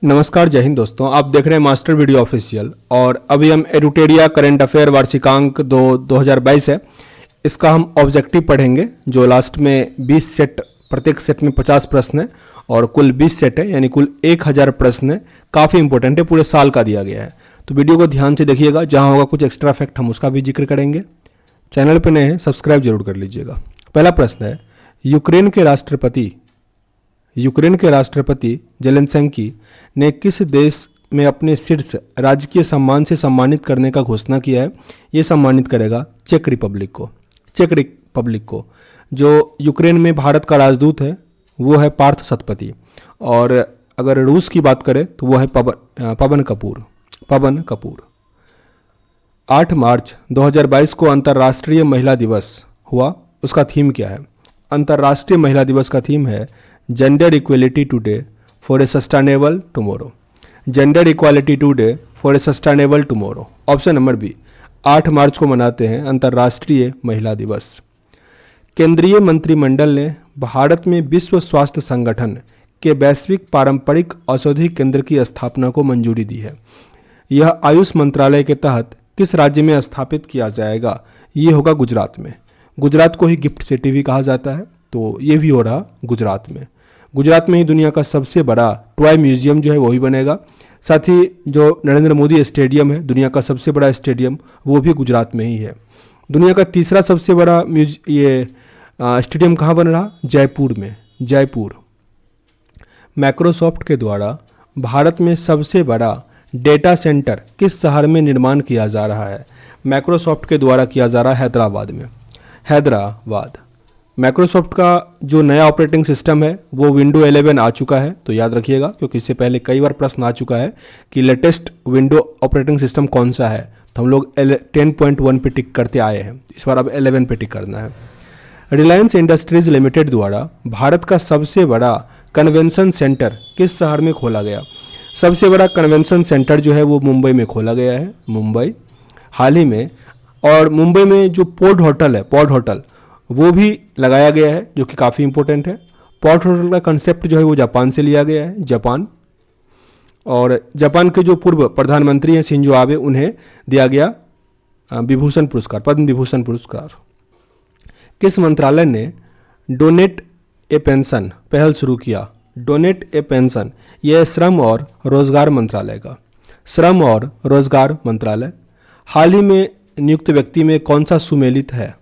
नमस्कार, जय हिंद दोस्तों। आप देख रहे हैं मास्टर वीडियो ऑफिशियल और अभी हम एडुटेरिया करंट अफेयर वार्षिकांक 2022 है। इसका हम ऑब्जेक्टिव पढ़ेंगे जो लास्ट में 20 सेट, प्रत्येक सेट में 50 प्रश्न है और कुल 20 सेट है, यानी कुल 1000 प्रश्न है। काफ़ी इंपॉर्टेंट है, पूरे साल का दिया गया है, तो वीडियो को ध्यान से देखिएगा। जहाँ होगा कुछ एक्स्ट्रा फैक्ट हम उसका भी जिक्र करेंगे। चैनल पर नए हैं सब्सक्राइब जरूर कर लीजिएगा। पहला प्रश्न है, यूक्रेन के राष्ट्रपति जेलेंस्की ने किस देश में अपने शीर्ष राजकीय सम्मान से सम्मानित करने का घोषणा किया है? ये सम्मानित करेगा चेक रिपब्लिक को। जो यूक्रेन में भारत का राजदूत है वो है पार्थ सतपथी, और अगर रूस की बात करें तो वो है पवन कपूर। 8 मार्च 2022 को अंतर्राष्ट्रीय महिला दिवस हुआ, उसका थीम क्या है? अंतर्राष्ट्रीय महिला दिवस का थीम है gender equality today for a sustainable tomorrow. Gender equality today for a sustainable tomorrow. Option number B, 8 मार्च को मनाते हैं अंतर्राष्ट्रीय महिला दिवस। केंद्रीय मंत्रिमंडल ने भारत में विश्व स्वास्थ्य संगठन के वैश्विक पारंपरिक औषधि केंद्र की स्थापना को मंजूरी दी है। यह आयुष मंत्रालय के तहत किस राज्य में स्थापित किया जाएगा? ये होगा गुजरात में। गुजरात को ही गिफ्ट सिटी भी कहा जाता है, तो ये भी हो रहा गुजरात में। गुजरात में ही दुनिया का सबसे बड़ा टॉय म्यूजियम जो है वो ही बनेगा। साथ ही जो नरेंद्र मोदी स्टेडियम है, दुनिया का सबसे बड़ा स्टेडियम, वो भी गुजरात में ही है। दुनिया का तीसरा सबसे बड़ा स्टेडियम कहाँ बन रहा? जयपुर में। माइक्रोसॉफ्ट के द्वारा भारत में सबसे बड़ा डेटा सेंटर किस शहर में निर्माण किया जा रहा है? माइक्रोसॉफ्ट के द्वारा किया जा रहा है हैदराबाद में। माइक्रोसॉफ्ट का जो नया ऑपरेटिंग सिस्टम है वो विंडो 11 आ चुका है, तो याद रखिएगा, क्योंकि इससे पहले कई बार प्रश्न आ चुका है कि लेटेस्ट विंडो ऑपरेटिंग सिस्टम कौन सा है, तो हम लोग 10.1 पे टिक करते आए हैं। इस बार अब 11 पे टिक करना है। रिलायंस इंडस्ट्रीज लिमिटेड द्वारा भारत का सबसे बड़ा कन्वेंशन सेंटर किस शहर में खोला गया? सबसे बड़ा कन्वेंशन सेंटर जो है वो मुंबई में खोला गया है, मुंबई हाल ही में। और मुंबई में जो पोर्ट होटल वो भी लगाया गया है, जो कि काफ़ी इंपॉर्टेंट है। पोर्ट होटल का कंसेप्ट जो है वो जापान से लिया गया है, जापान। और जापान के जो पूर्व प्रधानमंत्री हैं शिंजो आबे, उन्हें दिया गया विभूषण पुरस्कार, पद्म विभूषण पुरस्कार। किस मंत्रालय ने डोनेट ए पेंशन पहल शुरू किया? डोनेट ए पेंशन, यह श्रम और रोजगार मंत्रालय। हाल ही में नियुक्त व्यक्ति में कौन सा सुमेलित है?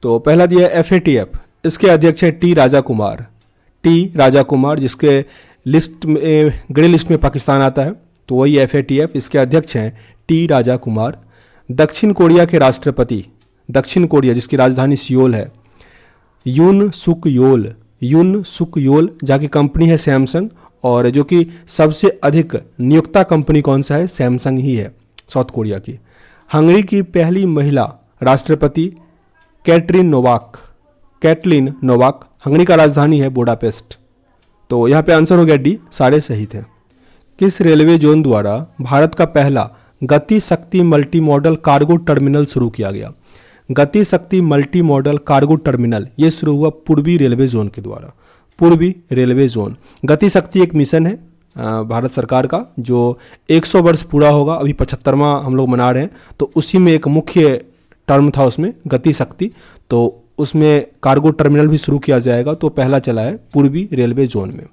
तो पहला दिया FATF, इसके अध्यक्ष है टी राजा कुमार, जिसके लिस्ट में ग्रे लिस्ट में पाकिस्तान आता है, तो वही FATF, इसके अध्यक्ष हैं टी राजा कुमार। दक्षिण कोरिया के राष्ट्रपति, जिसकी राजधानी सियोल है, यून सुक योल, जहाँ कंपनी है सैमसंग, और जो कि सबसे अधिक नियोक्ता कंपनी कौन सा है? सैमसंग ही है, साउथ कोरिया की। हंगरी की पहली महिला राष्ट्रपति कैटरीन नोवाक, हंगरी का राजधानी है बुडापेस्ट। तो यहाँ पे आंसर हो गया डी, सारे सही थे। किस रेलवे जोन द्वारा भारत का पहला गति शक्ति मल्टी मॉडल कार्गो टर्मिनल शुरू किया गया? गति शक्ति मल्टी मॉडल कार्गो टर्मिनल ये शुरू हुआ पूर्वी रेलवे जोन के द्वारा। पूर्वी रेलवे जोन, गति शक्ति एक मिशन है भारत सरकार का, जो 100 वर्ष पूरा होगा, अभी 75वां हम लोग मना रहे हैं, तो उसी में एक मुख्य टर्म था उसमें गति शक्ति, तो उसमें कार्गो टर्मिनल भी शुरू किया जाएगा, तो पहला चला है पूर्वी रेलवे जोन में।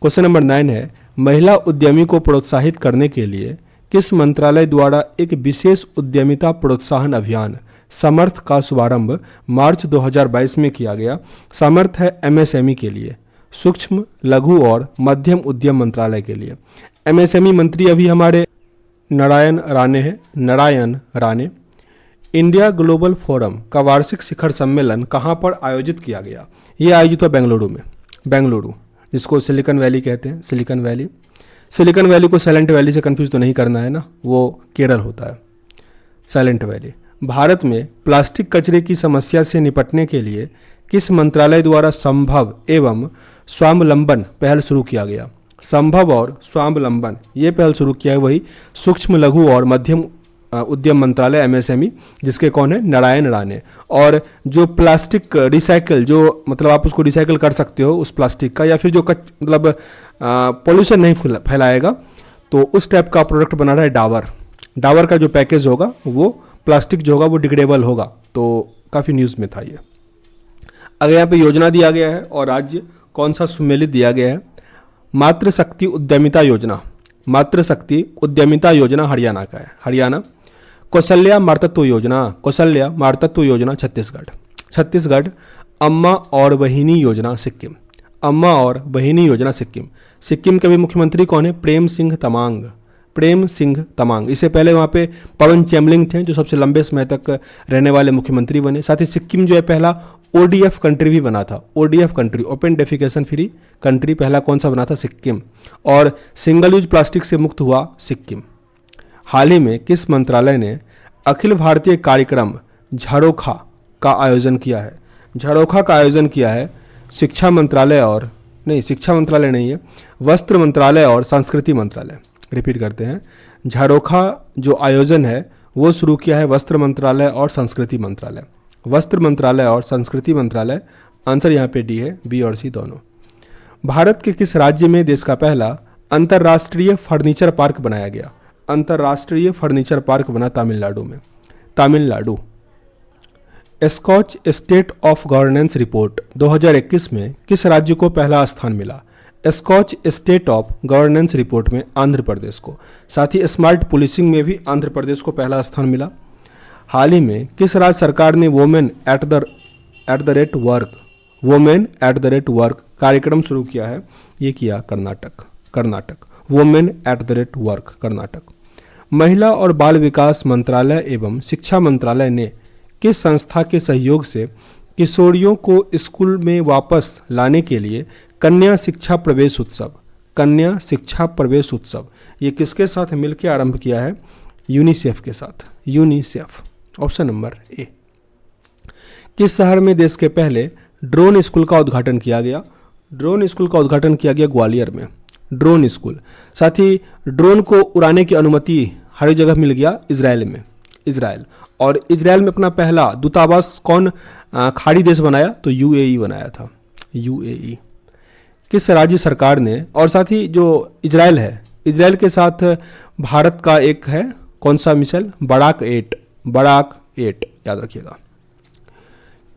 क्वेश्चन नंबर 9 है, महिला उद्यमी को प्रोत्साहित करने के लिए किस मंत्रालय द्वारा एक विशेष उद्यमिता प्रोत्साहन अभियान समर्थ का शुभारंभ मार्च 2022 में किया गया? समर्थ है MSME के लिए, सूक्ष्म लघु और मध्यम उद्यम मंत्रालय के लिए। MSME मंत्री अभी हमारे Narayan Rane. India global forum का वार्षिक शिखर सम्मेलन कहाँ पर आयोजित किया गया? ये आयोजित हुआ बेंगलुरु, जिसको सिलिकॉन वैली कहते हैं। सिलिकॉन वैली को साइलेंट वैली से कंफ्यूज तो नहीं करना है ना, वो केरल होता है साइलेंट वैली। भारत में प्लास्टिक कचरे की समस्या से निपटने के लिए किस मंत्रालय द्वारा संभव एवं स्वावलंबन पहल शुरू किया गया? संभव और स्वावलंबन ये पहल शुरू किया है वही सूक्ष्म लघु और मध्यम उद्यम मंत्रालय MSME, जिसके कौन है? नारायण राणे। और जो प्लास्टिक रिसाइकल, जो मतलब आप उसको रिसाइकल कर सकते हो उस प्लास्टिक का, या फिर जो पोल्यूशन नहीं फैलाएगा, तो उस टाइप का प्रोडक्ट बना रहा है डाबर। डाबर का जो पैकेज होगा वो प्लास्टिक जो होगा वो डिग्रेडेबल होगा, तो काफ़ी न्यूज़ में था ये। अगर यहाँ पे योजना दिया गया है और राज्य कौन सा सुमेलित दिया गया है, मातृशक्ति उद्यमिता योजना। मातृशक्ति उद्यमिता योजना हरियाणा का है, हरियाणा। कौशल्या मातृत्व योजना, कौशल्या मातृत्व योजना छत्तीसगढ़। छत्तीसगढ़। अम्मा और बहिनी योजना सिक्किम, अम्मा और बहिनी योजना सिक्किम। सिक्किम के भी मुख्यमंत्री कौन है? प्रेम सिंह तमांग, प्रेम सिंह तमांग। इससे पहले वहाँ पे पवन चैमलिंग थे जो सबसे लंबे समय तक रहने वाले मुख्यमंत्री बने। साथ ही सिक्किम जो है पहला ODF कंट्री भी बना था, ODF country, open defecation free country, पहला कौन सा बना था? सिक्किम। और सिंगल यूज प्लास्टिक से मुक्त हुआ सिक्किम। हाल ही में किस मंत्रालय ने अखिल भारतीय कार्यक्रम झरोखा का आयोजन किया है? झरोखा का आयोजन किया है शिक्षा मंत्रालय और नहीं, शिक्षा मंत्रालय नहीं है, वस्त्र मंत्रालय और संस्कृति मंत्रालय। रिपीट करते हैं, झरोखा जो आयोजन है वो शुरू किया है वस्त्र मंत्रालय और संस्कृति मंत्रालय, वस्त्र मंत्रालय और संस्कृति मंत्रालय। आंसर यहाँ पे डी है, बी और सी दोनों। भारत के किस राज्य में देश का पहला अंतर्राष्ट्रीय फर्नीचर पार्क बनाया गया? अंतर्राष्ट्रीय फर्नीचर पार्क बना तमिलनाडु में, Tamil Nadu. Skoch state of governance report 2021 में किस राज्य को पहला स्थान मिला? Skoch state of governance report में आंध्र प्रदेश को। साथ ही स्मार्ट पुलिसिंग में भी आंध्र प्रदेश को पहला स्थान मिला। हाल ही में किस राज्य सरकार ने women at the rate work, women at the rate work कार्यक्रम शुरू किया है? ये किया Karnataka, women at the rate work Karnataka. महिला और बाल विकास मंत्रालय एवं शिक्षा मंत्रालय ने किस संस्था के सहयोग से किशोरियों को स्कूल में वापस लाने के लिए कन्या शिक्षा प्रवेश उत्सव, कन्या शिक्षा प्रवेश उत्सव, ये किसके साथ मिलकर आरंभ किया है? यूनिसेफ के साथ, यूनिसेफ। Option number A. किस शहर में देश के पहले ड्रोन स्कूल का उद्घाटन किया गया? ड्रोन स्कूल का उद्घाटन किया गया ग्वालियर में, ड्रोन स्कूल। साथ ही ड्रोन को उड़ाने की अनुमति हर जगह मिल गया इजराइल में, इजराइल। और इजराइल में अपना पहला दूतावास कौन खाड़ी देश बनाया? तो UAE बनाया था, UAE। किस राज्य सरकार ने, और साथ ही जो इजराइल है, इजराइल के साथ भारत का एक है कौन सा मिसाइल? बराक 8, बराक 8 याद रखिएगा।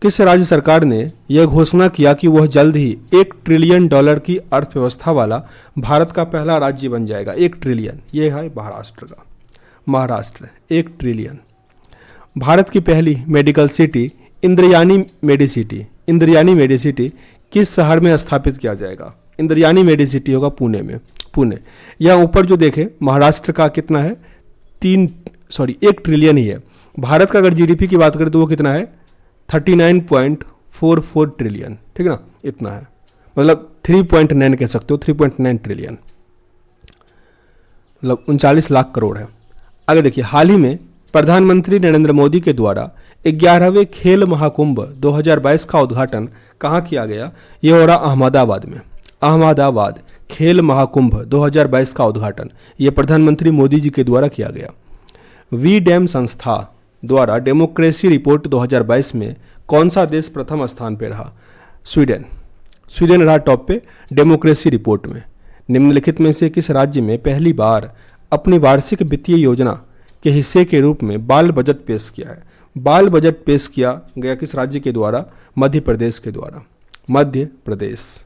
किस राज्य सरकार ने यह घोषणा किया कि वह जल्द ही $1 ट्रिलियन की अर्थव्यवस्था वाला भारत का पहला राज्य बन जाएगा? 1 ट्रिलियन, ये है महाराष्ट्र का, महाराष्ट्र 1 ट्रिलियन। भारत की पहली मेडिकल सिटी इंद्रयानी मेडिसिटी, इंद्रयानी मेडिसिटी किस शहर में स्थापित किया जाएगा? इंद्रयानी मेडिसिटी होगा पुणे में, पुणे। यहाँ ऊपर जो देखें महाराष्ट्र का कितना है? 1 ट्रिलियन ही है। भारत का अगर GDP की बात करें तो वो कितना है? 39.44 ट्रिलियन, ठीक है ना, इतना है, मतलब 3.9 कह सकते हो, 3.9 ट्रिलियन, मतलब 39 लाख करोड़ है। आगे देखिए, हाल ही में प्रधानमंत्री नरेंद्र मोदी के द्वारा 11वें खेल महाकुंभ 2022 का उद्घाटन कहाँ किया गया? ये हो रहा अहमदाबाद में, अहमदाबाद खेल महाकुंभ 2022 का उद्घाटन ये प्रधानमंत्री मोदी जी के द्वारा किया गया। वी-डैम संस्था द्वारा डेमोक्रेसी रिपोर्ट 2022 में कौन सा देश प्रथम स्थान पर रहा? स्वीडन, स्वीडन रहा टॉप पे डेमोक्रेसी रिपोर्ट में। निम्नलिखित में से किस राज्य में पहली बार अपनी वार्षिक वित्तीय योजना के हिस्से के रूप में बाल बजट पेश किया है? बाल बजट पेश किया गया किस राज्य के द्वारा? मध्य प्रदेश के द्वारा, मध्य प्रदेश।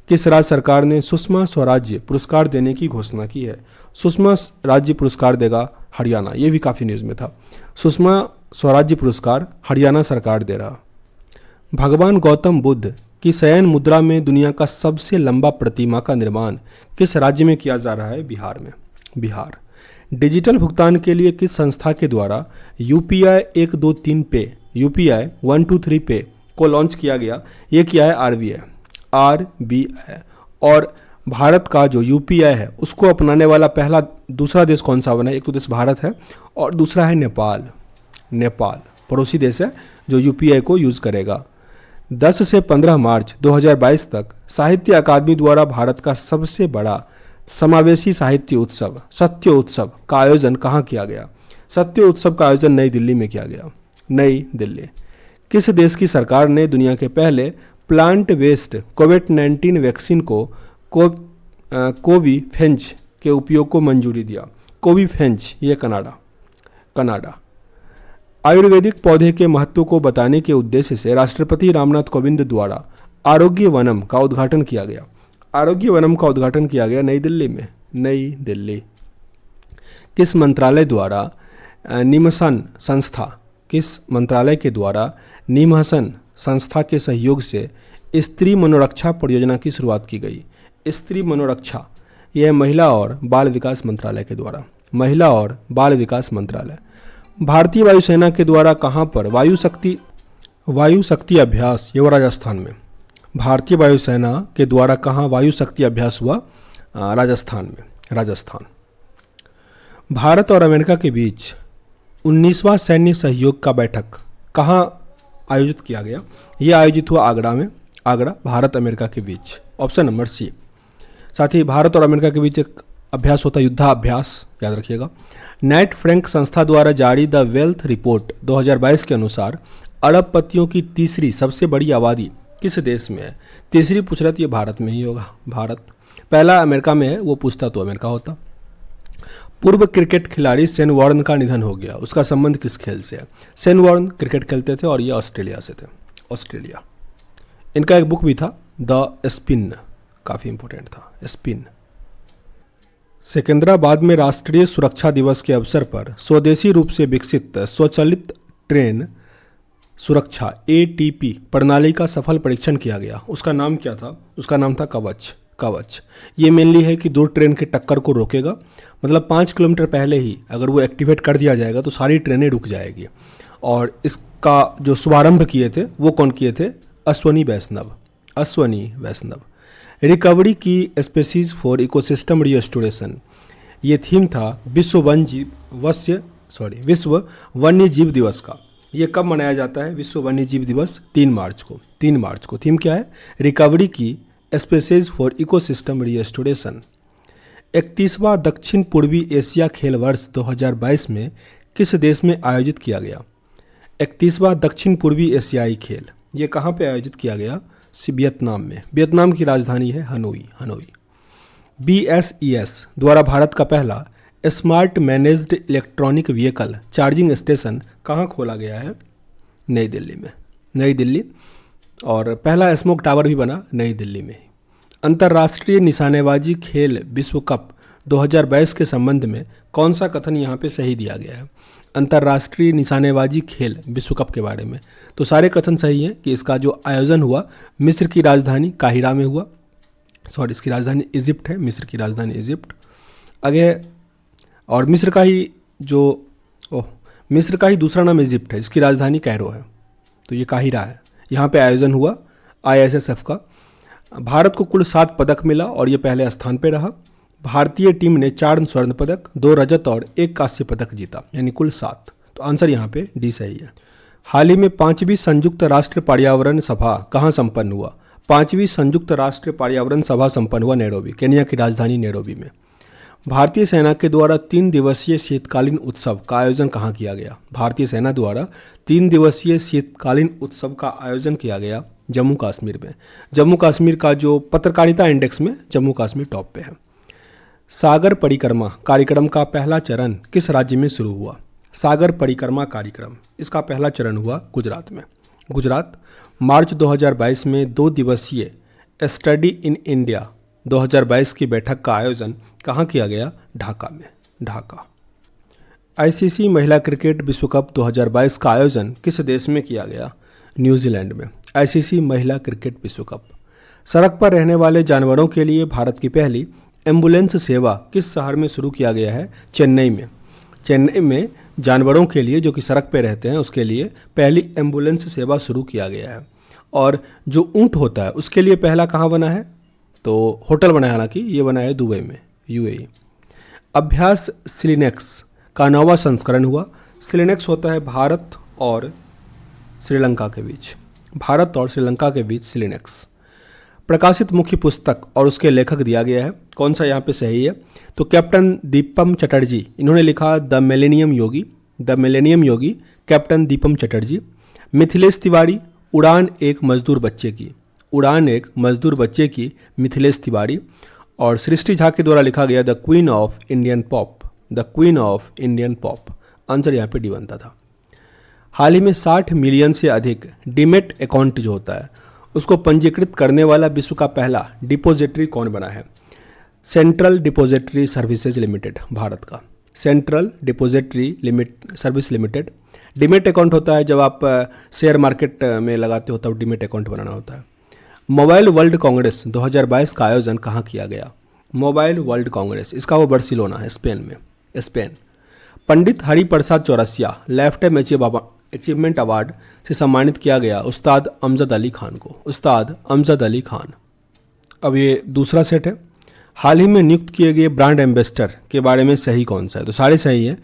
किस राज्य सरकार ने सुषमा स्वराज्य पुरस्कार देने की घोषणा की है? सुषमा राज्य पुरस्कार देगा हरियाणा, ये भी काफ़ी न्यूज़ में था। सुषमा स्वराज्य पुरस्कार हरियाणा सरकार दे रहा। भगवान गौतम बुद्ध की शयन मुद्रा में दुनिया का सबसे लंबा प्रतिमा का निर्माण किस राज्य में किया जा रहा है? बिहार में, बिहार। डिजिटल भुगतान के लिए किस संस्था के द्वारा UPI 123 पे, UPI 123 पे को लॉन्च किया गया? ये किया है RBI। और भारत का जो UPI है उसको अपनाने वाला पहला दूसरा देश कौन सा बना है? एक तो देश भारत है और दूसरा है नेपाल, नेपाल पड़ोसी देश है जो UPI को यूज़ करेगा। 10 से 15 मार्च 2022 तक साहित्य अकादमी द्वारा भारत का सबसे बड़ा समावेशी साहित्य उत्सव सत्य उत्सव का आयोजन कहाँ किया गया? सत्य उत्सव का आयोजन नई दिल्ली में किया गया, नई दिल्ली। किस देश की सरकार ने दुनिया के पहले प्लांट बेस्ड कोविड-19 वैक्सीन को कोविफेंज के उपयोग को मंजूरी दिया। कोविफेंज ये कनाडा। आयुर्वेदिक पौधे के महत्व को बताने के उद्देश्य से राष्ट्रपति रामनाथ कोविंद द्वारा आरोग्य वनम का उद्घाटन किया गया। आरोग्य वनम का उद्घाटन किया गया नई दिल्ली में। नई दिल्ली। किस मंत्रालय द्वारा निमसन संस्था, किस मंत्रालय के द्वारा निमसन संस्था के सहयोग से स्त्री मनोरक्षा परियोजना की शुरुआत की गई। स्त्री मनोरक्षा यह महिला और बाल विकास मंत्रालय के द्वारा। महिला और बाल विकास मंत्रालय। भारतीय वायुसेना के द्वारा कहाँ पर वायु शक्ति अभ्यास, ये हुआ राजस्थान में। भारतीय वायुसेना के द्वारा कहाँ वायु शक्ति अभ्यास हुआ? राजस्थान में। राजस्थान। भारत और अमेरिका के बीच 19वां सैन्य सहयोग का बैठक कहाँ आयोजित किया गया? यह आयोजित हुआ आगरा में। आगरा, भारत अमेरिका के बीच। Option number C. साथ ही भारत और अमेरिका के बीच एक अभ्यास होता है, युद्धाभ्यास, याद रखिएगा। नाइट फ्रैंक संस्था द्वारा जारी द वेल्थ रिपोर्ट 2022 के अनुसार अरबपतियों की तीसरी सबसे बड़ी आबादी किस देश में है? तीसरी पूछ रहा तो ये भारत में ही होगा। भारत। पहला अमेरिका में है, वो पूछता तो अमेरिका होता। पूर्व क्रिकेट खिलाड़ी शेन वॉर्न का निधन हो गया, उसका संबंध किस खेल से है? शेन वॉर्न क्रिकेट खेलते थे और ये ऑस्ट्रेलिया से थे। ऑस्ट्रेलिया। इनका एक बुक भी था, द स्पिन, काफ़ी इंपॉर्टेंट था। स्पिन। सिकंदराबाद में राष्ट्रीय सुरक्षा दिवस के अवसर पर स्वदेशी रूप से विकसित स्वचालित ट्रेन सुरक्षा ATP प्रणाली का सफल परीक्षण किया गया। उसका नाम क्या था? उसका नाम था कवच। ये मेनली है कि दो ट्रेन के टक्कर को रोकेगा, मतलब 5 किलोमीटर पहले ही अगर वो एक्टिवेट कर दिया जाएगा तो सारी ट्रेनें रुक जाएगी। और इसका जो शुभारंभ किए थे वो कौन किए थे? अश्वनी वैष्णव। रिकवरी की स्पेसीज फॉर इकोसिस्टम रिस्टोरेशन, ये थीम था विश्व वन्य जीव दिवस का। ये कब मनाया जाता है? विश्व वन्य जीव दिवस 3 मार्च को। थीम क्या है? रिकवरी की स्पेसीज फॉर इकोसिस्टम रिस्टोरेशन। 31वां दक्षिण पूर्वी एशिया खेल वर्ष 2022 में किस देश में आयोजित किया गया? 31वां दक्षिण पूर्वी एशियाई खेल, ये कहाँ पे आयोजित किया गया? वियतनाम में। वियतनाम की राजधानी है हनोई। BSES द्वारा भारत का पहला smart managed electronic vehicle charging station कहाँ खोला गया है? नई दिल्ली में। नई दिल्ली। और पहला स्मोक टावर भी बना नई दिल्ली में। अंतर्राष्ट्रीय निशानेबाजी खेल विश्व कप 2022 के संबंध में कौन सा कथन यहाँ पे सही दिया गया है? अंतर्राष्ट्रीय निशानेबाजी खेल विश्व कप के बारे में तो सारे कथन सही हैं कि इसका जो आयोजन हुआ मिस्र की राजधानी काहिरा में हुआ। इसकी राजधानी इजिप्ट है, मिस्र की राजधानी इजिप्ट। आगे और मिस्र का ही दूसरा नाम इजिप्ट है, इसकी राजधानी कैरो है, तो ये काहिरा है। यहाँ पे आयोजन हुआ ISSF का। भारत को कुल 7 पदक मिला और ये पहले स्थान पे रहा। भारतीय टीम ने 4 स्वर्ण पदक, 2 रजत और 1 कांस्य पदक जीता, यानी कुल 7। तो आंसर यहाँ पे डी सही है। हाल ही में 5वीं संयुक्त राष्ट्र पर्यावरण सभा कहाँ संपन्न हुआ? 5वीं संयुक्त राष्ट्र पर्यावरण सभा संपन्न हुआ नैरोबी, केनिया की राजधानी नैरोबी में। भारतीय सेना के द्वारा 3 दिवसीय शीतकालीन उत्सव का आयोजन कहाँ किया गया? भारतीय सेना द्वारा 3 दिवसीय शीतकालीन उत्सव का आयोजन किया गया जम्मू कश्मीर में। जम्मू कश्मीर का जो पत्रकारिता इंडेक्स में जम्मू कश्मीर टॉप पे है। सागर परिक्रमा कार्यक्रम का पहला चरण किस राज्य में शुरू हुआ? सागर परिक्रमा कार्यक्रम, इसका पहला चरण हुआ गुजरात में। गुजरात। मार्च 2022 में 2 दिवसीय स्टडी इन इंडिया 2022 की बैठक का आयोजन कहाँ किया गया? ढाका में। ढाका। ICC महिला क्रिकेट विश्व कप 2022 का आयोजन किस देश में किया गया? न्यूजीलैंड में। ICC महिला क्रिकेट विश्व कप। सड़क पर रहने वाले जानवरों के लिए भारत की पहली एम्बुलेंस सेवा किस शहर में शुरू किया गया है? चेन्नई में। चेन्नई में जानवरों के लिए जो कि सड़क पर रहते हैं उसके लिए पहली एम्बुलेंस सेवा शुरू किया गया है। और जो ऊँट होता है उसके लिए पहला कहाँ बना है? तो होटल बना है, हालांकि ये बना है दुबई में, UAE। अभ्यास सिलिनेक्स का 9वां संस्करण हुआ। सिलिनेक्स होता है भारत और श्रीलंका के बीच। भारत और श्रीलंका के बीच सिलिनेक्स। प्रकाशित मुख्य पुस्तक और उसके लेखक दिया गया है, कौन सा यहाँ पे सही है? तो कैप्टन दीपम चटर्जी, इन्होंने लिखा the millennium Yogi, captain Deepam Chatterjee. Mithilesh Tiwari, उड़ान एक मजदूर बच्चे की, मिथिलेश तिवारी। और सृष्टि झा के द्वारा लिखा गया the queen of Indian pop, the queen of Indian pop. Answer यहाँ पे डी बनता था। हाल ही में 60 मिलियन से अधिक डीमेट अकाउंट जो होता है उसको पंजीकृत करने वाला विश्व का पहला डिपोजिटरी कौन बना है? Central depository services limited, Bharat का central depository service limited. Demat account होता है जब आप शेयर मार्केट में लगाते हो तब डीमेट अकाउंट बनाना होता है। मोबाइल वर्ल्ड कांग्रेस 2022 का आयोजन कहाँ किया गया? मोबाइल वर्ल्ड कांग्रेस, इसका वो बार्सिलोना है, स्पेन में, Spain. Pandit Hariprasad Chaurasia lifetime achievement award से सम्मानित किया गया उस्ताद अमजद अली खान को, उस्ताद अमजद अली खान। अब ये दूसरा सेट है। हाल ही में नियुक्त किए गए ब्रांड एम्बेसडर के बारे में सही कौन सा है? तो सारे सही हैं।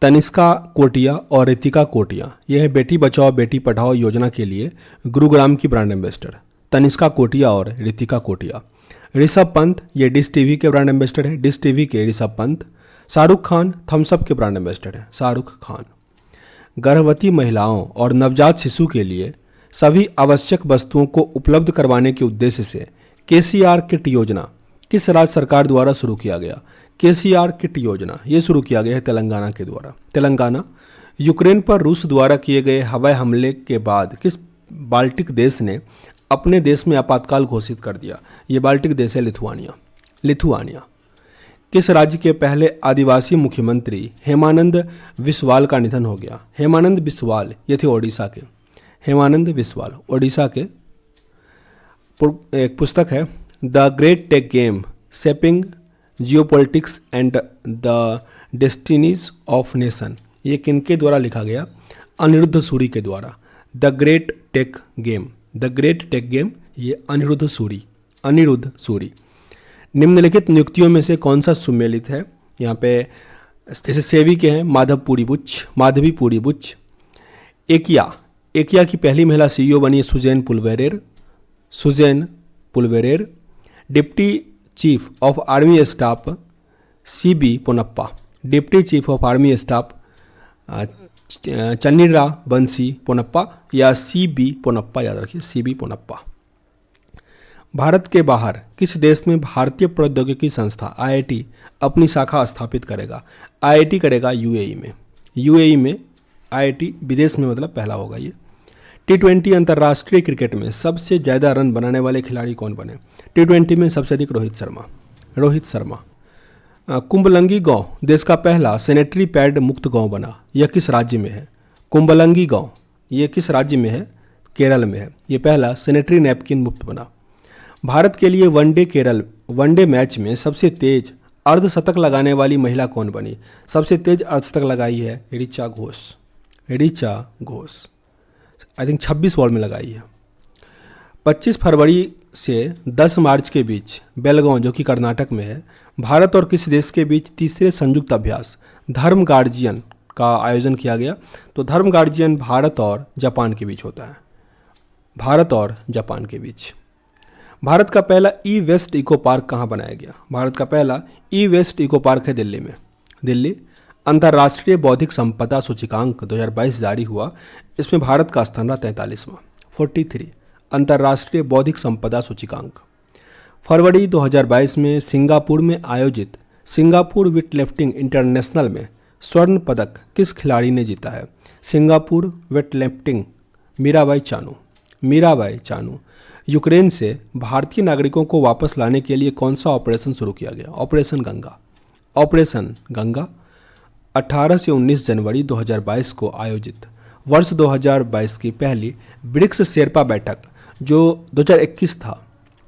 तनिष्का कोटिया और रितिका कोटिया, ये है बेटी बचाओ बेटी पढ़ाओ योजना के लिए गुरुग्राम की ब्रांड एम्बेसडर, तनिष्का कोटिया और रितिका कोटिया। ऋषभ पंत, ये डिश टीवी के ब्रांड एम्बेसडर है, डिश टीवी के ऋषभ पंत। शाहरुख खान थम्सअप के ब्रांड एम्बेसडर है, शाहरुख खान। गर्भवती महिलाओं और नवजात शिशु के लिए सभी आवश्यक वस्तुओं को उपलब्ध करवाने के उद्देश्य से केसीआर किट योजना किस राज्य सरकार द्वारा शुरू किया गया? केसीआर किट योजना ये शुरू किया गया है तेलंगाना के द्वारा, तेलंगाना। यूक्रेन पर रूस द्वारा किए गए हवाई हमले के बाद किस बाल्टिक देश ने अपने देश में आपातकाल घोषित कर दिया? ये बाल्टिक देश है लिथुआनिया, लिथुआनिया। किस राज्य के पहले आदिवासी मुख्यमंत्री हेमानंद बिस्वाल का निधन हो गया? हेमानंद बिस्वाल ये थे ओडिशा के, हेमानंद बिस्वाल ओडिशा के। एक पुस्तक है the great tech game shaping geopolitics and the destinies of nation, ये किनके द्वारा लिखा गया? अनिरुद्ध सूरी के द्वारा। The great tech game, the great tech game, ये अनिरुद्ध सूरी, अनिरुद्ध सूरी। निम्नलिखित नियुक्तियों में से कौन सा सुमेलित है? यहाँ पे जैसे सेवी के हैं माधवी पूरी बुच। एकिया की पहली महिला सीईओ बनी Suzanne Pulverer. Deputy chief of army staff CB Ponnappa, deputy chief of army staff Channira Bansi Ponnappa या सीबी पोनप्पा, याद रखिए सीबी पोनप्पा। भारत के बाहर किस देश में भारतीय प्रौद्योगिकी संस्था आईआईटी अपनी शाखा स्थापित करेगा? आईआईटी करेगा यूएई में, यूएई में आईआईटी, विदेश में मतलब पहला होगा ये। T20 अंतर्राष्ट्रीय क्रिकेट में सबसे ज़्यादा रन बनाने वाले खिलाड़ी कौन बने? T20 में सबसे अधिक रोहित शर्मा। कुंबलंगी गांव देश का पहला सैनिटरी पैड मुक्त गांव बना, यह किस राज्य में है? कुंबलंगी गांव ये किस राज्य में है? केरल में है। ये पहला सैनिटरी नैपकिन मुक्त बना। भारत के लिए वनडे मैच में सबसे तेज अर्धशतक लगाने वाली महिला कौन बनी? सबसे तेज अर्धशतक लगाई है Richa Ghosh, I think 26 ball में लगाई है। 25 फरवरी से 10 मार्च के बीच बेलगांव जो कि कर्नाटक में है, भारत और किस देश के बीच तीसरे संयुक्त अभ्यास धर्म गार्जियन का आयोजन किया गया? तो धर्म गार्जियन भारत और जापान के बीच होता है, भारत और जापान के बीच। भारत का पहला ई वेस्ट इको पार्क कहाँ बनाया गया? भारत का पहला ई वेस्ट इको पार्क है दिल्ली में, दिल्ली। अंतर्राष्ट्रीय बौद्धिक संपदा सूचकांक 2022 जारी हुआ, इसमें भारत का स्थान रहा 43वां, 43 अंतर्राष्ट्रीय बौद्धिक संपदा सूचकांक। फरवरी 2022 में सिंगापुर में आयोजित सिंगापुर वेटलिफ्टिंग इंटरनेशनल में स्वर्ण पदक किस खिलाड़ी ने जीता है? Singapore weightlifting Mirabai Chanu. Ukraine से भारतीय नागरिकों को वापस लाने के लिए कौन सा ऑपरेशन शुरू किया गया? ऑपरेशन गंगा। 18 से 19 जनवरी 2022 को आयोजित वर्ष 2022 की पहली ब्रिक्स शेरपा बैठक जो 2021 था,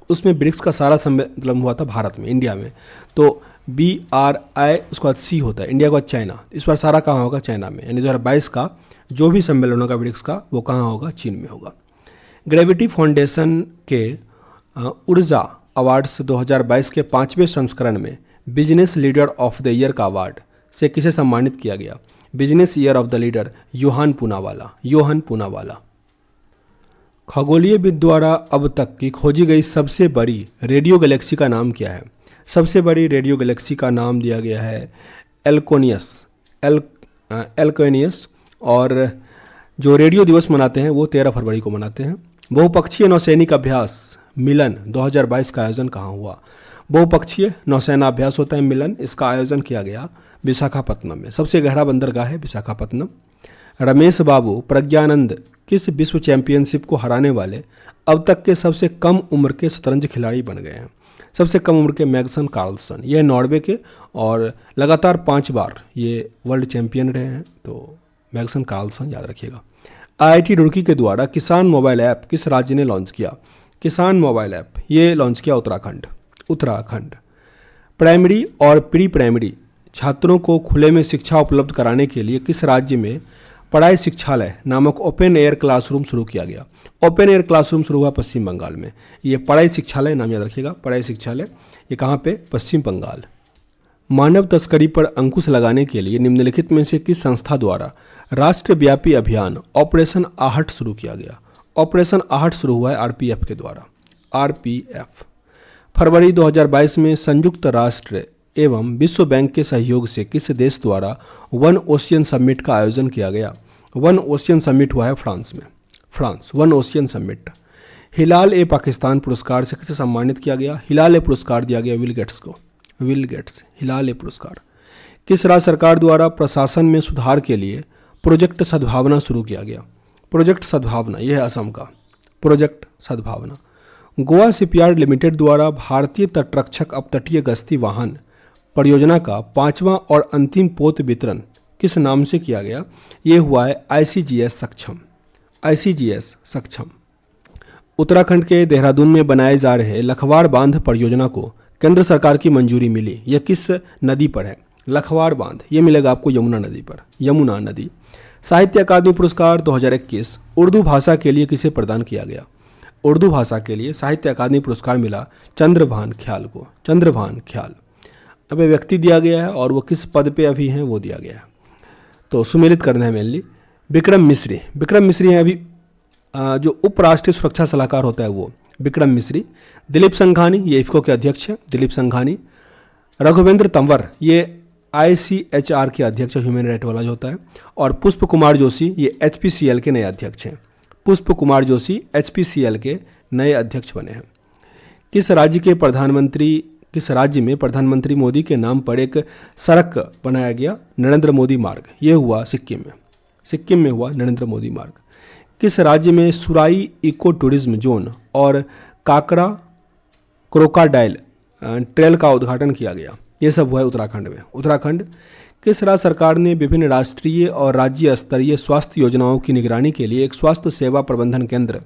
उसमें ब्रिक्स का सारा सम्मेलन हुआ था भारत में, इंडिया में। तो BRI उसके बाद C होता है, इंडिया के बाद चाइना, इस बार सारा कहाँ होगा? चाइना में। यानी 2022 का जो भी सम्मेलन होगा ब्रिक्स का, वो कहाँ होगा? चीन में होगा। ग्रेविटी फाउंडेशन के ऊर्जा अवार्ड्स 2022 के 5वें संस्करण में business leader of the year का अवार्ड से किसे सम्मानित किया गया? Business year of the leader Yohan Poonawalla. खगोलीयविद द्वारा अब तक की खोजी गई सबसे बड़ी रेडियो गैलेक्सी का नाम क्या है? सबसे बड़ी रेडियो गैलेक्सी का नाम दिया गया है एल्कोनियस। और जो रेडियो दिवस मनाते हैं वो 13 फरवरी को मनाते हैं। बहुपक्षीय नौसैनिक अभ्यास मिलन 2022 का आयोजन कहाँ हुआ? बहुपक्षीय नौसेना अभ्यास होता है मिलन, इसका आयोजन किया गया विशाखापत्तनम में। सबसे गहरा बंदरगाह है विशाखापत्तनम। रमेश बाबू प्रज्ञानंद किस विश्व चैंपियनशिप को हराने वाले अब तक के सबसे कम उम्र के शतरंज खिलाड़ी बन गए हैं? सबसे कम उम्र के मैग्सन कार्लसन, ये नॉर्वे के और लगातार 5 बार ये वर्ल्ड चैंपियन रहे हैं, तो मैग्सन कार्लसन याद रखिएगा। आईआईटी रुड़की के द्वारा किसान मोबाइल ऐप किस राज्य ने लॉन्च किया? किसान मोबाइल ऐप ये लॉन्च किया उत्तराखंड। उत्तराखंड। प्राइमरी और प्री प्राइमरी छात्रों को खुले में शिक्षा उपलब्ध कराने के लिए किस राज्य में पढ़ाई शिक्षालय नामक ओपन एयर क्लासरूम शुरू किया गया? ओपन एयर क्लासरूम शुरू हुआ पश्चिम बंगाल में। ये पढ़ाई शिक्षालय नाम याद रखिएगा, पढ़ाई शिक्षालय, ये कहाँ पे? पश्चिम बंगाल। मानव तस्करी पर अंकुश लगाने के लिए निम्नलिखित में से किस संस्था द्वारा राष्ट्रव्यापी अभियान ऑपरेशन आहट शुरू किया गया? ऑपरेशन आहट शुरू हुआ है आरपीएफ के द्वारा। आरपीएफ। फरवरी 2022 में संयुक्त राष्ट्र एवं विश्व बैंक के सहयोग से किस देश द्वारा वन ओशियन समिट का आयोजन किया गया? वन ओशियन समिट हुआ है फ्रांस में। France, one ocean summit. Hilal e Pakistan पुरस्कार से किसे सम्मानित किया गया? हिलाल ए पुरस्कार दिया गया विल गेट्स को। विल गेट्स, हिलाल ए पुरस्कार। किस राज्य सरकार द्वारा प्रशासन में सुधार के लिए प्रोजेक्ट सद्भावना शुरू किया गया? प्रोजेक्ट सद्भावना, यह है असम का प्रोजेक्ट सद्भावना। गोवा शिपयार्ड लिमिटेड द्वारा भारतीय तटरक्षक अपतटीय गश्ती वाहन परियोजना का 5वां और अंतिम पोत वितरण किस नाम से किया गया? ये हुआ है आईसीजीएस सक्षम। आईसीजीएस सक्षम। उत्तराखंड के देहरादून में बनाए जा रहे लखवाड़ बांध परियोजना को केंद्र सरकार की मंजूरी मिली। यह किस नदी पर है? लखवाड़ बांध, ये मिलेगा आपको यमुना नदी पर, यमुना नदी। साहित्य अकादमी पुरस्कार 2021 उर्दू भाषा के लिए किसे प्रदान किया गया? उर्दू भाषा के लिए साहित्य अकादमी पुरस्कार मिला चंद्रभान ख्याल को। चंद्रभान ख्याल। अब व्यक्ति दिया गया है और वो किस पद पे अभी हैं वो दिया गया है, तो सुमेलित करना है मेनली। विक्रम मिश्री, विक्रम मिश्री हैं अभी जो उपराष्ट्रीय सुरक्षा सलाहकार होता है वो विक्रम मिश्री। दिलीप संघानी, ये इफ्को के अध्यक्ष हैं, दिलीप संघानी। रघुवेंद्र तंवर, ये ICHR के अध्यक्ष, ह्यूमन राइट वाला जो होता है। और पुष्प कुमार जोशी, ये HPCL के नए अध्यक्ष हैं। पुष्प कुमार जोशी HPCL के नए अध्यक्ष बने हैं। किस राज्य में प्रधानमंत्री मोदी के नाम पर एक सड़क बनाया गया? नरेंद्र मोदी मार्ग। ये हुआ सिक्किम में। सिक्किम में हुआ नरेंद्र मोदी मार्ग। किस राज्य में सुराई इको टूरिज्म जोन और काकरा क्रोकोडाइल ट्रेल का उद्घाटन किया गया? ये सब हुआ है उत्तराखंड में। उत्तराखंड। किस राज्य सरकार ने विभिन्न राष्ट्रीय और राज्य स्तरीय स्वास्थ्य योजनाओं की निगरानी के लिए एक स्वास्थ्य सेवा प्रबंधन केंद्र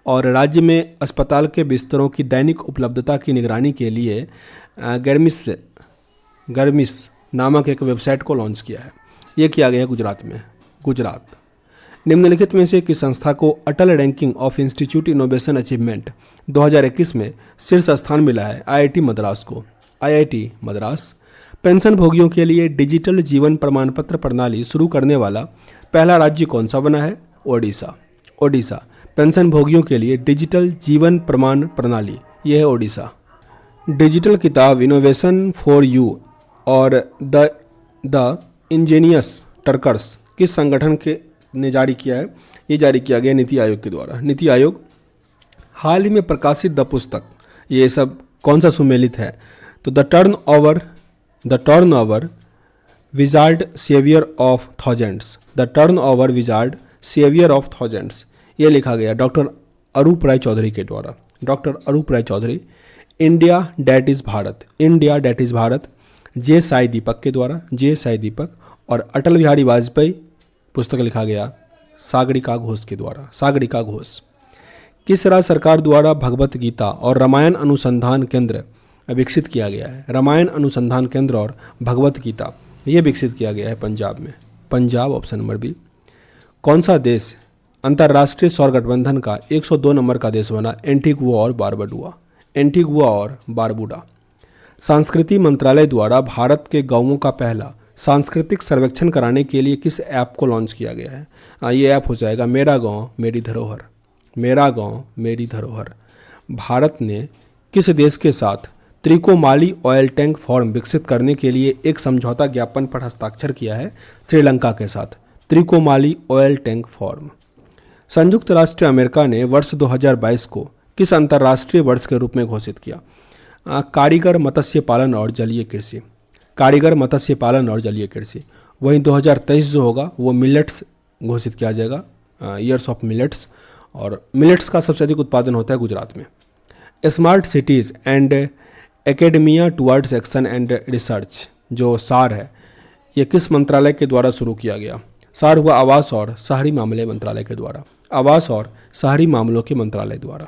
और राज्य में अस्पताल के बिस्तरों की दैनिक उपलब्धता की निगरानी के लिए गर्मिस नामक एक वेबसाइट को लॉन्च किया है? ये किया गया है गुजरात में। गुजरात। निम्नलिखित में से किस संस्था को Atal ranking of institute innovation achievement 2021 में शीर्ष स्थान मिला है? आईआईटी मद्रास को। आईआईटी मद्रास। पेंशन भोगियों के लिए डिजिटल जीवन प्रमाण पत्र प्रणाली शुरू करने वाला पहला राज्य कौन सा बना है? ओडिशा। ओडिशा। पेंशन भोगियों के लिए डिजिटल जीवन प्रमाण प्रणाली, यह है ओडिशा। डिजिटल किताब इनोवेशन फॉर यू और द इंजीनियस टर्कर्स किस संगठन के ने जारी किया है? ये जारी किया गया नीति आयोग के द्वारा। नीति आयोग। हाल ही में प्रकाशित द पुस्तक, ये सब कौन सा सुमेलित है? तो the turn over wizard saviour of thousands. The turn over wizard saviour of thousands, ये लिखा गया डॉक्टर अरूप राय चौधरी के द्वारा। Doctor Arup Roy Chowdhury. India that is Bharat. India that is Bharat J Sai Deepak के द्वारा। जे साई दीपक। और अटल बिहारी वाजपेयी पुस्तक लिखा गया सागरिका घोष के द्वारा। सागरिका घोष। किस राज्य सरकार द्वारा भगवत गीता और रामायण अनुसंधान केंद्र विकसित किया गया है? रामायण अनुसंधान केंद्र और भगवत गीता ये विकसित किया गया है पंजाब में। Punjab, option number B. कौन सा देश अंतर्राष्ट्रीय सौर गठबंधन का 102 नंबर का देश बना? एंटीगुआ और बारबुडा। एंटीगुआ और बारबुडा। संस्कृति मंत्रालय द्वारा भारत के गांवों का पहला सांस्कृतिक सर्वेक्षण कराने के लिए किस ऐप को लॉन्च किया गया है? ये ऐप हो जाएगा मेरा गांव मेरी धरोहर। मेरा गांव मेरी धरोहर। भारत ने किस देश के साथ त्रिकोमाली ऑयल टैंक फॉर्म विकसित करने के लिए एक समझौता ज्ञापन पर हस्ताक्षर किया है? श्रीलंका के साथ। Trincomalee oil tank form. संयुक्त राष्ट्र अमेरिका ने वर्ष 2022 को किस अंतर्राष्ट्रीय वर्ष के रूप में घोषित किया? कारीगर मत्स्य पालन और जलीय कृषि, कारीगर मत्स्य पालन और जलीय कृषि। वहीं 2023 जो होगा वो मिलेट्स घोषित किया जाएगा, ईयर्स ऑफ मिलेट्स, और मिलेट्स का सबसे अधिक उत्पादन होता है गुजरात में। Smart cities and academia towards action and research, जो सार है, ये किस मंत्रालय के द्वारा शुरू किया गया? सार हुआ आवास और शहरी मामले मंत्रालय के द्वारा, आवास और शहरी मामलों के मंत्रालय द्वारा।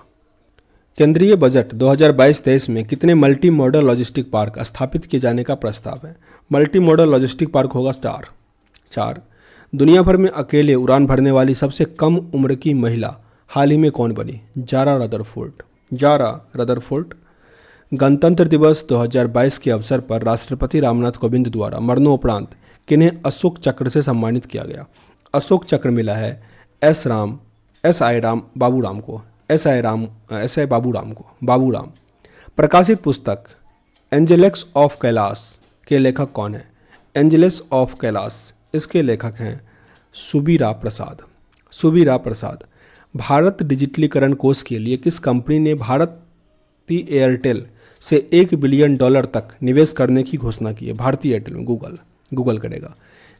केंद्रीय बजट 2022-23 में कितने मल्टी मॉडल लॉजिस्टिक पार्क स्थापित किए जाने का प्रस्ताव है? मल्टी मॉडल लॉजिस्टिक पार्क होगा 4। दुनिया भर में अकेले उड़ान भरने वाली सबसे कम उम्र की महिला हाल ही में कौन बनी? Zara Rutherford. गणतंत्र दिवस 2022 के अवसर पर राष्ट्रपति रामनाथ कोविंद द्वारा मरणोपरांत किन्हें अशोक चक्र से सम्मानित किया गया? अशोक चक्र मिला है एस आई बाबूराम को। प्रकाशित पुस्तक एंजेलेस ऑफ कैलाश के लेखक कौन है? एंजेलेस ऑफ कैलाश, इसके लेखक हैं सुबीरा प्रसाद। भारत डिजिटलीकरण कोष के लिए किस कंपनी ने भारती एयरटेल से $1 बिलियन तक निवेश करने की घोषणा की है? भारतीय एयरटेल में गूगल करेगा।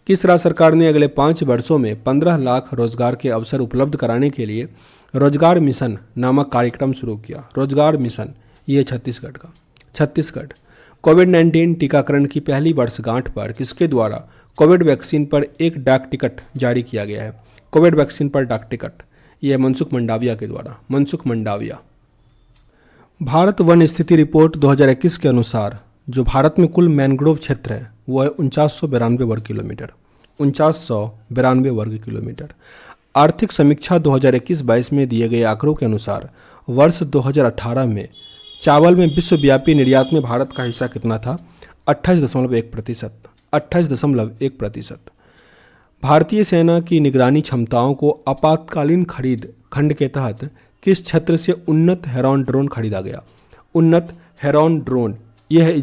किस राज्य सरकार ने अगले 5 वर्षों में 15 लाख रोजगार के अवसर उपलब्ध कराने के लिए रोजगार मिशन नामक कार्यक्रम शुरू किया? रोजगार मिशन, ये छत्तीसगढ़। कोविड-19 टीकाकरण की पहली वर्षगांठ पर किसके द्वारा कोविड वैक्सीन पर एक डाक टिकट जारी किया गया है? कोविड वैक्सीन पर डाक टिकट, यह मनसुख मंडाविया के द्वारा। भारत वन स्थिति रिपोर्ट 2021 के अनुसार जो भारत में कुल मैंग्रोव क्षेत्र है वो है 4992 वर्ग किलोमीटर। आर्थिक समीक्षा 2021-22 में दिए गए आंकड़ों के अनुसार वर्ष 2018 में चावल में विश्वव्यापी निर्यात में भारत का हिस्सा कितना था? 28.1%। भारतीय सेना की निगरानी क्षमताओं को आपातकालीन खरीद खंड के तहत किस क्षेत्र से उन्नत हेरॉन ड्रोन खरीदा गया? उन्नत हेरॉन ड्रोन, यह है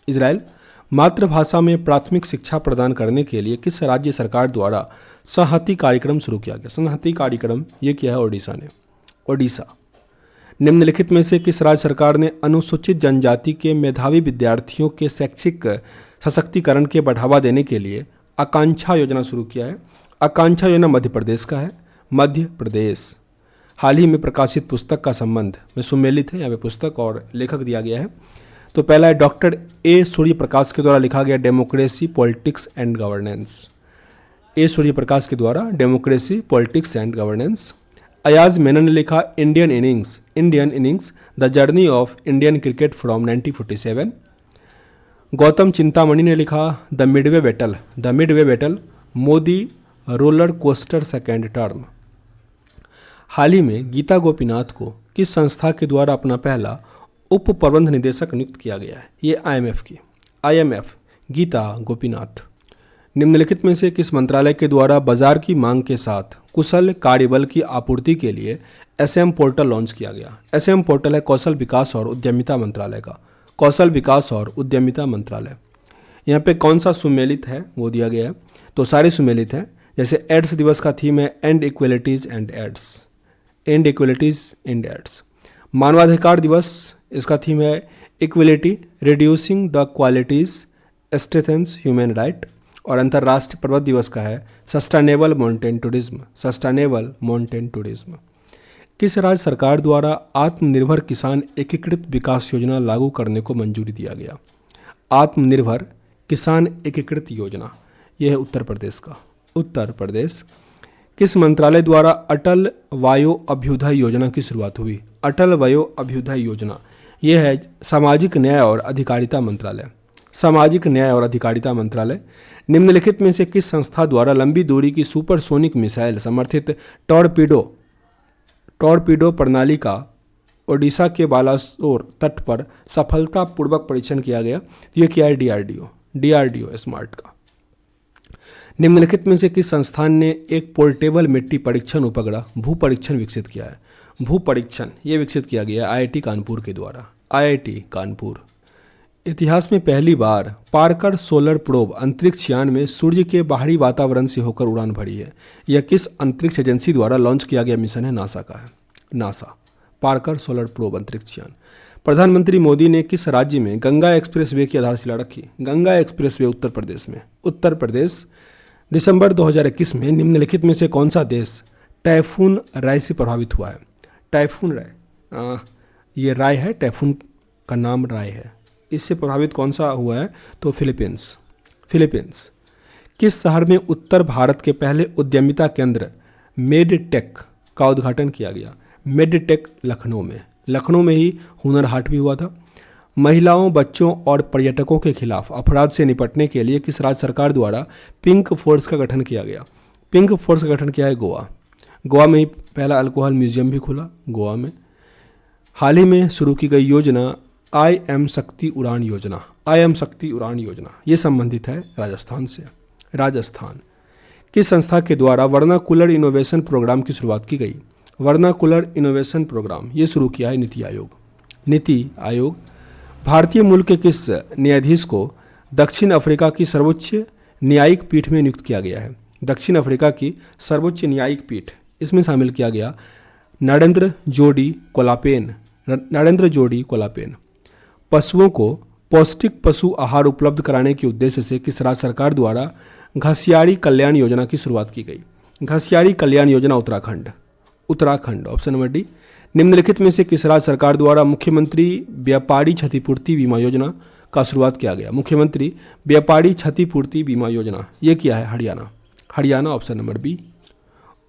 इजराइल। मातृभाषा में प्राथमिक शिक्षा प्रदान करने के लिए किस राज्य सरकार द्वारा संहति कार्यक्रम शुरू किया गया? संहति कार्यक्रम ये किया है ओडिशा। निम्नलिखित में से किस राज्य सरकार ने अनुसूचित जनजाति के मेधावी विद्यार्थियों के शैक्षिक सशक्तिकरण के बढ़ावा देने के लिए आकांक्षा योजना शुरू किया है? आकांक्षा योजना मध्य प्रदेश का है, मध्य प्रदेश। हाल ही में प्रकाशित पुस्तक का संबंध में सुमेलित है, यहाँ पे पुस्तक और लेखक दिया गया है। तो पहला है डॉक्टर ए सूर्यप्रकाश के द्वारा लिखा गया democracy politics and governance, A Suryaprakash के द्वारा democracy politics and governance. Ayaz Menon ने लिखा Indian innings the journey of Indian cricket from 1947। Gautam Chintamani ने लिखा the midway battle Modi roller coaster second term. हाल ही में गीता गोपीनाथ को किस संस्था के द्वारा अपना पहला उप प्रबंध निदेशक नियुक्त किया गया है? ये IMF गीता गोपीनाथ। निम्नलिखित में से किस मंत्रालय के द्वारा बाजार की मांग के साथ कुशल कार्यबल की आपूर्ति के लिए SM पोर्टल लॉन्च किया गया? SM पोर्टल है कौशल विकास और उद्यमिता मंत्रालय का, कौशल विकास और उद्यमिता मंत्रालय। यहाँ पे कौन सा सुमेलित है वो दिया गया है, तो सारे सुमेलित हैं। जैसे एड्स दिवस का थीम है एंड इक्वलिटीज एंड एड्स। मानवाधिकार दिवस, इसका थीम है equality reducing the qualities strengthens human right. और अंतर्राष्ट्रीय पर्वत दिवस का है सस्टेनेबल माउंटेन टूरिज्म। किस राज्य सरकार द्वारा आत्मनिर्भर किसान एकीकृत विकास योजना लागू करने को मंजूरी दिया गया? आत्मनिर्भर किसान एकीकृत योजना, यह है उत्तर प्रदेश। किस मंत्रालय द्वारा अटल वायो अभ्युदय योजना की शुरुआत हुई? अटल वायो अभ्युदय योजना, यह है सामाजिक न्याय और अधिकारिता मंत्रालय। निम्नलिखित में से किस संस्था द्वारा लंबी दूरी की सुपरसोनिक मिसाइल समर्थित टॉर्पीडो प्रणाली का ओडिशा के बालासोर तट पर सफलतापूर्वक परीक्षण किया गया? यह किया है DRDO स्मार्ट का। निम्नलिखित में से किस संस्थान ने एक पोर्टेबल मिट्टी परीक्षण उपग्रह भू परीक्षण विकसित किया है? भूपरीक्षण ये विकसित किया गया IIT कानपुर के द्वारा, IIT कानपुर। इतिहास में पहली बार पार्कर सोलर प्रोब अंतरिक्ष यान में सूर्य के बाहरी वातावरण से होकर उड़ान भरी है। यह किस अंतरिक्ष एजेंसी द्वारा लॉन्च किया गया मिशन है? नासा का है, नासा। पार्कर सोलर प्रोब अंतरिक्ष यान। प्रधानमंत्री मोदी ने किस राज्य में गंगा एक्सप्रेसवे की आधारशिला रखी? गंगा एक्सप्रेसवे उत्तर प्रदेश में। उत्तर प्रदेश। दिसंबर 2021 में निम्नलिखित में से कौन सा देश टाइफून राय से प्रभावित हुआ है? टाइफून राय, ये राय है, टाइफून का नाम राय है। इससे प्रभावित कौन सा हुआ है? तो फिलीपींस। फिलीपींस। किस शहर में उत्तर भारत के पहले उद्यमिता केंद्र मेडटेक का उद्घाटन किया गया? मेडटेक लखनऊ में। लखनऊ में ही हुनर हाट भी हुआ था। महिलाओं, बच्चों और पर्यटकों के खिलाफ अपराध से निपटने के लिए किस राज्य सरकार द्वारा पिंक फोर्स का गठन किया गया? पिंक फोर्स का गठन किया है गोवा। गोवा में ही पहला अल्कोहल म्यूजियम भी खुला गोवा में। हाल ही में शुरू की गई योजना आई एम शक्ति उड़ान योजना। आई एम शक्ति उड़ान योजना ये संबंधित है राजस्थान से। राजस्थान। किस संस्था के द्वारा वर्नाकुलर इनोवेशन प्रोग्राम की शुरुआत की गई? वर्नाकुलर इनोवेशन प्रोग्राम ये शुरू किया है नीति आयोग। नीति आयोग। भारतीय मूल के किस न्यायाधीश को दक्षिण अफ्रीका की सर्वोच्च न्यायिक पीठ में नियुक्त किया गया है? दक्षिण अफ्रीका की सर्वोच्च न्यायिक पीठ, इसमें शामिल किया गया नरेंद्र जोडी कोलापेन। नरेंद्र जोडी कोलापेन। पशुओं को पौष्टिक पशु आहार उपलब्ध कराने के उद्देश्य से किस राज्य सरकार द्वारा घसियारी कल्याण योजना की शुरुआत की गई? घसियारी Kalyan Yojana Uttarakhand. Uttarakhand. Option number D. निम्नलिखित में से किस राज्य सरकार द्वारा मुख्यमंत्री व्यापारी क्षतिपूर्ति बीमा योजना का शुरुआत किया गया? मुख्यमंत्री व्यापारी क्षतिपूर्ति बीमा योजना ये किया है Haryana. Haryana. Option number B.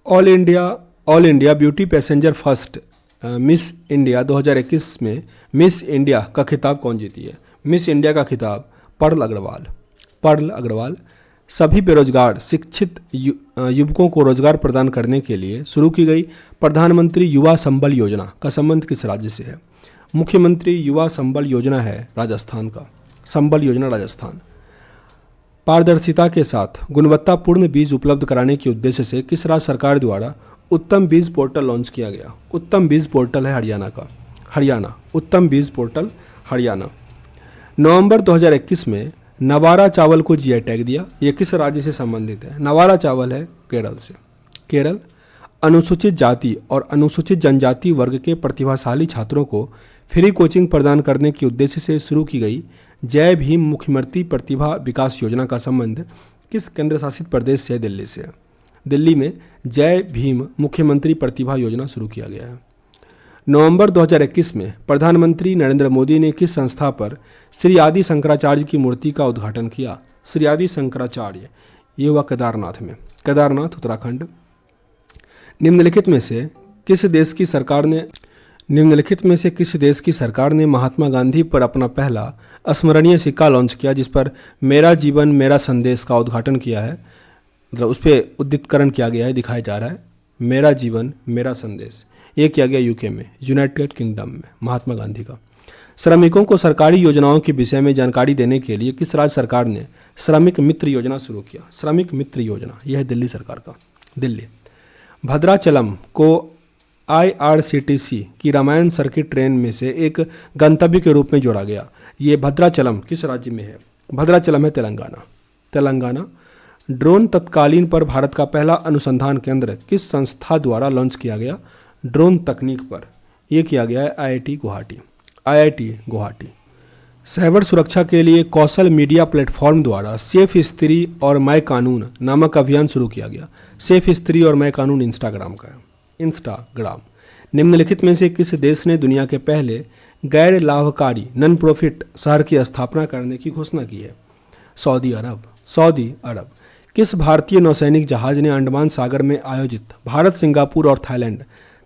All India beauty passenger first miss India 2021 में मिस इंडिया का खिताब कौन जीती है? मिस इंडिया का खिताब पर्ल अग्रवाल। पर्ल अग्रवाल। सभी बेरोजगार शिक्षित युवकों को रोजगार प्रदान करने के लिए शुरू की गई प्रधानमंत्री युवा संबल योजना का संबंध किस राज्य से है? मुख्यमंत्री युवा संबल योजना है राजस्थान का। संबल योजना राजस्थान। पारदर्शिता के साथ गुणवत्तापूर्ण बीज उपलब्ध कराने के उद्देश्य से किस राज्य सरकार द्वारा उत्तम बीज पोर्टल लॉन्च किया गया? उत्तम बीज पोर्टल है हरियाणा का। हरियाणा। उत्तम बीज पोर्टल हरियाणा। नवंबर 2021 में नवारा चावल को जीआई टैग दिया। ये किस राज्य से संबंधित है? नवारा चावल है केरल से। केरल। अनुसूचित जाति और अनुसूचित जनजाति वर्ग के प्रतिभाशाली छात्रों को फ्री कोचिंग प्रदान करने के उद्देश्य से शुरू की गई जय भीम मुख्यमंत्री प्रतिभा विकास योजना का संबंध किस केंद्र शासित प्रदेश से? दिल्ली से। दिल्ली में जय भीम मुख्यमंत्री प्रतिभा योजना शुरू किया गया है। नवंबर 2021 में प्रधानमंत्री नरेंद्र मोदी ने किस संस्था पर श्री आदि शंकराचार्य की मूर्ति का उद्घाटन किया? श्री आदि शंकराचार्य ये हुआ केदारनाथ में। केदारनाथ उत्तराखंड। निम्नलिखित में से किस देश की सरकार ने महात्मा गांधी पर अपना पहला स्मरणीय सिक्का लॉन्च किया जिस पर मेरा जीवन मेरा संदेश का उद्घाटन किया है? मतलब उस पर उद्दीतकरण किया गया है, दिखाया जा रहा है मेरा जीवन मेरा संदेश। ये किया गया यूके में, यूनाइटेड किंगडम में, महात्मा गांधी का। श्रमिकों को सरकारी योजनाओं के विषय में जानकारी देने के लिए किस राज्य सरकार ने श्रमिक मित्र योजना शुरू किया? श्रमिक मित्र योजना यह है दिल्ली सरकार का। दिल्ली। भद्राचलम को IRCTC की रामायण सर्किट ट्रेन में से एक गंतव्य के रूप में जोड़ा गया। ये भद्राचलम किस राज्य में है? भद्राचलम है तेलंगाना। तेलंगाना। ड्रोन तत्कालीन पर भारत का पहला अनुसंधान केंद्र किस संस्था द्वारा लॉन्च किया गया? ड्रोन तकनीक पर यह किया गया है IIT Guwahati. IIT Guwahati. Cyber सुरक्षा के लिए कौशल मीडिया प्लेटफॉर्म द्वारा सेफ स्त्री और मैं कानून नामक अभियान शुरू किया गया। सेफ स्त्री और मैं कानून इंस्टाग्राम का है। इंस्टाग्राम। निम्नलिखित में से किस देश ने दुनिया के पहले गैर लाभकारी नॉन प्रॉफिट शहर की स्थापना करने की घोषणा की है? सऊदी अरब। सऊदी अरब। किस भारतीय नौसैनिक जहाज ने अंडमान सागर में आयोजित भारत, सिंगापुर और थाईलैंड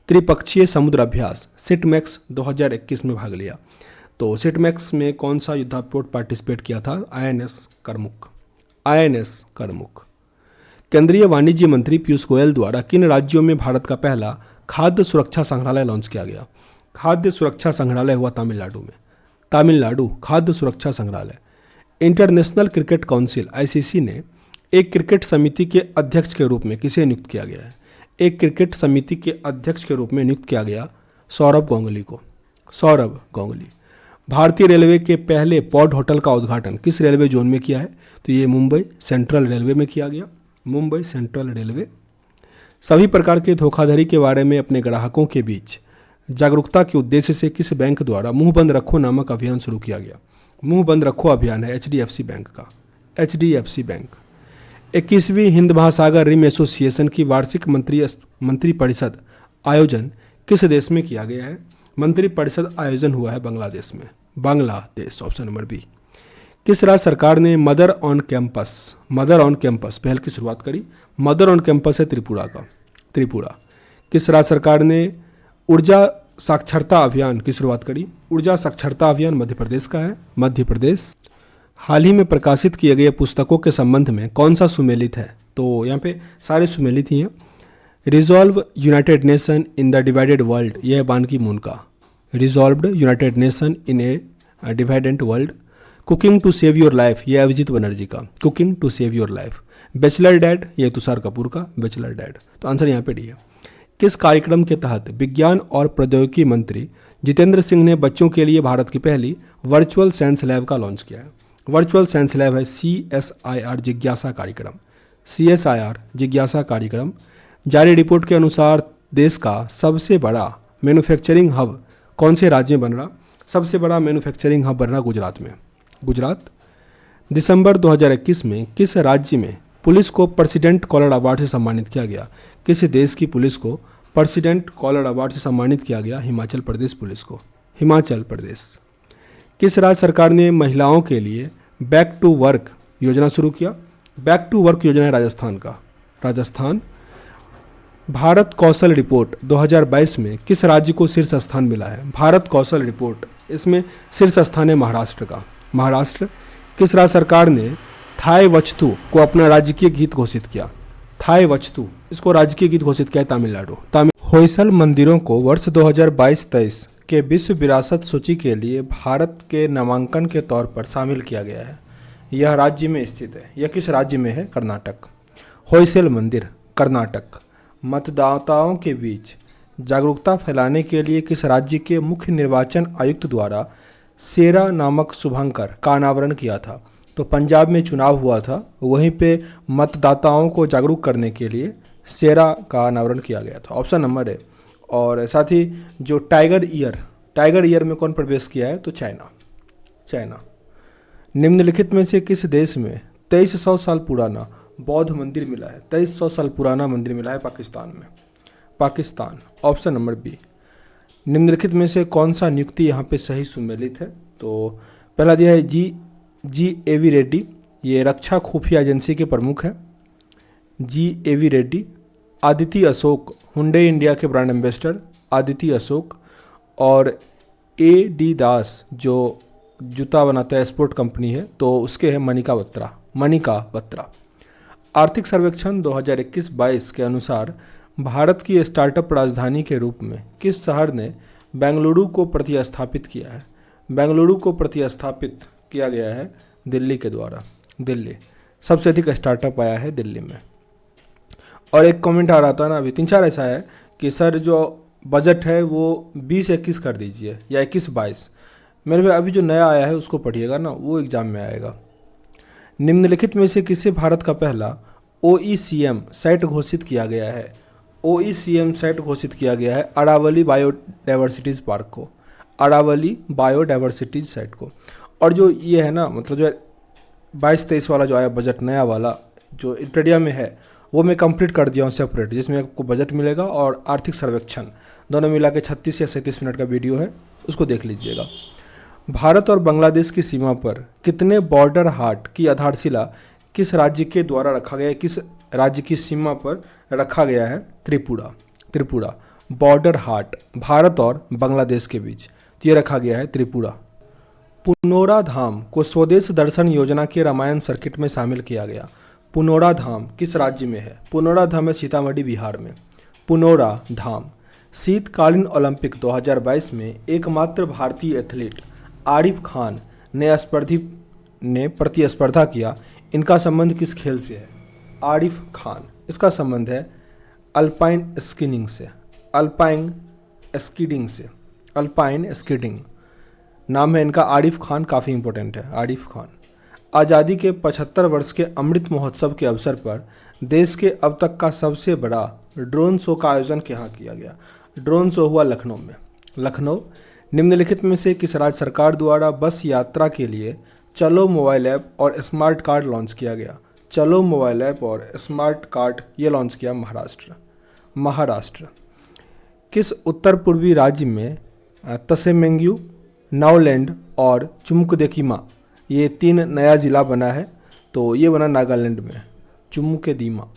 त्रिपक्षीय समुद्र अभ्यास सिटमैक्स 2021 में भाग लिया? तो सिटमैक्स में कौन सा युद्धापोत पार्टिसिपेट किया था? INS करमुक। INS करमुक। केंद्रीय वाणिज्य मंत्री पीयूष गोयल द्वारा किन राज्यों में भारत का पहला खाद्य सुरक्षा संग्रहालय लॉन्च किया गया? खाद्य सुरक्षा संग्रहालय हुआ तमिलनाडु में। तमिलनाडु खाद्य सुरक्षा संग्रहालय। इंटरनेशनल क्रिकेट काउंसिल ICC ने एक क्रिकेट समिति के अध्यक्ष के रूप में किसे नियुक्त किया गया है? एक क्रिकेट समिति के अध्यक्ष के रूप में नियुक्त किया गया सौरभ गांगुली को। सौरभ गांगुली। भारतीय रेलवे के पहले पॉड होटल का उद्घाटन किस रेलवे जोन में किया है? तो ये मुंबई सेंट्रल रेलवे में किया गया। Mumbai central railway. सभी प्रकार के धोखाधड़ी के बारे में अपने ग्राहकों के बीच जागरूकता के उद्देश्य से किस बैंक द्वारा मुंह बंद रखो नामक अभियान शुरू किया गया? मुंह बंद रखो अभियान है HDFC बैंक का, HDFC बैंक। 21वीं हिंद महासागर रिम एसोसिएशन की वार्षिक मंत्रिपरिषद आयोजन किस देश में किया गया है? मंत्रिपरिषद आयोजन हुआ है बांग्लादेश में, बांग्लादेश, ऑप्शन नंबर बी। किस राज्य सरकार ने मदर ऑन कैंपस पहल की शुरुआत करी? मदर ऑन कैंपस है त्रिपुरा का, त्रिपुरा। किस राज्य सरकार ने ऊर्जा साक्षरता अभियान की शुरुआत करी? ऊर्जा साक्षरता अभियान मध्य प्रदेश का है, मध्य प्रदेश। हाल ही में प्रकाशित किए गए पुस्तकों के संबंध में कौन सा सुमेलित है? तो यहाँ पे सारे सुमेलित ही हैं। Resolve United Nation in the divided world, यह है बान की मून का। Resolved United Nation in a divided world. Cooking to save your life, यह अभिजीत बनर्जी का, cooking to save your life. Bachelor dad, यह तुषार कपूर का, बैचलर डैड। तो answer यहाँ पे डी है। किस कार्यक्रम के तहत विज्ञान और प्रौद्योगिकी मंत्री जितेंद्र सिंह ने बच्चों के लिए भारत की पहली वर्चुअल साइंस लैब का लॉन्च किया है? वर्चुअल साइंस लैब है CSIR जिज्ञासा कार्यक्रम, CSIR जिज्ञासा कार्यक्रम। जारी रिपोर्ट के अनुसार देश का सबसे बड़ा मैन्युफैक्चरिंग हब कौन से राज्य में बन रहा? सबसे बड़ा मैन्युफैक्चरिंग हब बन रहा गुजरात में, गुजरात। दिसंबर 2021 में किस राज्य में पुलिस को प्रेसिडेंट कॉलर अवार्ड से सम्मानित किया गया? किस देश की पुलिस को प्रेसिडेंट कॉलर अवार्ड से सम्मानित किया गया? हिमाचल प्रदेश पुलिस को, हिमाचल प्रदेश। किस राज्य सरकार ने महिलाओं के लिए बैक टू वर्क योजना शुरू किया? बैक टू वर्क योजना है राजस्थान का, राजस्थान। भारत कौशल रिपोर्ट 2022 में किस राज्य को शीर्ष स्थान मिला है? भारत कौशल रिपोर्ट, इसमें शीर्ष स्थान है महाराष्ट्र का, महाराष्ट्र। किस राज्य सरकार ने थाई वचतु को अपना राजकीय गीत घोषित किया? थाई वचतु, इसको राजकीय गीत घोषित किया है तमिलनाडु। होयसल मंदिरों को वर्ष 2022-23 के विश्व विरासत सूची के लिए भारत के नामांकन के तौर पर शामिल किया गया है। यह राज्य में स्थित है। यह किस राज्य में है? कर्नाटक। होयसल मंदिर, कर्नाटक। मतदाताओं के बीच जागरूकता फैलाने के लिए किस राज्य के मुख्य निर्वाचन आयुक्त द्वारा सेरा नामक शुभंकर का अनावरण किया था? तो पंजाब में चुनाव हुआ था, वहीं पे मतदाताओं को जागरूक करने के लिए सेरा का अनावरण किया गया था, ऑप्शन नंबर है। और साथ ही जो टाइगर ईयर में कौन प्रवेश किया है? तो चाइना, चाइना। निम्नलिखित में से किस देश में 2300 साल पुराना बौद्ध मंदिर मिला है? 2300 साल पुराना मंदिर मिला है पाकिस्तान में, पाकिस्तान, ऑप्शन नंबर बी। निम्नलिखित में से कौन सा नियुक्ति यहाँ पे सही सुमेलित है? तो पहला दिया है जी.ए.वी. रेड्डी, ये रक्षा खुफिया एजेंसी के प्रमुख हैं, जी.ए.वी. रेड्डी। आदिति अशोक, हुंडई इंडिया के ब्रांड एम्बेसडर, आदिति अशोक। और A.D. दास जो जूता बनाता है, स्पोर्ट कंपनी है, तो उसके हैं मनिका बत्रा, मनिका बत्रा। आर्थिक सर्वेक्षण 2021-22 के अनुसार भारत की स्टार्टअप राजधानी के रूप में किस शहर ने बेंगलुरु को प्रतिस्थापित किया है? बेंगलुरु को प्रतिस्थापित किया गया है दिल्ली के द्वारा, दिल्ली। सबसे अधिक स्टार्टअप आया है दिल्ली में। और एक कमेंट आ रहा था ना अभी 3-4 ऐसा है कि सर जो बजट है वो 20-21 कर दीजिए या 21-22। मेरे पे अभी जो नया आया है उसको पढ़िएगा ना, वो एग्जाम में आएगा। निम्नलिखित में से किसे भारत का पहला OECM साइट घोषित किया गया है? OECM साइट घोषित किया गया है अरावली बायोडाइवर्सिटीज़ पार्क को, अरावली बायोडाइवर्सिटीज साइट को। और जो ये है ना, मतलब जो 22-23 वाला जो आया बजट नया वाला जो इंटरडिया में है, वो मैं कंप्लीट कर दिया हूँ सेपरेट, जिसमें आपको बजट मिलेगा और आर्थिक सर्वेक्षण दोनों मिला के 36 या 37 मिनट का वीडियो है, उसको देख लीजिएगा। भारत और बांग्लादेश की सीमा पर कितने बॉर्डर हाट की आधारशिला किस राज्य के द्वारा रखा गया है? किस राज्य की सीमा पर रखा गया है? त्रिपुरा, त्रिपुरा। बॉर्डर हाट भारत और बांग्लादेश के बीच, तो ये रखा गया है त्रिपुरा। पुनौरा धाम को स्वदेश दर्शन योजना के रामायण सर्किट में शामिल किया गया। पुनौरा धाम किस राज्य में है? पुनौरा धाम है सीतामढ़ी, बिहार में, पुनौरा धाम। शीतकालीन ओलंपिक 2022 में एकमात्र भारतीय एथलीट आरिफ खान ने प्रतिस्पर्धा किया। इनका संबंध किस खेल से है? आरिफ खान, इसका संबंध है अल्पाइन स्कीइंग से, अल्पाइन स्कीइंग से, अल्पाइन स्कीइंग नाम है इनका। आरिफ खान काफ़ी इंपॉर्टेंट है, आरिफ खान। आज़ादी के 75 वर्ष के अमृत महोत्सव के अवसर पर देश के अब तक का सबसे बड़ा ड्रोन शो का आयोजन कहाँ किया गया? ड्रोन शो हुआ लखनऊ में, लखनऊ। निम्नलिखित में से किस राज्य सरकार द्वारा बस यात्रा के लिए चलो मोबाइल ऐप और स्मार्ट कार्ड लॉन्च किया गया? चलो मोबाइल ऐप और स्मार्ट कार्ड ये लॉन्च किया महाराष्ट्र। महाराष्ट्र। किस उत्तर पूर्वी राज्य में तसेमेंग्यू, नागालैंड और चुमकुदेकीमा ये 3 नया ज़िला बना है? तो ये बना नागालैंड में, चुमकुदेकीमा।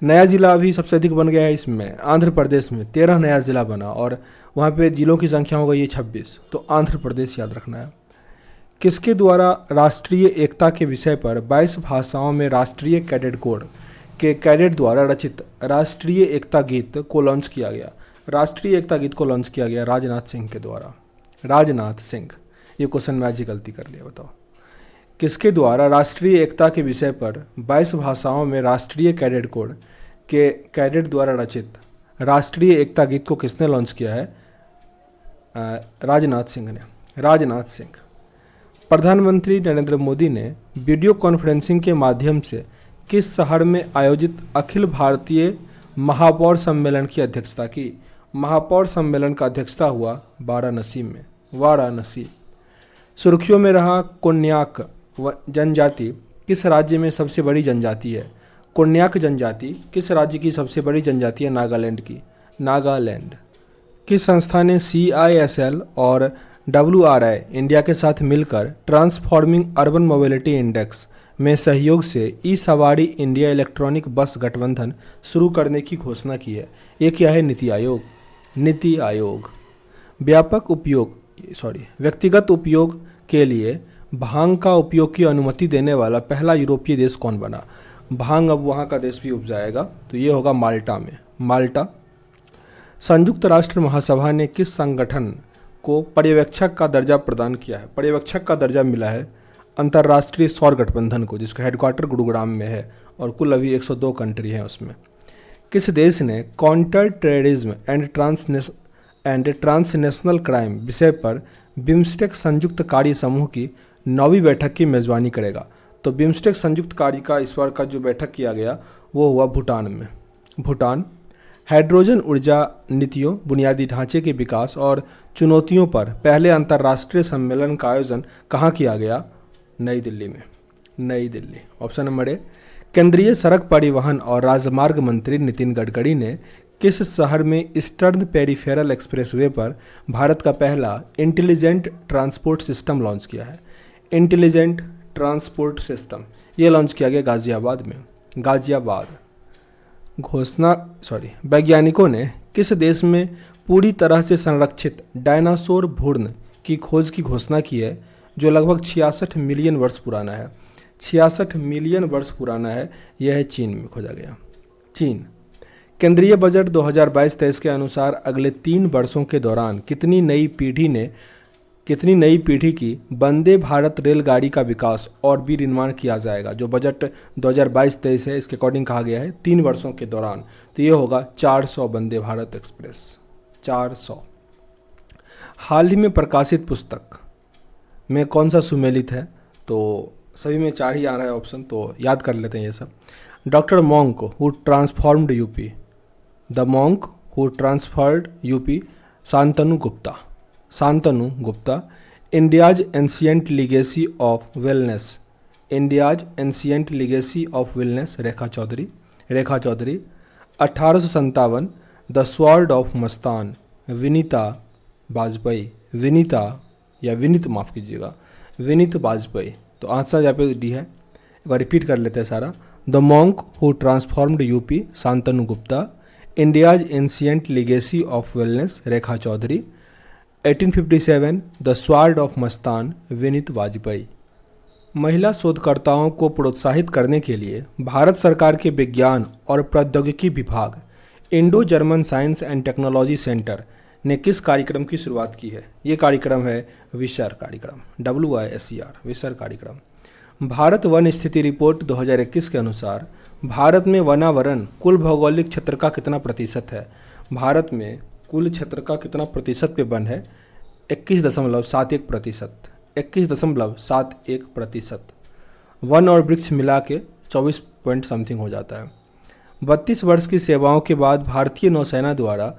नया ज़िला अभी सबसे अधिक बन गया है इसमें आंध्र प्रदेश में, 13 नया ज़िला बना और वहाँ पे जिलों की संख्या हो गई है 26। तो आंध्र प्रदेश याद रखना है। किसके द्वारा राष्ट्रीय एकता के विषय पर 22 भाषाओं में राष्ट्रीय कैडेट कोड के कैडेट द्वारा रचित राष्ट्रीय एकता गीत को लॉन्च किया गया? राष्ट्रीय एकता गीत को लॉन्च किया गया राजनाथ सिंह के द्वारा। राजनाथ सिंह। ये क्वेश्चन में आज ही गलती कर लिया, बताओ। किसके द्वारा राष्ट्रीय एकता के विषय पर 22 भाषाओं में राष्ट्रीय कैडेट कोड के कैडेट द्वारा रचित राष्ट्रीय एकता गीत को किसने लॉन्च किया है? राजनाथ सिंह ने। राजनाथ सिंह। प्रधानमंत्री नरेंद्र मोदी ने वीडियो कॉन्फ्रेंसिंग के माध्यम से किस शहर में आयोजित अखिल भारतीय महापौर सम्मेलन की अध्यक्षता की? महापौर सम्मेलन का अध्यक्षता हुआ वाराणसी में। वाराणसी। सुर्खियों में रहा कोन्याक जनजाति किस राज्य में सबसे बड़ी जनजाति है? कोन्याक जनजाति किस राज्य की सबसे बड़ी जनजाति है? नागालैंड की। नागालैंड। किस संस्था ने CISL और WRI इंडिया के साथ मिलकर ट्रांसफॉर्मिंग अर्बन मोबिलिटी इंडेक्स में सहयोग से ई सवारी इंडिया इलेक्ट्रॉनिक बस गठबंधन शुरू करने की घोषणा की है? ये क्या है? नीति आयोग। नीति आयोग। व्यक्तिगत उपयोग के लिए भांग का उपयोग की अनुमति देने वाला पहला यूरोपीय देश कौन बना? भांग अब वहाँ का देश भी उपजाएगा, तो ये होगा माल्टा में। माल्टा। संयुक्त राष्ट्र महासभा ने किस संगठन को पर्यवेक्षक का दर्जा प्रदान किया है? पर्यवेक्षक का दर्जा मिला है अंतर्राष्ट्रीय सौर गठबंधन को, जिसका हेडक्वार्टर गुरुग्राम में है और कुल अभी 102 कंट्री हैं उसमें। किस देश ने counter terrorism and transnational crime विषय पर बिम्स्टेक संयुक्त कार्य समूह की 9वीं बैठक की मेज़बानी करेगा? तो बिम्स्टेक संयुक्त कार्य का इस बार का जो बैठक किया गया वो हुआ भूटान में। भूटान। हाइड्रोजन ऊर्जा नीतियों, बुनियादी ढांचे के विकास और चुनौतियों पर पहले अंतर्राष्ट्रीय सम्मेलन का आयोजन कहाँ किया गया? नई दिल्ली में। नई दिल्ली। Option number A. केंद्रीय सड़क परिवहन और राजमार्ग मंत्री नितिन गडकरी ने किस शहर में ईस्टर्न पेरिफेरल एक्सप्रेसवे पर भारत का पहला इंटेलिजेंट ट्रांसपोर्ट सिस्टम लॉन्च किया है? इंटेलिजेंट ट्रांसपोर्ट सिस्टम ये लॉन्च किया गया गाजियाबाद में। गाजियाबाद। वैज्ञानिकों ने किस देश में पूरी तरह से संरक्षित डायनासोर भ्रूण की खोज की घोषणा की है, जो लगभग 66 मिलियन वर्ष पुराना है? 66 मिलियन वर्ष पुराना है। यह है चीन में खोजा गया। चीन। केंद्रीय बजट 2022-23 के अनुसार अगले 3 वर्षों के दौरान कितनी नई पीढ़ी की वंदे भारत रेलगाड़ी का विकास और विनिर्माण किया जाएगा? जो बजट 2022-23 है इसके अकॉर्डिंग कहा गया है 3 वर्षों के दौरान, तो ये होगा 400 वंदे भारत एक्सप्रेस। 400। हाल ही में प्रकाशित पुस्तक में कौन सा सुमेलित है? तो सभी में 4 ही आ रहा है ऑप्शन, तो याद कर लेते हैं ये सब। Doctor monk who transformed UP. The monk who transferred UP. Shantanu Gupta. Shantanu Gupta. India's ancient legacy of wellness. India's ancient legacy of wellness. Rekha Chaudhary. Rekha Chaudhary. 1857 the sword of Mastan. Vinita Vajpayee. Vineet माफ़ कीजिएगा, विनीत वाजपेयी। तो आंसर यहाँ पे डी है। एक बार रिपीट कर लेते हैं सारा। The monk who transformed UP. Shantanu Gupta. India's ancient legacy of wellness. Rekha Chaudhary. 1857 the sword of Mastan. Vineet Vajpayee. महिला शोधकर्ताओं को प्रोत्साहित करने के लिए भारत सरकार के विज्ञान और प्रौद्योगिकी विभाग Indo German science and technology centre ने किस कार्यक्रम की शुरुआत की है? ये कार्यक्रम है विसर कार्यक्रम। WISER विसर कार्यक्रम। भारत वन स्थिति रिपोर्ट 2021 के अनुसार भारत में वनावरण कुल भौगोलिक क्षेत्र का कितना प्रतिशत है? भारत में कुल क्षेत्र का कितना प्रतिशत पे वन है? 21.71%। 21.71%। वन और वृक्ष मिला के 24 पॉइंट समथिंग हो जाता है। 32 वर्ष की सेवाओं के बाद भारतीय नौसेना द्वारा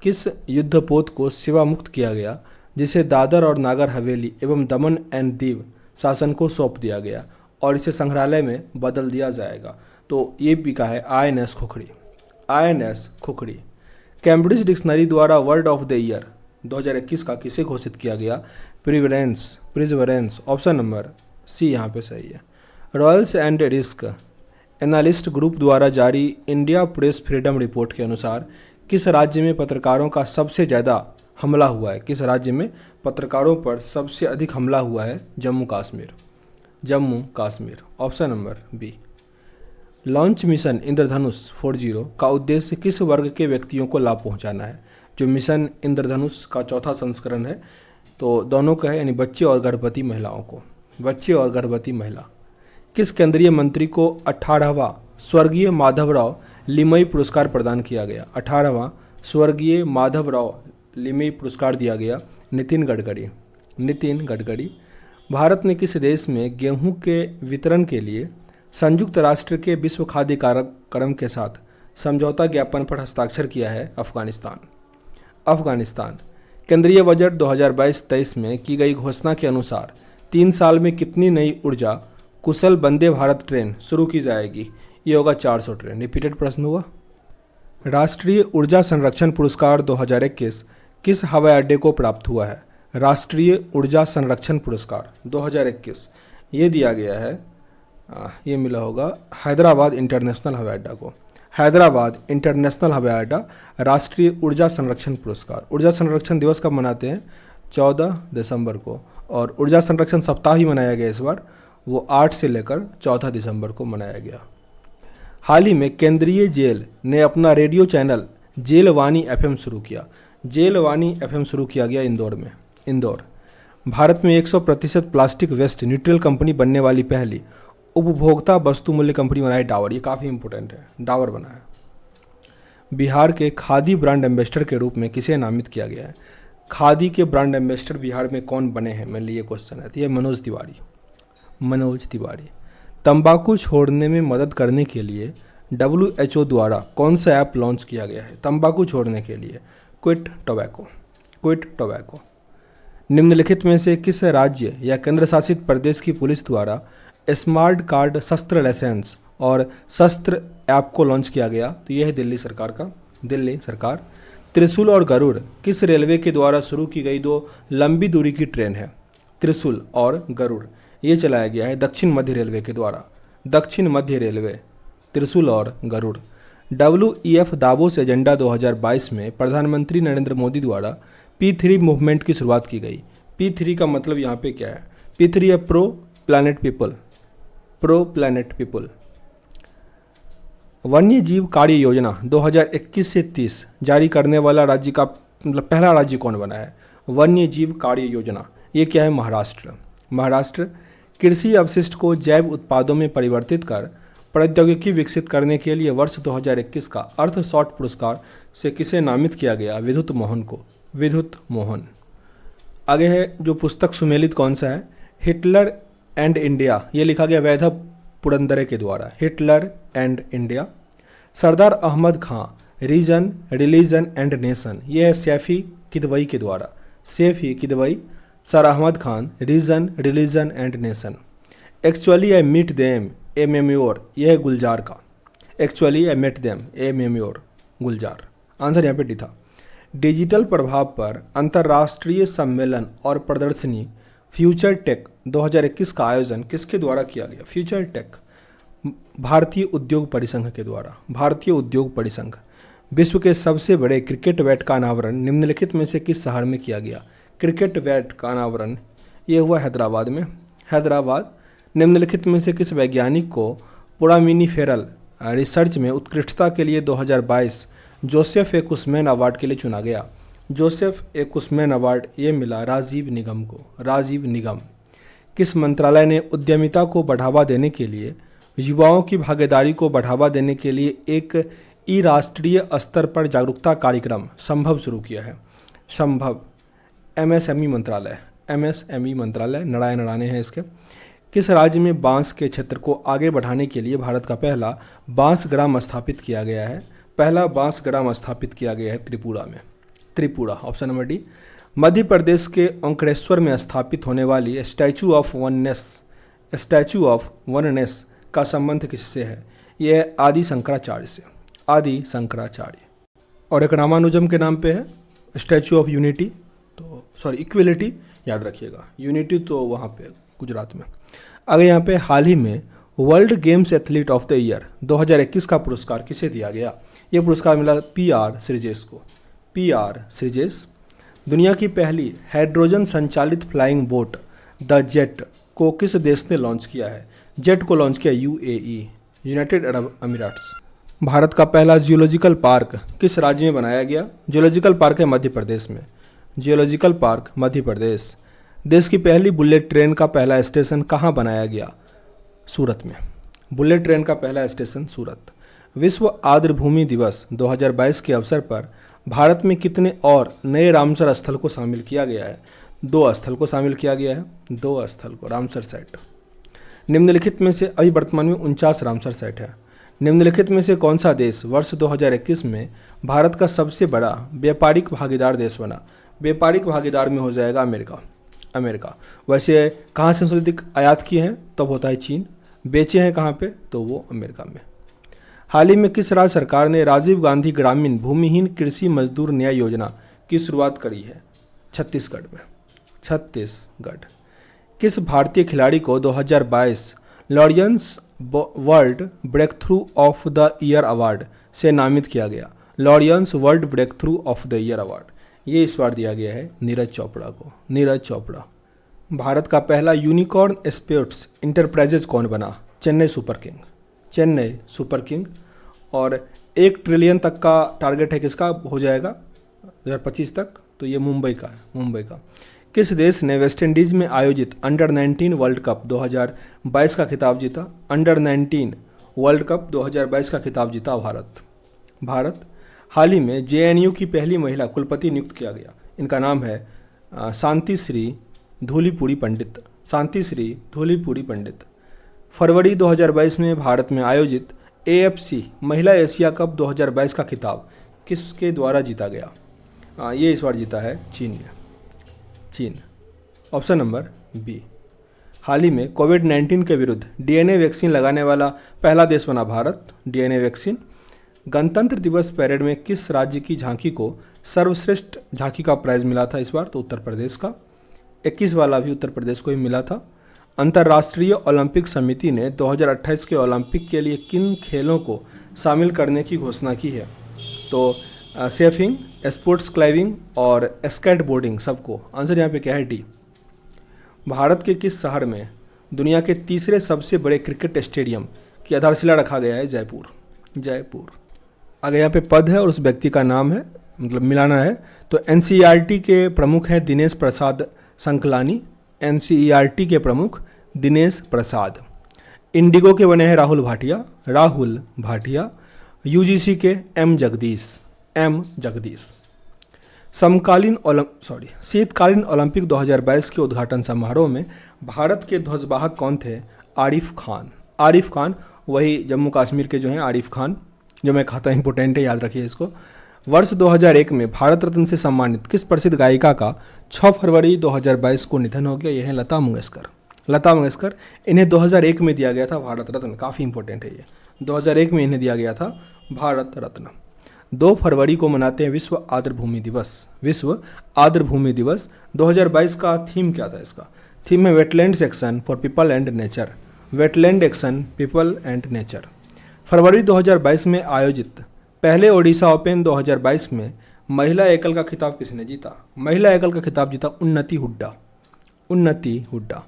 किस युद्धपोत को सेवा मुक्त किया गया जिसे दादर और नागर हवेली एवं दमन एंड दीव शासन को सौंप दिया गया और इसे संग्रहालय में बदल दिया जाएगा? तो ये भी का है INS खुखड़ी। INS खुखड़ी। कैम्ब्रिज डिक्शनरी द्वारा वर्ड ऑफ द ईयर 2021 का किसे घोषित किया गया? प्रिजवरेंस। ऑप्शन नंबर सी यहाँ पे सही है। Royals and risk analyst group द्वारा जारी इंडिया प्रेस फ्रीडम रिपोर्ट के अनुसार किस राज्य में पत्रकारों का सबसे ज़्यादा हमला हुआ है? किस राज्य में पत्रकारों पर सबसे अधिक हमला हुआ है? Jammu Kashmir. Jammu Kashmir. Option number B. Launch mission Indradhanush 40 का उद्देश्य किस वर्ग के व्यक्तियों को लाभ पहुंचाना है? जो मिशन इंद्रधनुष का चौथा संस्करण है तो दोनों का है, यानी बच्चे और गर्भवती महिलाओं को। बच्चे और गर्भवती महिला। किस केंद्रीय मंत्री को 18वां स्वर्गीय माधवराव लिमई पुरस्कार प्रदान किया गया? 18वां स्वर्गीय माधवराव लिमई पुरस्कार दिया गया नितिन गडकरी। नितिन गडकरी। भारत ने किस देश में गेहूं के वितरण के लिए संयुक्त राष्ट्र के विश्व खाद्य कार्यक्रम के साथ समझौता ज्ञापन पर हस्ताक्षर किया है? अफगानिस्तान। अफगानिस्तान। केंद्रीय बजट 2022-23 में की गई घोषणा के अनुसार 3 साल में कितनी नई ऊर्जा कुशल वंदे भारत ट्रेन शुरू की जाएगी? ये होगा 400 ट्रेन। रिपीटेड प्रश्न हुआ। राष्ट्रीय ऊर्जा संरक्षण पुरस्कार 2021 किस हवाई अड्डे को प्राप्त हुआ है? राष्ट्रीय ऊर्जा संरक्षण पुरस्कार 2021 ये दिया गया है, ये मिला होगा हैदराबाद इंटरनेशनल हवाई अड्डा को। हैदराबाद इंटरनेशनल हवाई अड्डा राष्ट्रीय ऊर्जा संरक्षण पुरस्कार। ऊर्जा संरक्षण दिवस कब मनाते हैं? 14 दिसंबर को। और ऊर्जा संरक्षण सप्ताह ही मनाया गया इस बार, वो 8 से लेकर 14 दिसंबर को मनाया गया। हाल ही में केंद्रीय जेल ने अपना रेडियो चैनल जेलवानी FM शुरू किया। जेलवानी FM शुरू किया गया इंदौर में। इंदौर। भारत में 100% प्लास्टिक वेस्ट न्यूट्रल कंपनी बनने वाली पहली उपभोक्ता वस्तु मूल्य कंपनी बनाई डाबर। ये काफ़ी इंपॉर्टेंट है, डाबर बना है। बिहार के खादी ब्रांड एम्बेसडर के रूप में किसे नामित किया गया है? खादी के ब्रांड एम्बेसडर बिहार में कौन बने हैं? मेरे लिए क्वेश्चन है। तो ये मनोज तिवारी। मनोज तिवारी। तंबाकू छोड़ने में मदद करने के लिए WHO द्वारा कौन सा ऐप लॉन्च किया गया है? तंबाकू छोड़ने के लिए क्विट टोबैको। Quit tobacco. निम्नलिखित में से किस राज्य या केंद्र शासित प्रदेश की पुलिस द्वारा स्मार्ट कार्ड शस्त्र लाइसेंस और शस्त्र ऐप को लॉन्च किया गया? तो यह है दिल्ली सरकार का। दिल्ली सरकार। त्रिशूल और गरुड़ किस रेलवे के द्वारा शुरू की गई 2 लंबी दूरी की ट्रेन है? त्रिशूल और गरुड़ ये चलाया गया है दक्षिण मध्य रेलवे के द्वारा। दक्षिण मध्य रेलवे। त्रिशूल और गरुड़। WEF दावोस एजेंडा 2022 में प्रधानमंत्री नरेंद्र मोदी द्वारा P3 मूवमेंट की शुरुआत की गई। P3 का मतलब यहाँ पे क्या है? P3 है pro planet people. Pro planet people. वन्य जीव कार्य योजना 2021 से 30 जारी करने वाला राज्य का मतलब पहला राज्य कौन बना है? वन्य जीव कार्य योजना ये क्या है? महाराष्ट्र। महाराष्ट्र। कृषि अवशिष्ट को जैव उत्पादों में परिवर्तित कर प्रौद्योगिकी विकसित करने के लिए वर्ष 2021 का अर्थ शॉर्ट पुरस्कार से किसे नामित किया गया? विद्युत मोहन को। विद्युत मोहन। आगे है जो पुस्तक सुमेलित कौन सा है? हिटलर एंड इंडिया ये लिखा गया वैधा पुरंदरे के द्वारा। Hitler and India. Sardar Ahmad Khan reason religion and nation ये है सैफी किदवई के द्वारा। Saifi Kidwai. Sir Ahmad Khan reason religion and nation. Actually I meet them a memoir यह है गुलजार का। Actually I met them a memoir Gulzar. Answer यहाँ पे डी था। डिजिटल प्रभाव पर अंतर्राष्ट्रीय सम्मेलन और प्रदर्शनी फ्यूचर टेक 2021 का आयोजन किसके द्वारा किया गया? फ्यूचर टेक भारतीय उद्योग परिसंघ के द्वारा। भारतीय उद्योग परिसंघ। विश्व के सबसे बड़े क्रिकेट बैट का अनावरण निम्नलिखित में से किस शहर में किया गया? क्रिकेट बैट का अनावरण ये हुआ हैदराबाद में। हैदराबाद। निम्नलिखित में से किस वैज्ञानिक को पुरामिनीफेरल रिसर्च में उत्कृष्टता के लिए 2022 जोसेफ ए कुसमैन अवार्ड के लिए चुना गया? जोसेफ ए कुसमैन अवार्ड ये मिला राजीव निगम को। राजीव निगम। किस मंत्रालय ने उद्यमिता को बढ़ावा देने के लिए युवाओं की भागीदारी को बढ़ावा देने के लिए एक राष्ट्रीय स्तर पर जागरूकता कार्यक्रम संभव शुरू किया है? संभव। MSME मंत्रालय। MSME मंत्रालय नारायण राणे हैं इसके। किस राज्य में बांस के क्षेत्र को आगे बढ़ाने के लिए भारत का पहला बांस ग्राम स्थापित किया गया है? पहला बांस ग्राम स्थापित किया गया है त्रिपुरा में। Tripura. Option number D. Madhya Pradesh के ओंकारेश्वर में स्थापित होने वाली स्टैचू ऑफ वननेस का संबंध किससे है? यह आदि शंकराचार्य से, आदि शंकराचार्य। और एक रामानुजम के नाम पे है स्टैचू ऑफ यूनिटी, तो सॉरी इक्विलिटी याद रखिएगा, यूनिटी तो वहाँ पे गुजरात में। आगे यहाँ पे हाल ही में world games athlete of the year 2021 का पुरस्कार किसे दिया गया? ये पुरस्कार मिला PR श्रीजेश को। PR श्रीजेश। दुनिया की पहली हाइड्रोजन संचालित फ्लाइंग बोट द जेट को किस देश ने लॉन्च किया है? जेट को लॉन्च किया UAE, यूनाइटेड अरब अमीराट्स। भारत का पहला जियोलॉजिकल पार्क किस राज्य में बनाया गया? जियोलॉजिकल पार्क है मध्य प्रदेश में, जियोलॉजिकल पार्क मध्य प्रदेश। देश की पहली बुलेट ट्रेन का पहला स्टेशन कहाँ बनाया गया? सूरत में। बुलेट ट्रेन का पहला स्टेशन सूरत। विश्व आर्द्रभूमि दिवस 2022 के अवसर पर भारत में कितने और नए रामसर स्थल को शामिल किया गया है? 2 स्थल को शामिल किया गया है, 2 स्थल को, रामसर साइट। निम्नलिखित में से अभी वर्तमान में 49 रामसर साइट है। निम्नलिखित में से कौन सा देश वर्ष 2021 में भारत का सबसे बड़ा व्यापारिक भागीदार देश बना? व्यापारिक भागीदार में हो जाएगा अमेरिका। वैसे कहाँ से संशोधित आयात किए हैं? तब होता है चीन। बेचे हैं कहाँ पे? तो वो अमेरिका में। हाल ही में किस राज्य सरकार ने राजीव गांधी ग्रामीण भूमिहीन कृषि मजदूर न्याय योजना की शुरुआत करी है? छत्तीसगढ़ में, छत्तीसगढ़। किस भारतीय खिलाड़ी को 2022 Laureus world breakthrough of the year award से नामित किया गया? Laureus world breakthrough of the year award ये इस बार दिया गया है नीरज चोपड़ा को, नीरज चोपड़ा। भारत का पहला यूनिकॉर्न स्पोर्ट्स इंटरप्राइजेज कौन बना? Chennai super king, Chennai super king. और 1 ट्रिलियन तक का टारगेट है किसका हो जाएगा 2025 तक? तो ये मुंबई का है, मुंबई का। किस देश ने वेस्ट इंडीज़ में आयोजित अंडर-19 वर्ल्ड कप 2022 का खिताब जीता? अंडर-19 वर्ल्ड कप 2022 का खिताब जीता भारत। हाल ही में JNU की पहली महिला कुलपति नियुक्त किया गया। इनका नाम है शांतिश्री धूलीपुरी पंडित, शांतिश्री धूलीपुरी पंडित। फरवरी 2022 में भारत में आयोजित AFC महिला एशिया कप 2022 का खिताब किसके द्वारा जीता गया? ये इस बार जीता है चीन ने, चीन। Option number B. हाल ही में कोविड-19 के विरुद्ध DNA वैक्सीन लगाने वाला पहला देश बना भारत, DNA वैक्सीन। गणतंत्र दिवस परेड में किस राज्य की झांकी को सर्वश्रेष्ठ झांकी का प्राइज मिला था इस बार? तो उत्तर प्रदेश का। 21 वाला भी उत्तर प्रदेश को ही मिला था। अंतर्राष्ट्रीय ओलंपिक समिति ने 2028 के ओलंपिक के लिए किन खेलों को शामिल करने की घोषणा की है? तो सेफिंग, स्पोर्ट्स क्लाइंबिंग और स्केटबोर्डिंग सबको। आंसर यहाँ पे क्या है? डी। भारत के किस शहर में दुनिया के तीसरे सबसे बड़े क्रिकेट स्टेडियम की आधारशिला रखा गया है? जयपुर, जयपुर। आगे यहाँ पे पद है और उस व्यक्ति का नाम है, मतलब मिलाना है। तो NCERT के प्रमुख हैं दिनेश प्रसाद संकलानी, NCERT के प्रमुख दिनेश प्रसाद। इंडिगो के बने हैं राहुल भाटिया। UGC के M जगदीश। शीतकालीन ओलंपिक 2022 के उद्घाटन समारोह में भारत के ध्वजवाहक कौन थे? आरिफ खान, वही जम्मू कश्मीर के जो हैं आरिफ खान, जो मैं कहता इंपॉर्टेंट है, याद रखिए इसको। वर्ष 2001 में भारत रत्न से सम्मानित किस प्रसिद्ध गायिका का 6 फरवरी 2022 को निधन हो गया? यह है लता मंगेशकर। इन्हें 2001 में दिया गया था भारत रत्न, काफ़ी इंपॉर्टेंट है ये। 2001 में इन्हें दिया गया था भारत रत्न। 2 फरवरी को मनाते हैं विश्व आर्द्रभूमि दिवस। 2022 का थीम क्या था? इसका थीम है wetlands action for people and nature, wetland action people and nature. फरवरी 2022 में आयोजित पहले ओडिशा ओपन 2022 में महिला एकल का खिताब किसने जीता? महिला एकल का खिताब जीता उन्नति हुड्डा।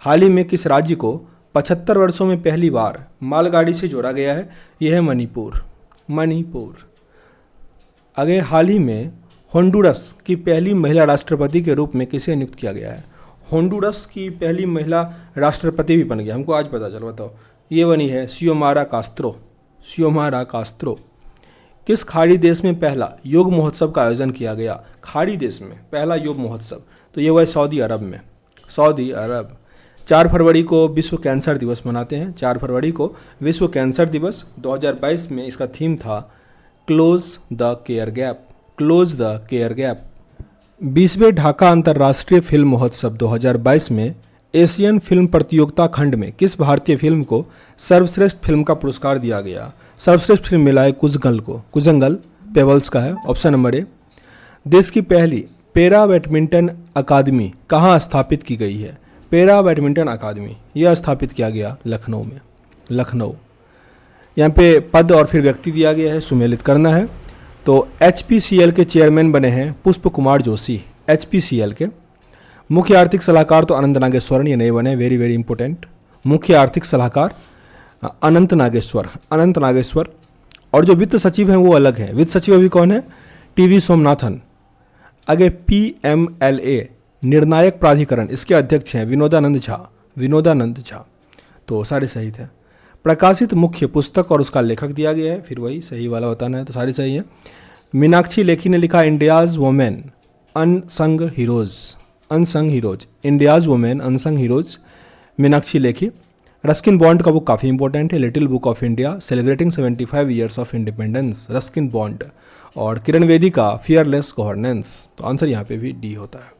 हाल ही में किस राज्य को 75 वर्षों में पहली बार मालगाड़ी से जोड़ा गया है? यह है मणिपुर। आगे हाल ही में होंडुरस की पहली महिला राष्ट्रपति के रूप में किसे नियुक्त किया गया है? होंडुरस की पहली महिला राष्ट्रपति भी बन गया, हमको आज पता चल। बताओ, ये बनी है सियोमारा कास्त्रो। किस खाड़ी देश में पहला योग महोत्सव का आयोजन किया गया? खाड़ी देश में पहला योग महोत्सव, तो ये हुआ सऊदी अरब। 4 फरवरी को विश्व कैंसर दिवस मनाते हैं। 4 फरवरी को विश्व कैंसर दिवस 2022 में इसका थीम था close the care close the care gap. 20वें ढाका अंतर्राष्ट्रीय फिल्म महोत्सव 2022 में एशियन फिल्म प्रतियोगिता खंड में किस भारतीय फिल्म को सर्वश्रेष्ठ फिल्म का पुरस्कार दिया गया? सर्वश्रेष्ठ फिल्म मिला है कुजंगल को। कुजंगल पेबल्स का है। Option number A. देश की पहली पैरा बैडमिंटन अकादमी कहाँ स्थापित की गई है? पैरा बैडमिंटन अकादमी यह स्थापित किया गया लखनऊ में। लखनऊ। यहाँ पे पद और फिर व्यक्ति दिया गया है, सुमेलित करना है। तो HPCL के चेयरमैन बने हैं पुष्प कुमार जोशी। HPCL के मुख्य आर्थिक सलाहकार तो अनंत नागेश्वरन, ये नहीं बने, वेरी वेरी इंपॉर्टेंट। मुख्य आर्थिक सलाहकार अनंत नागेश्वर। और जो वित्त सचिव हैं वो अलग हैं। वित्त सचिव अभी कौन है? TV सोमनाथन। आगे PMLA निर्णायक प्राधिकरण, इसके अध्यक्ष हैं विनोदानंद झा। तो सारे सही थे। प्रकाशित मुख्य पुस्तक और उसका लेखक दिया गया है, फिर वही सही वाला बताना है, तो सारे सही हैं। मीनाक्षी लेखी ने लिखा India's women unsung heroes, India's women unsung heroes, Meenakshi Lekhi. Ruskin bond का बुक काफ़ी इंपॉर्टेंट है, little book of India celebrating 75 years of independence, Ruskin bond. और किरण बेदी का फियरलेस गवर्नेंस। तो आंसर यहाँ पे भी डी होता है।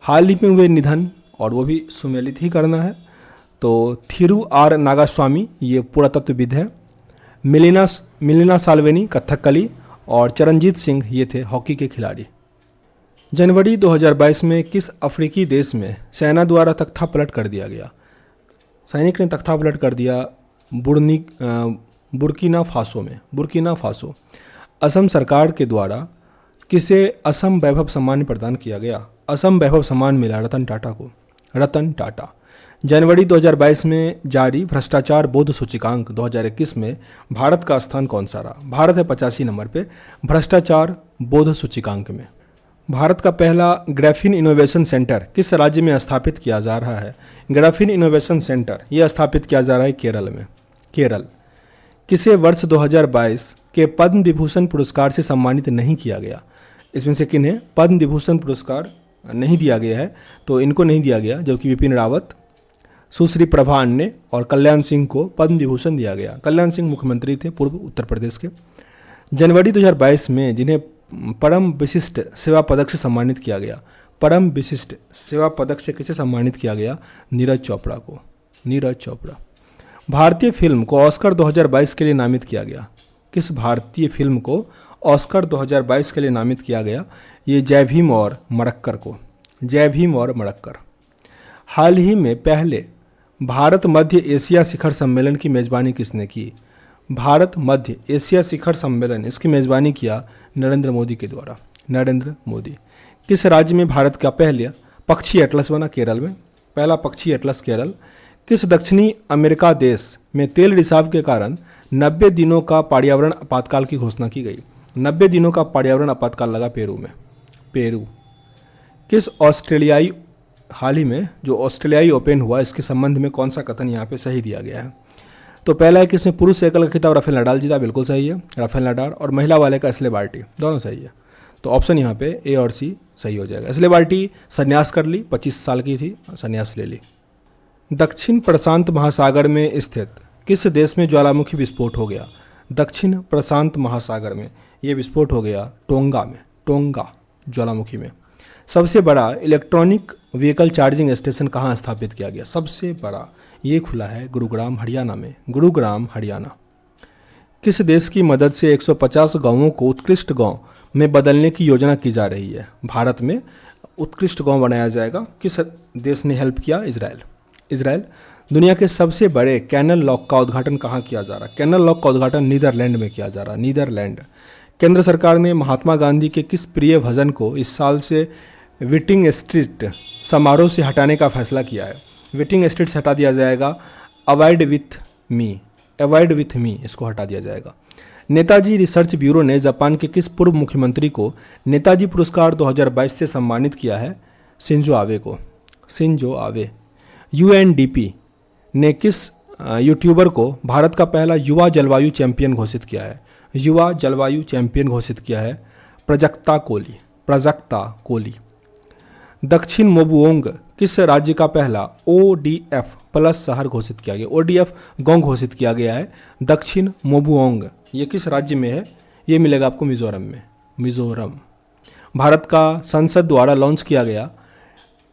हाल ही में हुए निधन, और वो भी सुमेलित ही करना है। तो थिरू आर नागास्वामी ये पुरातत्वविद है। मिलिना साल्वेनी कथकली, और चरणजीत सिंह ये थे हॉकी के खिलाड़ी। जनवरी 2022 में किस अफ्रीकी देश में सेना द्वारा तख्ता पलट कर दिया गया? सैनिक ने तख्ता पलट कर दिया बुर्किना फासो। असम सरकार के द्वारा किसे असम वैभव सम्मान प्रदान किया गया? असम वैभव सम्मान मिला रतन टाटा। जनवरी 2022 में जारी भ्रष्टाचार बोध सूचकांक 2021 में भारत का स्थान कौन सा रहा? भारत है 85 नंबर पे भ्रष्टाचार बोध सूचकांक में। भारत का पहला ग्राफीन इनोवेशन सेंटर किस राज्य में स्थापित किया जा रहा है? ग्राफीन इनोवेशन सेंटर यह स्थापित किया जा रहा है केरल में। केरल। किसे वर्ष 2022 के पद्म विभूषण पुरस्कार से सम्मानित नहीं किया गया? इसमें से किन्हें पद्म विभूषण पुरस्कार नहीं दिया गया है? तो इनको नहीं दिया गया, जबकि विपिन रावत, सुश्री प्रभा अन्ने और कल्याण सिंह को पद्म विभूषण दिया गया। कल्याण सिंह मुख्यमंत्री थे पूर्व उत्तर प्रदेश के। जनवरी 2022 में जिन्हें परम विशिष्ट सेवा पदक से सम्मानित किया गया, परम विशिष्ट सेवा पदक से किसे सम्मानित किया गया? नीरज चोपड़ा को। नीरज चोपड़ा। भारतीय फिल्म को ऑस्कर 2022 के लिए नामित किया गया। किस भारतीय फिल्म को ऑस्कर 2022 के लिए नामित किया गया? ये जय भीम और मरक्कर। हाल ही में पहले भारत मध्य एशिया शिखर सम्मेलन की मेज़बानी किसने की? भारत मध्य एशिया शिखर सम्मेलन, इसकी मेज़बानी किया नरेंद्र मोदी के द्वारा। नरेंद्र मोदी। किस राज्य में भारत का पहला पक्षी एटलस बना? केरल में। पहला पक्षी एटलस केरल। किस दक्षिणी अमेरिका देश में तेल रिसाव के कारण 90 दिनों का पर्यावरण आपातकाल की घोषणा की गई? 90 दिनों का पर्यावरण आपातकाल लगा पेरू में। पेरू। किस ऑस्ट्रेलियाई, हाल ही में जो ऑस्ट्रेलियाई ओपन हुआ, इसके संबंध में कौन सा कथन यहाँ पे सही दिया गया है? तो पहला है कि इसमें पुरुष एकल का खिताब राफेल नडाल जीता, बिल्कुल सही है, राफेल नडाल। और महिला वाले का एस्ले बार्टी, दोनों सही है। तो ऑप्शन यहाँ पे ए और सी सही हो जाएगा। एस्ले बार्टी संन्यास कर ली, 25 साल की थी, संन्यास ले ली। दक्षिण प्रशांत महासागर में स्थित किस देश में ज्वालामुखी विस्फोट हो गया? दक्षिण प्रशांत महासागर में ये विस्फोट हो गया टोंगा में, टोंगा ज्वालामुखी में। सबसे बड़ा इलेक्ट्रॉनिक व्हीकल चार्जिंग स्टेशन कहाँ स्थापित किया गया? सबसे बड़ा ये खुला है गुरुग्राम हरियाणा में। गुरुग्राम हरियाणा। किस देश की मदद से 150 गांवों को उत्कृष्ट गांव में बदलने की योजना की जा रही है? भारत में उत्कृष्ट गांव बनाया जाएगा। किस देश ने हेल्प किया? इजराइल। दुनिया के सबसे बड़े कैनल लॉक का उद्घाटन कहाँ किया जा रहा है? कैनल लॉक का उद्घाटन नीदरलैंड में किया जा रहा है। नीदरलैंड। केंद्र सरकार ने महात्मा गांधी के किस प्रिय भजन को इस साल से विटिंग स्ट्रीट समारोह से हटाने का फैसला किया है? विटिंग स्ट्रीट से हटा दिया जाएगा। अवॉइड विथ मी इसको हटा दिया जाएगा। नेताजी रिसर्च ब्यूरो ने जापान के किस पूर्व मुख्यमंत्री को नेताजी पुरस्कार 2022 से सम्मानित किया है? शिंजो आबे को। Shinzo Abe. UNDP ने किस यूट्यूबर को भारत का पहला युवा जलवायु चैंपियन घोषित किया है? युवा जलवायु चैंपियन घोषित किया है प्राजक्ता कोली। दक्षिण मोबुओंग किस राज्य का पहला ODF प्लस शहर घोषित किया गया? ODF गांव घोषित किया गया है दक्षिण मोबुओंग। ये किस राज्य में है? ये मिलेगा आपको मिजोरम में। मिजोरम। भारत का संसद द्वारा लॉन्च किया गया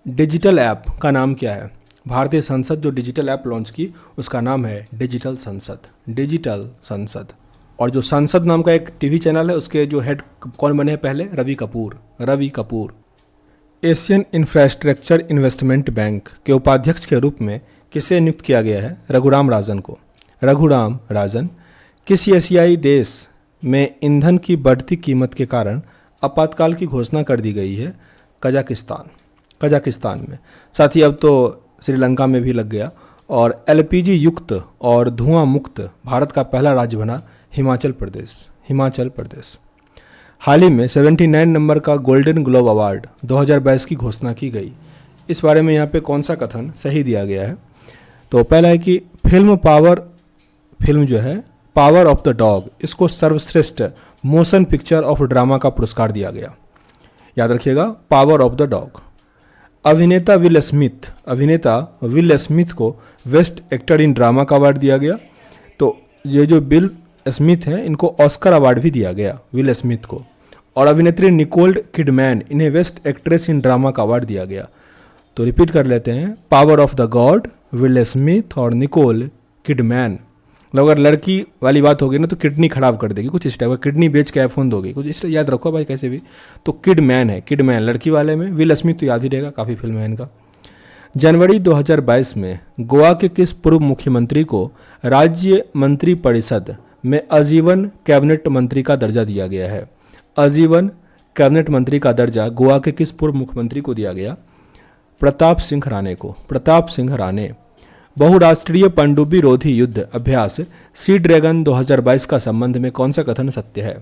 डिजिटल ऐप का नाम क्या है? भारतीय संसद जो डिजिटल ऐप लॉन्च की उसका नाम है डिजिटल संसद। डिजिटल संसद। और जो संसद नाम का एक टीवी चैनल है उसके जो हेड कौन बने हैं पहले? Ravi Kapoor. Ravi Kapoor. Asian infrastructure investment bank के उपाध्यक्ष के रूप में किसे नियुक्त किया गया है? रघुराम राजन को। रघुराम राजन। किस एशियाई देश में ईंधन की बढ़ती कीमत के कारण आपातकाल की घोषणा कर दी गई है? कजाकिस्तान। कजाकिस्तान में। साथ ही अब तो श्रीलंका में भी लग गया। और एलपीजी युक्त और धुआं मुक्त भारत का पहला राज्य बना हिमाचल प्रदेश। हिमाचल प्रदेश। हाल ही में 79 नंबर का गोल्डन ग्लोब अवार्ड 2022 की घोषणा की गई। इस बारे में यहाँ पे कौन सा कथन सही दिया गया है? तो पहला है कि फिल्म जो है पावर ऑफ द डॉग, इसको सर्वश्रेष्ठ मोशन पिक्चर ऑफ ड्रामा का पुरस्कार दिया गया। याद रखिएगा, पावर ऑफ द डॉग। अभिनेता विल स्मिथ को बेस्ट एक्टर इन ड्रामा का अवार्ड दिया गया। तो ये जो विल स्मिथ हैं इनको ऑस्कर अवार्ड भी दिया गया, विल स्मिथ को। और अभिनेत्री निकोल किडमैन, इन्हें बेस्ट एक्ट्रेस इन ड्रामा का अवार्ड दिया गया। तो रिपीट कर लेते हैं, power of the God, will Smith और निकोल किडमैन। मतलब अगर लड़की वाली बात होगी ना तो किडनी खराब कर देगी, कुछ इस टाइप का, किडनी बेच के आईफोन दोगी, कुछ इस याद रखो भाई कैसे भी। तो किडमैन है, किडमैन लड़की वाले में, विल स्मिथ तो याद ही रहेगा, काफ़ी फिल्म है इनका। जनवरी 2022 में गोवा के किस पूर्व मुख्यमंत्री को राज्य मंत्रिपरिषद में आजीवन कैबिनेट मंत्री का दर्जा दिया गया है? आजीवन कैबिनेट मंत्री का दर्जा गोवा के किस पूर्व मुख्यमंत्री को दिया गया? प्रताप सिंह राणे को। प्रताप सिंह राणे। बहुराष्ट्रीय पनडुब्बी रोधी युद्ध अभ्यास सी ड्रैगन 2022 का संबंध में कौन सा कथन सत्य है?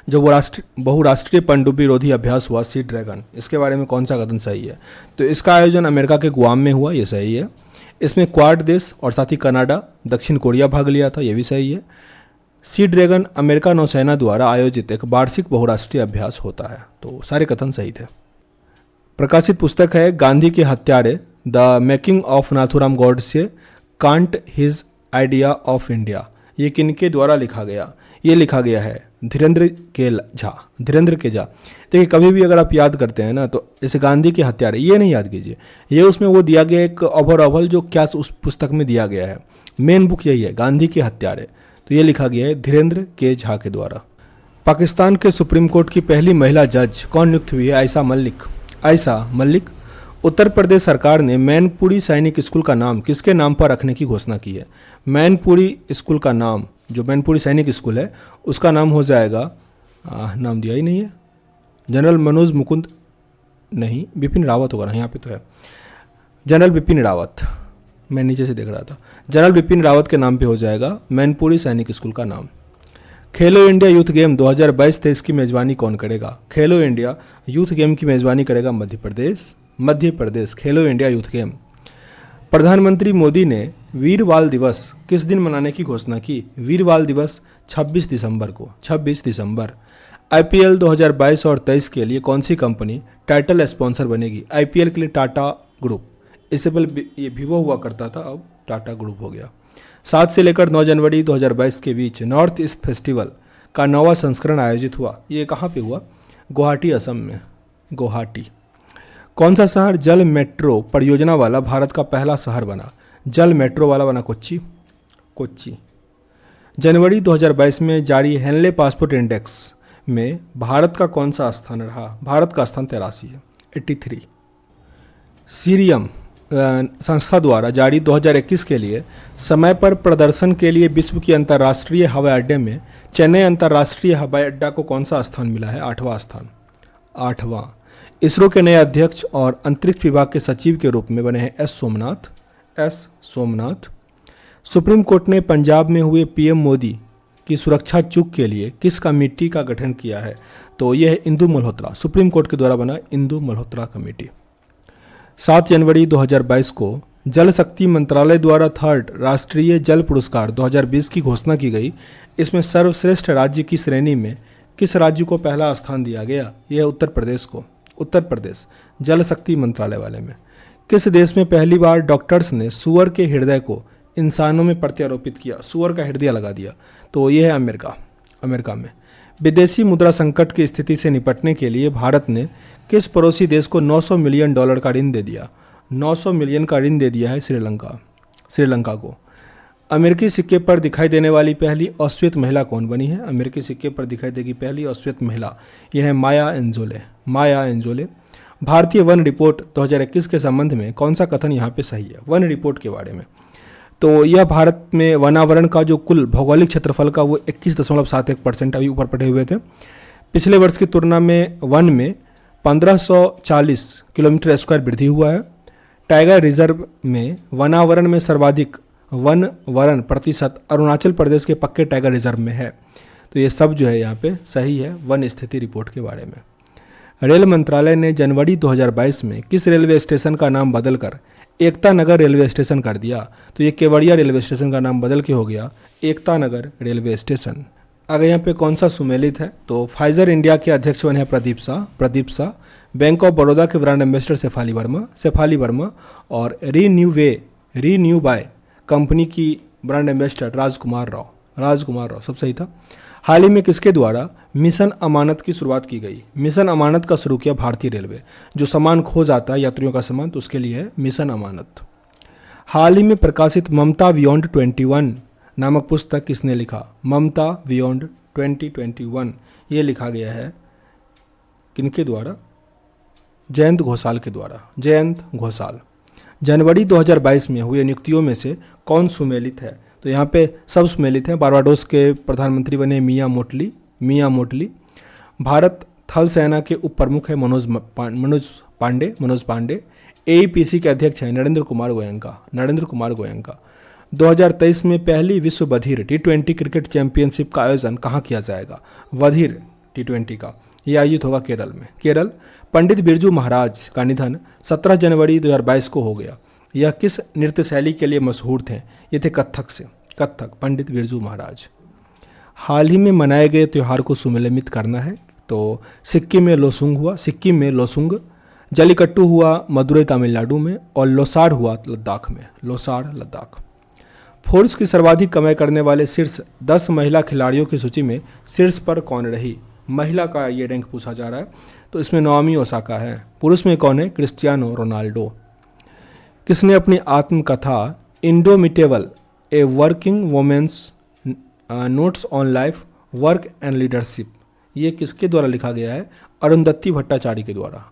जो बहुराष्ट्रीय पनडुब्बी रोधी अभ्यास हुआ सी ड्रैगन, इसके बारे में कौन सा कथन सही है? तो इसका आयोजन अमेरिका के गुआम में हुआ, ये सही है। इसमें क्वाड देश और साथ ही कनाडा, दक्षिण कोरिया भाग लिया था, ये भी सही है। सी ड्रैगन अमेरिका नौसेना द्वारा आयोजित एक वार्षिक बहुराष्ट्रीय अभ्यास होता है। तो सारे कथन सही थे। प्रकाशित पुस्तक है गांधी के हत्यारे, the making of Nathuram Godse, can't his idea of India. ये किनके द्वारा लिखा गया? ये लिखा गया है धीरेन्द्र के झा। धीरेन्द्र के झा। देखिए कभी भी अगर आप याद करते हैं ना तो जैसे गांधी के हत्यारे, ये नहीं याद कीजिए, ये उसमें वो दिया गया एक ओवरऑल जो क्या उस पुस्तक में दिया गया है, मेन बुक यही है गांधी के हत्यारे। तो ये लिखा गया है धीरेन्द्र के झा के द्वारा। पाकिस्तान के सुप्रीम कोर्ट की पहली महिला जज कौन नियुक्त हुई है? आयशा मलिक। आयशा मलिक। उत्तर प्रदेश सरकार ने मैनपुरी सैनिक स्कूल का नाम किसके नाम पर रखने की घोषणा की है? मैनपुरी स्कूल का नाम, जो मैनपुरी सैनिक स्कूल है उसका नाम हो जाएगा, नाम दिया ही नहीं है, जनरल मनोज मुकुंद नहीं, बिपिन रावत होगा ना, यहाँ पे तो है जनरल बिपिन रावत, मैं नीचे से देख रहा था, जनरल बिपिन रावत के नाम पे हो जाएगा मैनपुरी सैनिक स्कूल का नाम। खेलो इंडिया यूथ गेम 2022-23 की मेजबानी कौन करेगा? खेलो इंडिया यूथ गेम की मेजबानी करेगा मध्य प्रदेश। मध्य प्रदेश खेलो इंडिया यूथ गेम। प्रधानमंत्री मोदी ने वीर बाल दिवस किस दिन मनाने की घोषणा की? वीर बाल दिवस 26 दिसंबर को। 26 दिसंबर। आईपीएल 2022 और 23 के लिए कौन सी कंपनी टाइटल स्पॉन्सर बनेगी? आईपीएल के लिए टाटा ग्रुप। इससे पहले ये विवो हुआ करता था, अब टाटा ग्रुप हो गया। 7 से लेकर 9 जनवरी 2022 के बीच नॉर्थ ईस्ट फेस्टिवल का 9वां संस्करण आयोजित हुआ। ये कहाँ पे हुआ? गुवाहाटी, असम में। गुवाहाटी। कौन सा शहर जल मेट्रो परियोजना वाला भारत का पहला शहर बना? जल मेट्रो वाला बना कोच्चि। कोच्चि। जनवरी 2022 में जारी हेनले पासपोर्ट इंडेक्स में भारत का कौन सा स्थान रहा? भारत का स्थान 83 है, 83। सीरियम संस्था द्वारा जारी 2021 के लिए समय पर प्रदर्शन के लिए विश्व की अंतर्राष्ट्रीय हवाई अड्डे में चेन्नई अंतर्राष्ट्रीय हवाई अड्डा को कौन सा स्थान मिला है? 8वां स्थान। 8वां। इसरो के नए अध्यक्ष और अंतरिक्ष विभाग के सचिव के रूप में बने हैं S Somnath. S Somnath. Supreme court ने पंजाब में हुए पीएम मोदी की सुरक्षा चूक के लिए किस कमेटी का गठन किया है? तो यह है इंदु मल्होत्रा, सुप्रीम कोर्ट के द्वारा बना इंदु मल्होत्रा कमेटी। 7 जनवरी 2022 को जल शक्ति मंत्रालय द्वारा 3rd राष्ट्रीय जल पुरस्कार 2020 की घोषणा की गई। इसमें सर्वश्रेष्ठ राज्य की श्रेणी में किस राज्य को पहला स्थान दिया गया? यह है उत्तर प्रदेश को। उत्तर प्रदेश जल शक्ति मंत्रालय वाले में। किस देश में पहली बार डॉक्टर्स ने सुअर के हृदय को इंसानों में प्रत्यारोपित किया? सुअर का हृदय लगा दिया। तो यह है अमेरिका। अमेरिका में। विदेशी मुद्रा संकट की स्थिति से निपटने के लिए भारत ने किस पड़ोसी देश को $900 मिलियन का ऋण दे दिया? 900 मिलियन का ऋण दे दिया है श्रीलंका को। अमेरिकी सिक्के पर दिखाई देने वाली पहली ऑस्ट्रियत महिला कौन बनी है? अमेरिकी सिक्के पर दिखाई देगी पहली ऑस्ट्रियत महिला, यह है माया एंजोले। भारतीय वन रिपोर्ट 2021 के संबंध में कौन सा कथन यहाँ पे सही है? वन रिपोर्ट के बारे में, तो यह भारत में वनावरण का जो कुल भौगोलिक क्षेत्रफल का वो 21.71% अभी ऊपर पड़े हुए थे। पिछले वर्ष की तुलना में वन में 1540 किलोमीटर स्क्वायर वृद्धि हुआ है। टाइगर रिजर्व में वनावरण में सर्वाधिक वनवरण प्रतिशत अरुणाचल प्रदेश के पक्के टाइगर रिजर्व में है। तो ये सब जो है यहाँ पे सही है वन स्थिति रिपोर्ट के बारे में। रेल मंत्रालय ने जनवरी 2022 में किस रेलवे स्टेशन का नाम बदलकर एकता नगर रेलवे स्टेशन कर दिया? तो ये केवड़िया रेलवे स्टेशन का नाम बदल के हो गया एकता नगर रेलवे स्टेशन। आगे यहाँ पे कौन सा सुमेलित है? तो फाइजर इंडिया के अध्यक्ष बने हैं प्रदीप शाह। बैंक ऑफ बड़ौदा के ब्रांड एम्बेसडर शेफाली वर्मा और रीन्यू बाय कंपनी की ब्रांड एम्बेसडर राजकुमार राव सब सही था। हाल ही में किसके द्वारा मिशन अमानत की शुरुआत की गई? मिशन अमानत का शुरू किया भारतीय रेलवे। जो सामान खो जाता है यात्रियों का सामान, तो उसके लिए है मिशन अमानत। हाल ही में प्रकाशित ममता बियॉन्ड 21 नामक पुस्तक किसने लिखा? ममता बियॉन्ड 2021 ये लिखा गया है किनके द्वारा? जयंत घोषाल के द्वारा। जनवरी 2022 में हुए नियुक्तियों में से कौन सुमेलित है? तो यहाँ पे सब सुमेलित हैं। बारबाडोस के प्रधानमंत्री बने मिया मोटली। भारत थल सेना के उप प्रमुख है मनोज पांडे। एईपीसी के अध्यक्ष हैं नरेंद्र कुमार गोयनका। 2023 में पहली विश्व बधिर T20 क्रिकेट चैंपियनशिप का आयोजन कहाँ किया जाएगा? बधिर T20 का यह आयोजित होगा केरल। पंडित बिरजू महाराज का निधन 17 जनवरी 2022 को हो गया। यह किस नृत्य शैली के लिए मशहूर थे? ये थे कथक पंडित बिरजू महाराज। हाल ही में मनाए गए त्यौहार को सुमेलित करना है, तो सिक्किम में लोसुंग, जलीकट्टू हुआ मदुरई तमिलनाडु में और लोसार हुआ लद्दाख। फोर्ब्स की सर्वाधिक कमाई करने वाले शीर्ष 10 महिला खिलाड़ियों की सूची में शीर्ष पर कौन रही? महिला का ये रैंक पूछा जा रहा है, तो इसमें नाओमी ओसाका है। पुरुष में कौन है? Cristiano Ronaldo. किसने अपनी आत्मकथा indomitable a working woman's notes on life work and leadership ये किसके द्वारा लिखा गया है? अरुंधति भट्टाचार्य के द्वारा।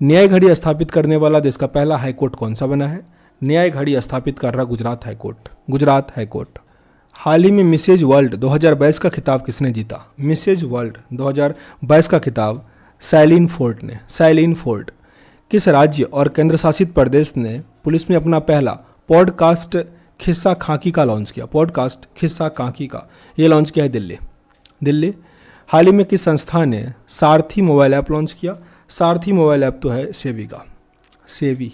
न्याय घड़ी स्थापित करने वाला देश का पहला हाईकोर्ट कौन सा बना है? न्याय घड़ी स्थापित कर रहा गुजरात हाईकोर्ट। हाल ही में मिसेज वर्ल्ड 2022 का खिताब किसने जीता? मिसेज वर्ल्ड 2022 का खिताब सैलिन फोर्ट। किस राज्य और केंद्र शासित प्रदेश ने पुलिस में अपना पहला पॉडकास्ट खिस्सा खाकी का लॉन्च किया? ये लॉन्च किया है दिल्ली। हाल ही में किस संस्था ने सारथी मोबाइल ऐप लॉन्च किया? सारथी मोबाइल ऐप तो है सेवी।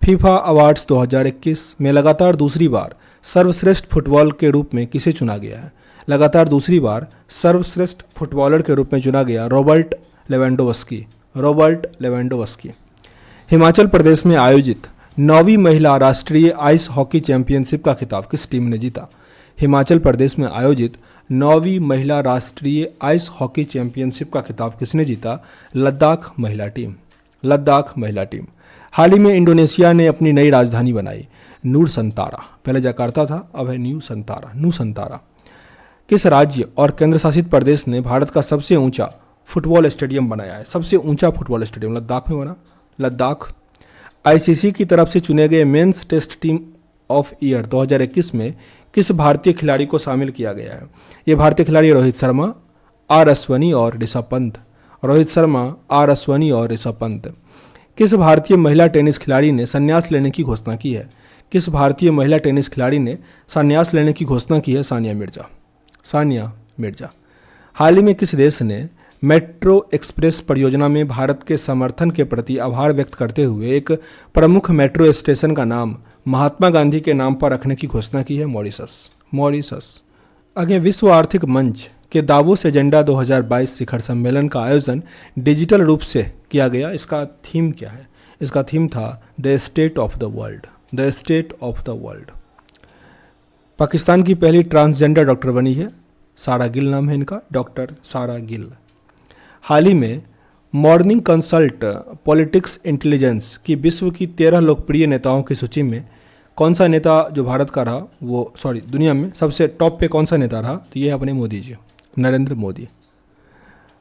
फीफा अवार्ड्स 2021 में लगातार दूसरी बार सर्वश्रेष्ठ फुटबॉल के रूप में किसे चुना गया है? लगातार दूसरी बार सर्वश्रेष्ठ फुटबॉलर के रूप में चुना गया रॉबर्ट लेवेंडोवस्की। हिमाचल प्रदेश में आयोजित 9वीं महिला राष्ट्रीय आइस हॉकी चैंपियनशिप का खिताब किस टीम ने जीता? हिमाचल प्रदेश में आयोजित 9वीं महिला राष्ट्रीय आइस हॉकी चैंपियनशिप का खिताब किसने जीता? लद्दाख महिला टीम। हाल ही में इंडोनेशिया ने अपनी नई राजधानी बनाई नूसंतारा। पहले जकार्ता था, अब है नूसंतारा। किस राज्य और केंद्र शासित प्रदेश ने भारत का सबसे ऊंचा फुटबॉल स्टेडियम बनाया है? सबसे ऊंचा फुटबॉल स्टेडियम लद्दाख में बना। आईसीसी की तरफ से चुने गए men's test team of year 2021 में किस भारतीय खिलाड़ी को शामिल किया गया है? ये भारतीय खिलाड़ी रोहित शर्मा, आर अश्विनी और ऋषभ पंत। किस भारतीय महिला टेनिस खिलाड़ी ने संन्यास लेने की घोषणा की है? सानिया मिर्जा। हाल ही में किस देश ने मेट्रो एक्सप्रेस परियोजना में भारत के समर्थन के प्रति आभार व्यक्त करते हुए एक प्रमुख मेट्रो स्टेशन का नाम महात्मा गांधी के नाम पर रखने की घोषणा की है? मॉरिशस। आगे विश्व आर्थिक मंच के दावोस एजेंडा 2022 शिखर सम्मेलन का आयोजन डिजिटल रूप से किया गया। इसका थीम क्या है? इसका थीम था the state of the world. Pakistan की पहली ट्रांसजेंडर डॉक्टर बनी है सारा गिल नाम है इनका, डॉक्टर सारा गिल। हाल ही में मॉर्निंग कंसल्ट पॉलिटिक्स इंटेलिजेंस की विश्व की 13 लोकप्रिय नेताओं की सूची में कौन सा नेता जो भारत का रहा, वो दुनिया में सबसे टॉप पे कौन सा नेता रहा, तो ये है अपने मोदी जी, नरेंद्र मोदी।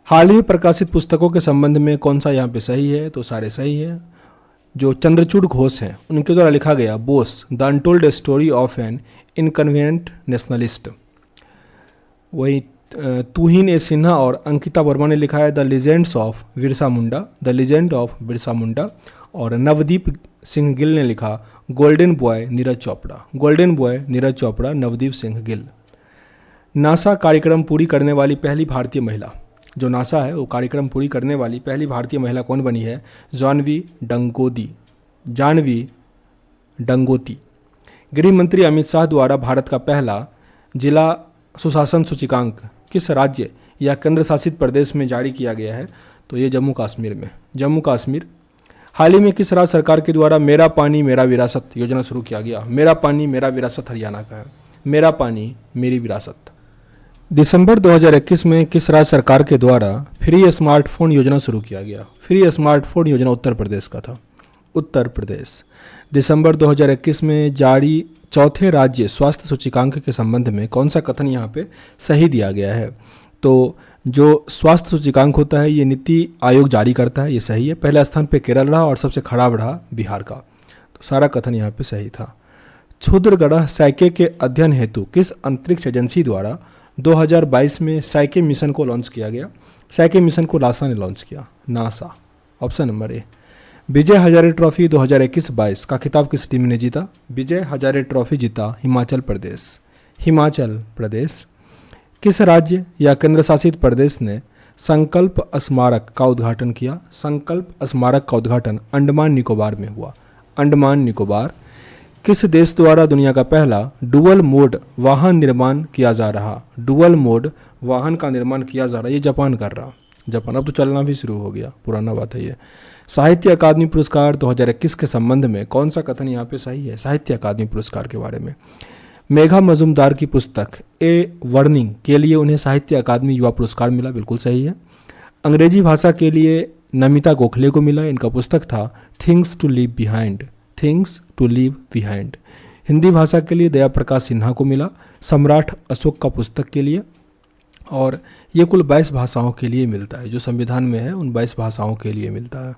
हाल ही में प्रकाशित पुस्तकों के संबंध में कौन सा यहाँ पे सही है, तो सारे सही है। जो चंद्रचूड़ घोष हैं उनके द्वारा लिखा गया Bose the untold story of an inconvenient nationalist, वही तुहिन ए सिन्हा और अंकिता वर्मा ने लिखा है the legends of Birsa Munda, the legend of Birsa Munda, और नवदीप सिंह गिल ने लिखा golden boy Neeraj Chopra, golden boy Neeraj Chopra, Navdeep Singh Gill. NASA कार्यक्रम पूरी करने वाली पहली भारतीय महिला, जो नासा है वो कार्यक्रम पूरी करने वाली पहली भारतीय महिला कौन बनी है, जानवी डंगोती। गृह मंत्री अमित शाह द्वारा भारत का पहला जिला सुशासन सूचकांक किस राज्य या केंद्र शासित प्रदेश में जारी किया गया है, तो ये जम्मू कश्मीर में, जम्मू कश्मीर। हाल ही में किस राज्य सरकार के द्वारा मेरा पानी मेरा विरासत योजना शुरू किया गया, मेरा पानी मेरा विरासत हरियाणा का है, मेरा पानी मेरी विरासत। दिसंबर 2021 में किस राज्य सरकार के द्वारा फ्री स्मार्टफोन योजना शुरू किया गया, फ्री स्मार्टफोन योजना उत्तर प्रदेश का था, उत्तर प्रदेश। दिसंबर 2021 में जारी चौथे राज्य स्वास्थ्य सूचकांक के संबंध में कौन सा कथन यहाँ पे सही दिया गया है, तो जो स्वास्थ्य सूचकांक होता है ये नीति आयोग जारी करता है, ये सही है। पहले स्थान पे केरल रहा और सबसे खराब रहा बिहार का, तो सारा कथन यहाँ पे सही था। क्षुद्र ग्रह साइके के अध्ययन हेतु किस अंतरिक्ष एजेंसी द्वारा 2022 में साइके मिशन को लॉन्च किया गया, साइके मिशन को नासा ने लॉन्च किया, NASA. Option number A. Vijay Hazare trophy 2021-22 का खिताब किस टीम ने जीता, विजय हजारे ट्रॉफी जीता हिमाचल प्रदेश, हिमाचल प्रदेश। किस राज्य या केंद्र शासित प्रदेश ने संकल्प स्मारक का उद्घाटन किया, संकल्प स्मारक का उद्घाटन अंडमान निकोबार में हुआ, अंडमान निकोबार। किस देश द्वारा दुनिया का पहला डुअल मोड वाहन निर्माण किया जा रहा, डुअल मोड वाहन का निर्माण किया जा रहा, ये जापान कर रहा, जापान। अब तो चलना भी शुरू हो गया, पुराना बात है ये। साहित्य अकादमी पुरस्कार 2021 के संबंध में कौन सा कथन यहाँ पे सही है, साहित्य अकादमी पुरस्कार के बारे में। मेघा मजुमदार की पुस्तक ए वर्निंग के लिए उन्हें साहित्य अकादमी युवा पुरस्कार मिला, बिल्कुल सही है। अंग्रेजी भाषा के लिए नमिता गोखले को मिला, इनका पुस्तक था things to leave behind, things to leave behind. Hindi भाषा के लिए दया प्रकाश सिन्हा को मिला, सम्राट अशोक का पुस्तक के लिए। और ये कुल 22 भाषाओं के लिए मिलता है, जो संविधान में है उन 22 भाषाओं के लिए मिलता है।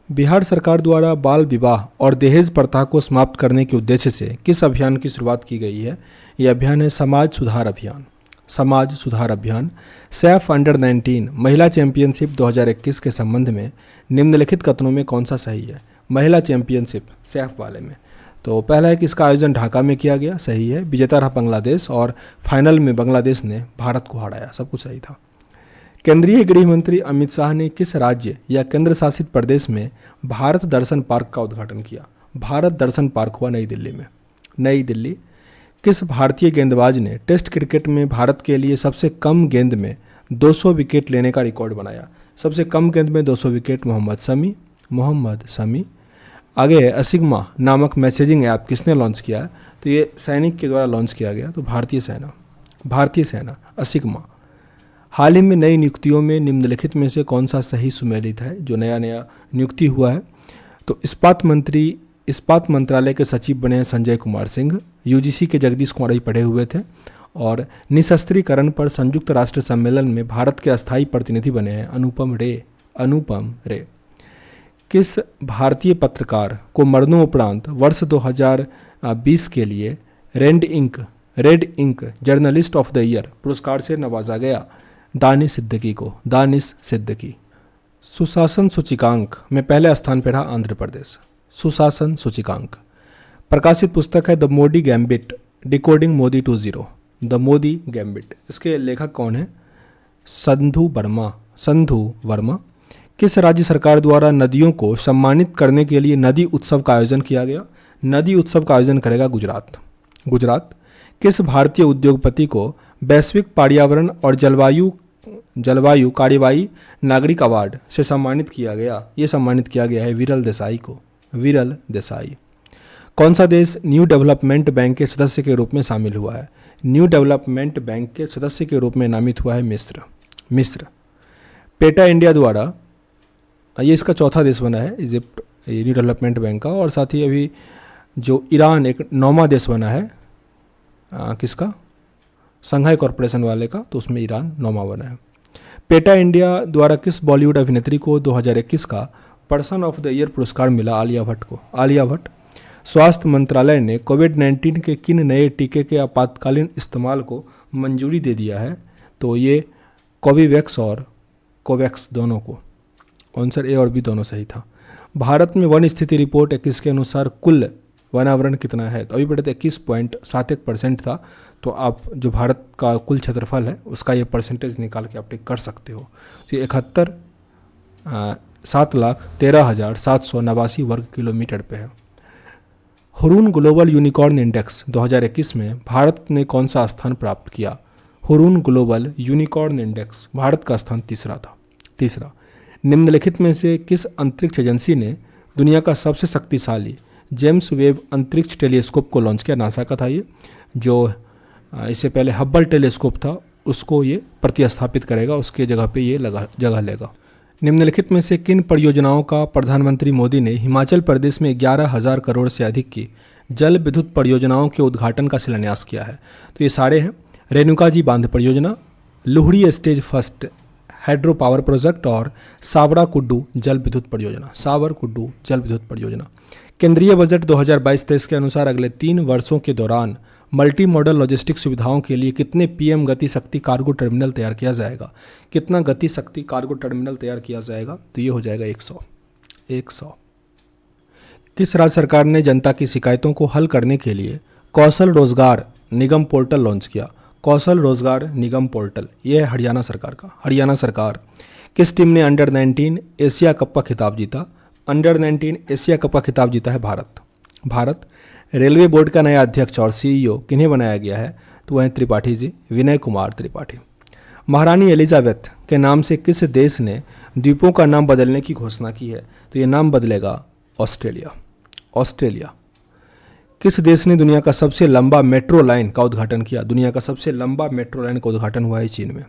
बिहार सरकार द्वारा बाल विवाह और दहेज प्रथा को समाप्त करने के उद्देश्य से किस अभियान की शुरुआत की गई है, ये अभियान है समाज सुधार अभियान, समाज सुधार अभियान। सैफ अंडर 19 महिला चैंपियनशिप 2021 के संबंध में निम्नलिखित कथनों में कौन सा सही है, महिला चैंपियनशिप सैफ वाले में। तो पहला है कि इसका आयोजन ढाका में किया गया, सही है। विजेता रहा बांग्लादेश और फाइनल में बांग्लादेश ने भारत को हराया, सब कुछ सही था। केंद्रीय गृह मंत्री अमित शाह ने किस राज्य या केंद्र शासित प्रदेश में भारत दर्शन पार्क का उद्घाटन किया, भारत दर्शन पार्क हुआ नई दिल्ली में, नई दिल्ली। किस भारतीय गेंदबाज ने टेस्ट क्रिकेट में भारत के लिए सबसे कम गेंद में 200 विकेट लेने का रिकॉर्ड बनाया, सबसे कम गेंद में 200 विकेट, मोहम्मद शमी, मोहम्मद शमी। आगे असिग्मा नामक मैसेजिंग ऐप किसने लॉन्च किया, तो ये सैनिक के द्वारा लॉन्च किया गया, तो भारतीय सेना, भारतीय सेना असिग्मा। हाल ही में नई नियुक्तियों में निम्नलिखित में से कौन सा सही सुमेलित है, जो नया नया नियुक्ति हुआ है, तो इस्पात मंत्रालय के सचिव बने हैं संजय कुमार सिंह, यूजीसी के जगदीश कुमार पढ़े हुए थे। और निशस्त्रीकरण पर संयुक्त राष्ट्र सम्मेलन में भारत के अस्थायी प्रतिनिधि बने हैं अनुपम रे, अनुपम रे। किस भारतीय पत्रकार को मरणोपरांत वर्ष 2020 के लिए red ink journalist of the year पुरस्कार से नवाजा गया, दानिश सिद्दीकी को, दानिश सिद्दीकी। सुशासन सूचकांक में पहले स्थान पर रहा आंध्र प्रदेश, सुशासन सूचकांक। प्रकाशित पुस्तक है the Modi gambit decoding Modi 2.0, the Modi gambit. इसके लेखक कौन है, संधु वर्मा। किस राज्य सरकार द्वारा नदियों को सम्मानित करने के लिए नदी उत्सव का आयोजन किया गया, नदी उत्सव का आयोजन करेगा गुजरात, गुजरात। किस भारतीय उद्योगपति को वैश्विक पर्यावरण और जलवायु कार्यवाही नागरिक अवार्ड से सम्मानित किया गया, ये सम्मानित किया गया है विरल देसाई को, विरल देसाई। कौन सा देश न्यू डेवलपमेंट बैंक के सदस्य के रूप में शामिल हुआ है? न्यू डेवलपमेंट बैंक के सदस्य के रूप में नामित हुआ है मिस्र। पेटा इंडिया द्वारा, ये इसका चौथा देश बना है इजिप्ट, न्यू डेवलपमेंट बैंक का, और साथ ही अभी जो ईरान एक 9वां देश बना है किसका, संघाई कॉरपोरेशन वाले का, तो उसमें ईरान 9वां बना है। पेटा इंडिया द्वारा किस बॉलीवुड अभिनेत्री को 2021 का पर्सन ऑफ द ईयर पुरस्कार मिला? आलिया भट्ट को। आलिया भट्ट। स्वास्थ्य मंत्रालय ने कोविड-19 के किन नए टीके के आपातकालीन इस्तेमाल को मंजूरी दे दिया है? तो ये कोविवैक्स और कोवैक्स दोनों को। आंसर ए और बी दोनों सही था। भारत में वन स्थिति रिपोर्ट 21 के अनुसार कुल वनावरण कितना है? तो अभी पढ़े थे 21.71% था, तो आप जो भारत का कुल क्षेत्रफल है उसका ये परसेंटेज निकाल के आप टिक कर सकते हो। तो ये 7,13,789 वर्ग किलोमीटर पे है। हुरून ग्लोबल यूनिकॉर्न इंडेक्स 2021 में भारत ने कौन सा स्थान प्राप्त किया? Hurun global unicorn index Bharat का स्थान तीसरा। निम्नलिखित में से किस अंतरिक्ष एजेंसी ने दुनिया का सबसे शक्तिशाली जेम्स वेब अंतरिक्ष टेलीस्कोप को लॉन्च किया? नासा का था ये, जो इससे पहले हब्बल टेलीस्कोप था उसको ये प्रतिस्थापित करेगा, उसके जगह पे ये जगह लेगा। निम्नलिखित में से किन परियोजनाओं का प्रधानमंत्री मोदी ने हिमाचल प्रदेश में 11,000 करोड़ से अधिक की जल विद्युत परियोजनाओं के उद्घाटन का शिलान्यास किया है? तो ये सारे हैं, रेणुका जी बांध परियोजना, Luhri stage first hydro power project और सावरा कुड्डू जल विद्युत परियोजना। केंद्रीय बजट 2022-23 के अनुसार अगले 3 वर्षों के दौरान मल्टी मॉडल लॉजिस्टिक सुविधाओं के लिए कितने पीएम गति शक्ति कार्गो टर्मिनल तैयार किया जाएगा? कितना गति शक्ति कार्गो टर्मिनल तैयार किया जाएगा? तो ये हो जाएगा 100। किस राज्य सरकार ने जनता की शिकायतों को हल करने के लिए कौशल रोजगार निगम पोर्टल लॉन्च किया? कौशल रोजगार निगम पोर्टल, ये है हरियाणा सरकार का। हरियाणा सरकार। किस टीम ने अंडर-19 एशिया कप का खिताब जीता? अंडर-19 एशिया कप का खिताब जीता है भारत। रेलवे बोर्ड का नया अध्यक्ष और सीईओ किन्हें बनाया गया है? तो वह हैं त्रिपाठी जी, विनय कुमार त्रिपाठी। महारानी एलिजाबेथ के नाम से किस देश ने द्वीपों का नाम बदलने की घोषणा की है? तो ये नाम बदलेगा ऑस्ट्रेलिया। किस देश ने दुनिया का सबसे लंबा मेट्रो लाइन का उद्घाटन किया? दुनिया का सबसे लंबा मेट्रो लाइन का उद्घाटन हुआ है चीन में।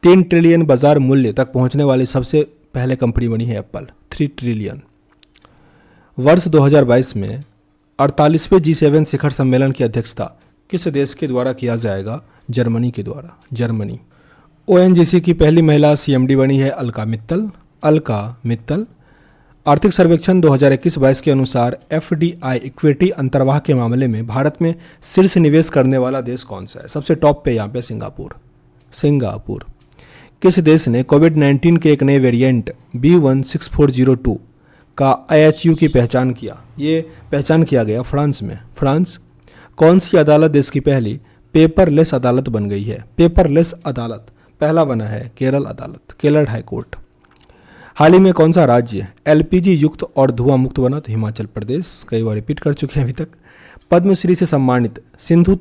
3 ट्रिलियन बाजार मूल्य तक पहुंचने वाली सबसे पहले कंपनी बनी है एप्पल, 3 ट्रिलियन। वर्ष 2022 में 48वें G7 शिखर सम्मेलन की अध्यक्षता किस देश के द्वारा किया जाएगा? जर्मनी के द्वारा। ONGC की पहली महिला CMD बनी है अलका मित्तल। आर्थिक सर्वेक्षण 2021-22 के अनुसार FDI इक्विटी अंतर्वाह के मामले में भारत में शीर्ष निवेश करने वाला देश कौन सा है? सबसे टॉप पे यहाँ पे सिंगापुर। किस देश ने कोविड-19 के एक नए वेरिएंट B16402 का IHU की पहचान किया? ये पहचान किया गया फ्रांस में। कौन सी अदालत देश की पहली पेपरलेस अदालत बन गई है? पेपरलेस अदालत पहला बना है केरल हाई कोर्ट। हाल ही में कौन सा राज्य LPG युक्त और धुआं मुक्त बना? तो हिमाचल प्रदेश, कई बार रिपीट कर चुके हैं अभी तक। पद्मश्री से सम्मानित सिंधु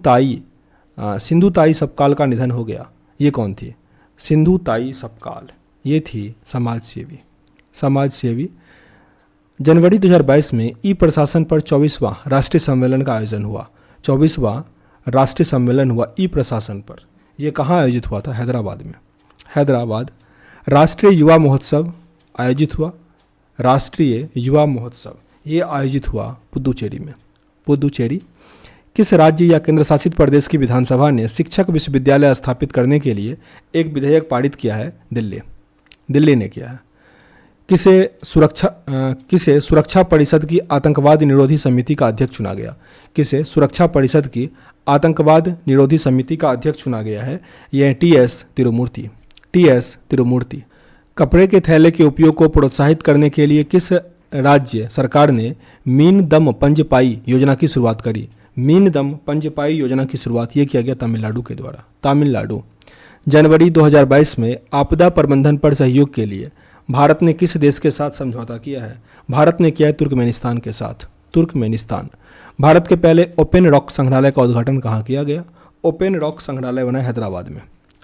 ताई सपकाल का निधन हो गया, ये कौन थी? सिंधु ताई सपकाल, ये थी समाजसेवी। जनवरी 2022 में ई प्रशासन पर 24वां राष्ट्रीय सम्मेलन का आयोजन हुआ। 24वां राष्ट्रीय सम्मेलन हुआ ई प्रशासन पर, यह कहाँ आयोजित हुआ था? हैदराबाद। राष्ट्रीय युवा महोत्सव आयोजित हुआ, ये आयोजित हुआ पुदुचेरी। किस राज्य या केंद्र शासित प्रदेश की विधानसभा ने शिक्षक विश्वविद्यालय स्थापित करने के लिए एक विधेयक पारित किया है? दिल्ली ने किया है। किसे सुरक्षा परिषद की आतंकवाद निरोधी समिति का अध्यक्ष चुना गया? किसे सुरक्षा परिषद की आतंकवाद निरोधी समिति का अध्यक्ष चुना गया है? यह TS तिरुमूर्ति। कपड़े के थैले के उपयोग को प्रोत्साहित करने के लिए किस राज्य सरकार ने मीन दम पंजपाई योजना की शुरुआत करी? योजना की शुरुआत ये किया गया तमिलनाडु के द्वारा। जनवरी 2022 में आपदा प्रबंधन पर सहयोग के लिए भारत ने किस देश के साथ समझौता किया है? भारत ने किया है तुर्कमेनिस्तान के साथ। भारत के पहले ओपन रॉक संग्रहालय का उद्घाटन कहाँ किया गया? ओपन रॉक संग्रहालय बना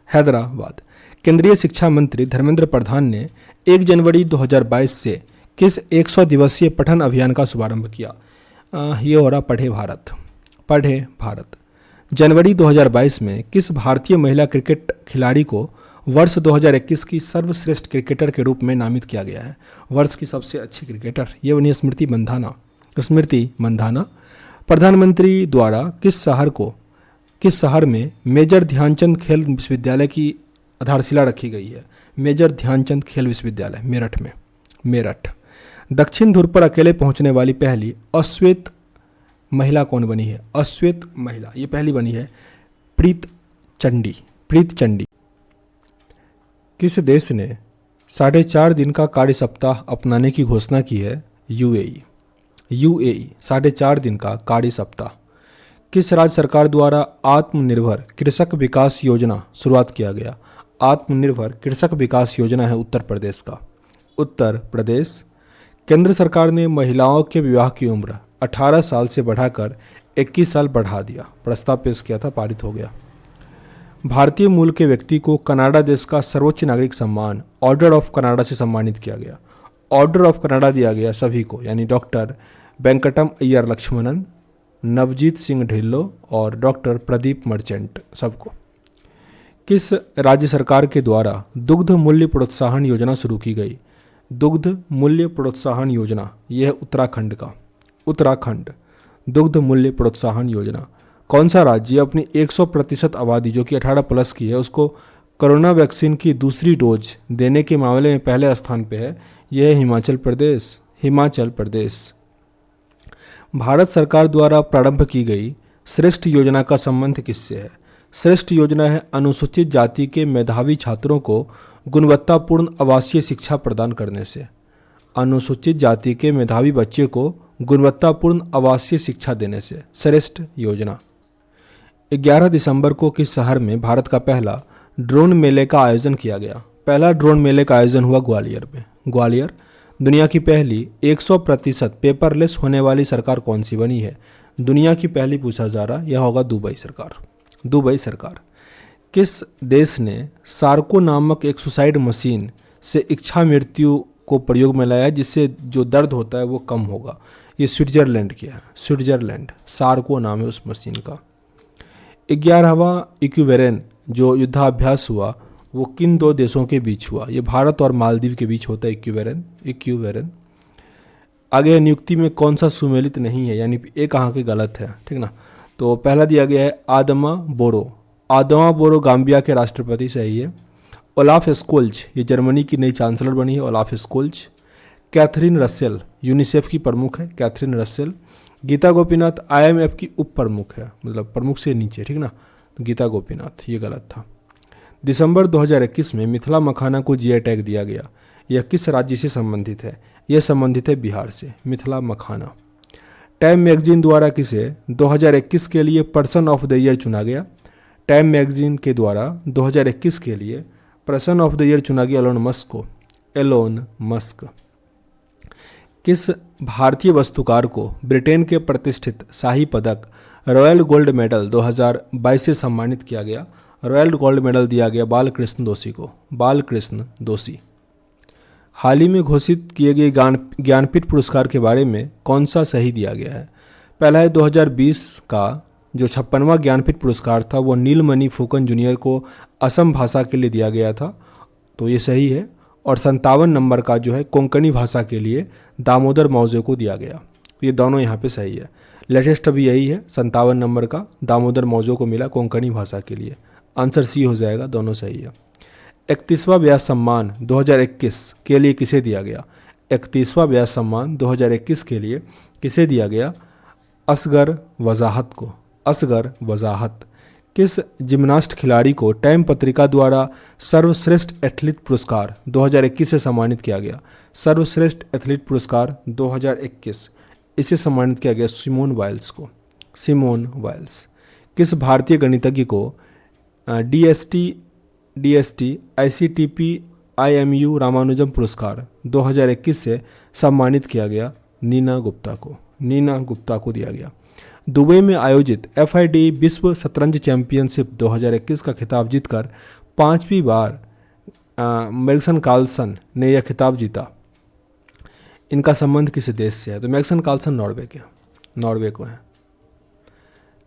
हैदराबाद। केंद्रीय शिक्षा मंत्री धर्मेंद्र प्रधान ने 1 जनवरी 2022 से किस 100 दिवसीय पठन अभियान का शुभारंभ किया? ये हो रहा पढ़े भारत। पढ़े भारत। जनवरी 2022 में किस भारतीय महिला क्रिकेट खिलाड़ी को वर्ष 2021 की सर्वश्रेष्ठ क्रिकेटर के रूप में नामित किया गया है? वर्ष की सबसे अच्छी क्रिकेटर ये बनी स्मृति मंधाना। स्मृति मंधाना। प्रधानमंत्री द्वारा किस शहर में मेजर ध्यानचंद खेल विश्वविद्यालय की आधारशिला रखी गई है? मेजर ध्यानचंद खेल विश्वविद्यालय मेरठ में। मेरठ। दक्षिण ध्रुव पर अकेले पहुंचने वाली पहली अश्वेत महिला कौन बनी है? अश्वेत महिला ये पहली बनी है प्रीत चंडी। प्रीत चंडी। किस देश ने 4.5 दिन का कार्य सप्ताह अपनाने की घोषणा की है? यूएई। यूएई 4.5 दिन का कार्य सप्ताह। किस राज्य सरकार द्वारा आत्मनिर्भर कृषक विकास योजना शुरुआत किया गया? आत्मनिर्भर कृषक विकास योजना है उत्तर प्रदेश का। उत्तर प्रदेश। केंद्र सरकार ने महिलाओं के विवाह की उम्र 18 साल से बढ़ाकर 21 साल बढ़ा दिया। प्रस्ताव पेश किया था, पारित हो गया। भारतीय मूल के व्यक्ति को कनाडा देश का सर्वोच्च नागरिक सम्मान ऑर्डर ऑफ कनाडा से सम्मानित किया गया। ऑर्डर ऑफ कनाडा दिया गया सभी को, यानी डॉक्टर वेंकटम अय्यर लक्ष्मणन, नवजीत सिंह ढिल्लो और डॉक्टर प्रदीप मर्चेंट सबको। किस राज्य सरकार के द्वारा दुग्ध मूल्य प्रोत्साहन योजना शुरू की गई? दुग्ध मूल्य प्रोत्साहन योजना यह है उत्तराखंड का। उत्तराखंड। दुग्ध मूल्य प्रोत्साहन योजना। कौन सा राज्य अपनी 100% आबादी जो कि 18 प्लस की है उसको कोरोना वैक्सीन की दूसरी डोज देने के मामले में पहले स्थान पे है? यह है हिमाचल प्रदेश। हिमाचल प्रदेश। भारत सरकार द्वारा प्रारंभ की गई श्रेष्ठ योजना का संबंध किससे है? श्रेष्ठ योजना है अनुसूचित जाति के मेधावी छात्रों को गुणवत्तापूर्ण आवासीय शिक्षा प्रदान करने से। अनुसूचित जाति के मेधावी बच्चे को गुणवत्तापूर्ण आवासीय शिक्षा देने से श्रेष्ठ योजना। 11 दिसंबर को किस शहर में भारत का पहला ड्रोन मेले का आयोजन किया गया? पहला ड्रोन मेले का आयोजन हुआ ग्वालियर में। ग्वालियर। दुनिया की पहली 100% पेपरलेस होने वाली सरकार कौन सी बनी है? दुनिया की पहली पूछा जा रहा, यह होगा दुबई सरकार। दुबई सरकार। किस देश ने सार्को नामक एक सुसाइड मशीन से इच्छा मृत्यु को प्रयोग में लाया जिससे जो दर्द होता है वो कम होगा? ये स्विट्जरलैंड की है। स्विट्जरलैंड। सार्को नाम है उस मशीन का। 11वां इक्विवेरन जो युद्धाभ्यास हुआ वो किन दो देशों के बीच हुआ? ये भारत और मालदीव के बीच होता है इक्विवेरन। इक्विवेरन। आगे नियुक्ति में कौन सा सुमेलित नहीं है, यानी एक कहाँ के गलत है, ठीक ना? तो पहला दिया गया है आदमा बोरो। आदमा बोरो गाम्बिया के राष्ट्रपति सही है। ओलाफ स्कोल्ज ये जर्मनी की नई चांसलर बनी है। Olaf Scholz. Catherine Russell UNICEF की प्रमुख है। Catherine Russell. Gita Gopinath IMF की उप प्रमुख है, मतलब प्रमुख से नीचे, ठीक ना? तो गीता गोपीनाथ ये गलत था। दिसंबर 2021 में मिथिला मखाना को GI टैग दिया गया। यह किस राज्य से संबंधित है? यह संबंधित है बिहार से। मिथिला मखाना। टाइम मैगजीन द्वारा किसे 2021 के लिए पर्सन ऑफ द ईयर चुना गया? टाइम मैगजीन के द्वारा 2021 के लिए पर्सन ऑफ द ईयर चुना गया एलोन मस्क को। Elon Musk. किस भारतीय वस्तुकार को ब्रिटेन के प्रतिष्ठित शाही पदक रॉयल गोल्ड मेडल 2022 से सम्मानित किया गया? रॉयल गोल्ड मेडल दिया गया बालकृष्ण दोषी को। बालकृष्ण दोषी। हाल ही में घोषित किए गए ज्ञानपीठ पुरस्कार के बारे में कौन सा सही दिया गया है? पहला है 2020 का जो 56वां ज्ञानपीठ पुरस्कार था वो नीलमणि फुकन जूनियर को असम भाषा के लिए दिया गया था, तो ये सही है। और 57 नंबर का जो है कोंकणी भाषा के लिए दामोदर मौजे को दिया गया, ये दोनों यहाँ पे सही है। लेटेस्ट अभी यही है, 57 नंबर का दामोदर मौजे को मिला कोंकणी भाषा के लिए। आंसर सी हो जाएगा, दोनों सही है। 31वां व्यास सम्मान 2021 के लिए किसे दिया गया? 31वां व्यास सम्मान 2021 के लिए किसे दिया गया? असगर वजाहत को। असगर वजाहत। किस जिम्नास्ट खिलाड़ी को टाइम पत्रिका द्वारा सर्वश्रेष्ठ एथलीट पुरस्कार 2021 से सम्मानित किया गया? सर्वश्रेष्ठ एथलीट पुरस्कार 2021 इसे सम्मानित किया गया सिमोन वाइल्स को। सिमोन वाइल्स। किस भारतीय गणितज्ञ को DST ICTP IMU रामानुजम पुरस्कार 2021 से सम्मानित किया गया? नीना गुप्ता को। नीना गुप्ता को दिया गया। दुबई में आयोजित FIDE विश्व शतरंज चैंपियनशिप 2021 का खिताब जीतकर 5वीं बार मैग्नस कार्लसन ने यह खिताब जीता। इनका संबंध किस देश से है? तो मैग्नस कार्लसन नॉर्वे के। नॉर्वे को है।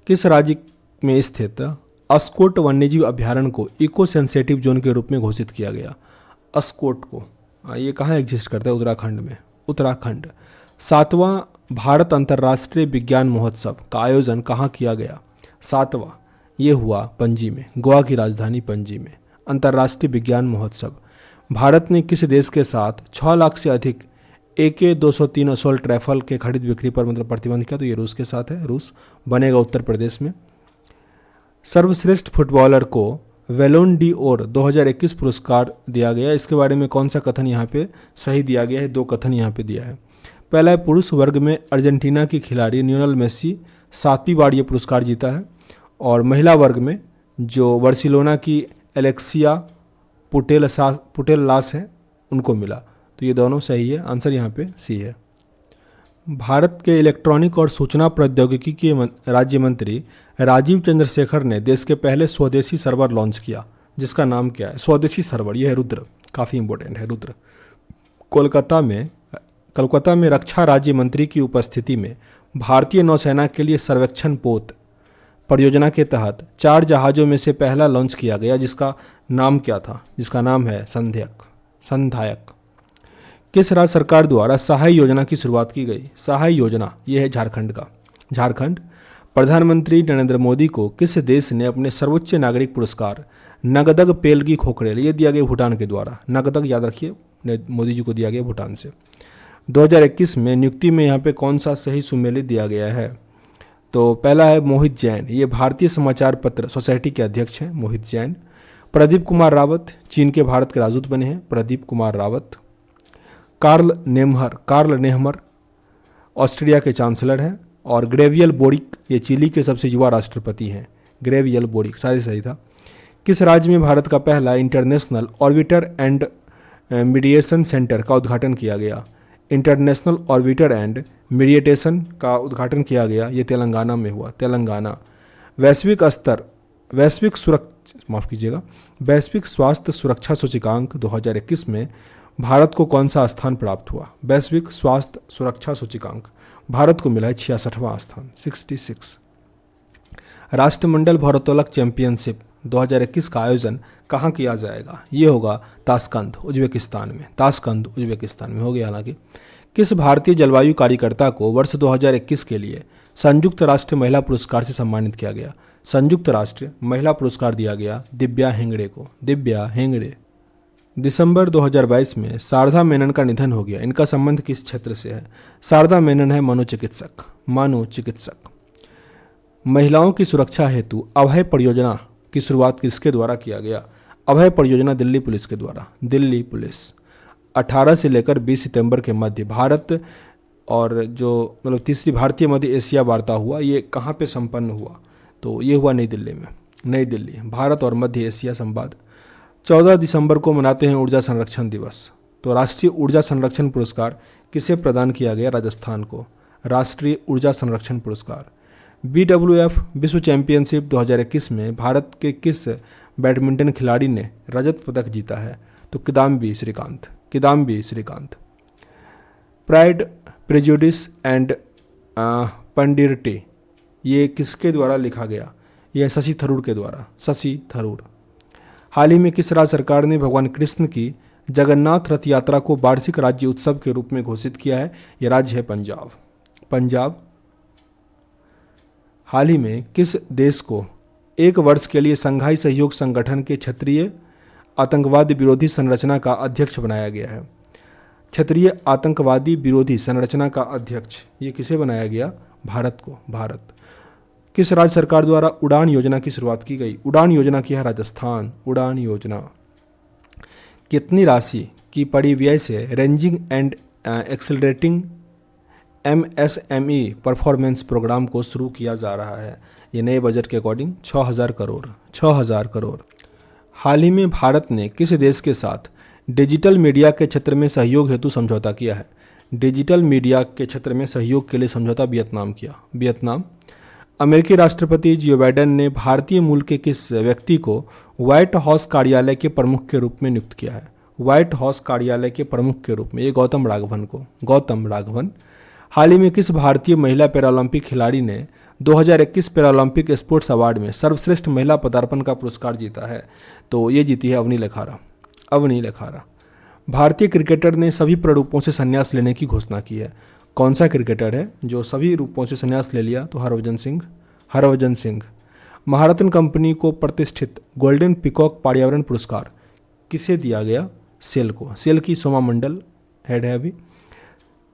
किस राज्य में स्थित अस्कोट वन्यजीव अभ्यारण्य को इको सेंसेटिव जोन के रूप में घोषित किया गया? अस्कोट को ये कहाँ एग्जिस्ट करता है? उत्तराखंड में, उत्तराखंड। 7वां भारत अंतर्राष्ट्रीय विज्ञान महोत्सव का आयोजन कहाँ किया गया? 7वां ये हुआ पणजी में, गोवा की राजधानी पणजी में। अंतर्राष्ट्रीय विज्ञान महोत्सव। भारत ने किस देश के साथ 6 लाख से अधिक AK-203 असॉल्ट राइफल के खरीद बिक्री पर मतलब प्रतिबंध किया? तो ये रूस के साथ है। रूस बनेगा उत्तर प्रदेश में। सर्वश्रेष्ठ फुटबॉलर को वेलोन डी ओर 2021 पुरस्कार दिया गया। इसके बारे में कौन सा कथन यहाँ पे सही दिया गया है? 2 कथन यहाँ पे दिया है। पहला है, पुरुष वर्ग में अर्जेंटीना की खिलाड़ी लियोनेल मेसी 7वीं बार ये पुरस्कार जीता है। और महिला वर्ग में जो बार्सिलोना की एलेक्सिया पुटेलास है उनको मिला। तो ये दोनों सही है। आंसर यहाँ पे सी है। भारत के इलेक्ट्रॉनिक और सूचना प्रौद्योगिकी के राज्य मंत्री राजीव चंद्रशेखर ने देश के पहले स्वदेशी सर्वर लॉन्च किया, जिसका नाम क्या है? स्वदेशी सर्वर, यह है रुद्र, काफ़ी इंपॉर्टेंट है रुद्र। कोलकाता में रक्षा राज्य मंत्री की उपस्थिति में भारतीय नौसेना के लिए सर्वेक्षण पोत परियोजना के तहत 4 जहाज़ों में से पहला लॉन्च किया गया, जिसका नाम क्या था? जिसका नाम है संधायक। किस राज्य सरकार द्वारा सहाय योजना की शुरुआत की गई? सहाय योजना ये है झारखंड का। झारखंड। प्रधानमंत्री नरेंद्र मोदी को किस देश ने अपने सर्वोच्च नागरिक पुरस्कार नगदग पेलगी खोखरेल ये दिया गया? भूटान के द्वारा। नगदग याद रखिए, मोदी जी को दिया गया भूटान से। 2021 में नियुक्ति में यहाँ पे कौन सा सही सुमेलित दिया गया है? तो पहला है मोहित जैन, ये भारतीय समाचार पत्र सोसाइटी के अध्यक्ष हैं मोहित जैन। प्रदीप कुमार रावत चीन के भारत के राजदूत बने हैं, Pradeep Kumar Rawat. Karl Nehammer Australia के चांसलर हैं। और ग्रेवियल बोरिक ये चिली के सबसे युवा राष्ट्रपति हैं। ग्रेवियल बोरिक, सारे सही था। किस राज्य में भारत का पहला international orbiter and mediation centre का उद्घाटन किया गया? इंटरनेशनल ऑर्बिटर एंड मीडिएशन का उद्घाटन किया गया, ये तेलंगाना में हुआ। तेलंगाना। वैश्विक स्वास्थ्य सुरक्षा सूचकांक 2021 में भारत को कौन सा स्थान प्राप्त हुआ? वैश्विक स्वास्थ्य सुरक्षा सूचकांक भारत को मिला है 66वां स्थान, 66। राष्ट्रमंडल भारोत्तोलक चैंपियनशिप 2021 का आयोजन कहाँ किया जाएगा? ये होगा ताशकंद, उज्बेकिस्तान में। ताशकंद उज्बेकिस्तान में हो गया। हालांकि किस भारतीय जलवायु कार्यकर्ता को वर्ष 2021 के लिए संयुक्त राष्ट्र महिला पुरस्कार से सम्मानित किया गया? संयुक्त राष्ट्र महिला पुरस्कार दिया गया दिव्या हेंगड़े को। दिव्या हेंगड़े। दिसंबर 2022 में शारदा मेनन का निधन हो गया। इनका संबंध किस क्षेत्र से है? शारदा मेनन है मनोचिकित्सक। महिलाओं की सुरक्षा हेतु अभय परियोजना की शुरुआत किसके द्वारा किया गया? अभय परियोजना दिल्ली पुलिस के द्वारा। दिल्ली पुलिस। 18 से लेकर 20 सितंबर के मध्य भारत और जो मतलब तीसरी भारतीय मध्य एशिया वार्ता हुआ, ये कहाँ पे संपन्न हुआ? तो ये हुआ नई दिल्ली में। नई दिल्ली, भारत और मध्य एशिया संवाद। 14 दिसंबर को मनाते हैं ऊर्जा संरक्षण दिवस। तो राष्ट्रीय ऊर्जा संरक्षण पुरस्कार किसे प्रदान किया गया? राजस्थान को। राष्ट्रीय ऊर्जा संरक्षण पुरस्कार। BWF विश्व चैंपियनशिप 2021 में भारत के किस बैडमिंटन खिलाड़ी ने रजत पदक जीता है? तो Kidambi Srikanth. Pride, prejudice and punditry ये किसके द्वारा लिखा गया? यह शशि थरूर के द्वारा। शशि थरूर। हाल ही में किस राज्य सरकार ने भगवान कृष्ण की जगन्नाथ रथ यात्रा को वार्षिक राज्य उत्सव के रूप में घोषित किया है? यह राज्य है पंजाब। हाल ही में किस देश को 1 वर्ष के लिए संघाई सहयोग संगठन के क्षेत्रीय आतंकवाद विरोधी संरचना का अध्यक्ष बनाया गया है? क्षेत्रीय आतंकवादी विरोधी संरचना का अध्यक्ष ये किसे बनाया गया? भारत को। भारत। किस राज्य सरकार द्वारा उड़ान योजना की शुरुआत की गई? उड़ान योजना की है राजस्थान। उड़ान योजना। कितनी राशि की पड़ी व्यय से raising and accelerating MSME performance programme को शुरू किया जा रहा है? ये नए बजट के अकॉर्डिंग 6000 करोड़। हाल ही में भारत ने किस देश के साथ डिजिटल मीडिया के क्षेत्र में सहयोग हेतु समझौता किया है? डिजिटल मीडिया के क्षेत्र में सहयोग के लिए समझौता वियतनाम किया। वियतनाम। अमेरिकी राष्ट्रपति जो बाइडेन ने भारतीय मूल के किस व्यक्ति को व्हाइट हाउस कार्यालय के प्रमुख के रूप में नियुक्त किया है? व्हाइट हाउस कार्यालय के प्रमुख के रूप में ये गौतम राघवन को। गौतम राघवन। हाल ही में किस भारतीय महिला पैरालंपिक खिलाड़ी ने 2021 पैरालंपिक स्पोर्ट्स अवार्ड में सर्वश्रेष्ठ महिला पदार्पण का पुरस्कार जीता है? तो ये जीती है अवनी लेखारा। अवनी लेखारा। भारतीय क्रिकेटर ने सभी प्रारूपों से संन्यास लेने की घोषणा की है। कौन सा क्रिकेटर है जो सभी रूपों से संन्यास ले लिया? तो हरभजन सिंह। हरभजन सिंह। महारत्न कंपनी को प्रतिष्ठित गोल्डन पीकॉक पर्यावरण पुरस्कार किसे दिया गया? सेल को। सेल की सोमा मंडल हेड है अभी।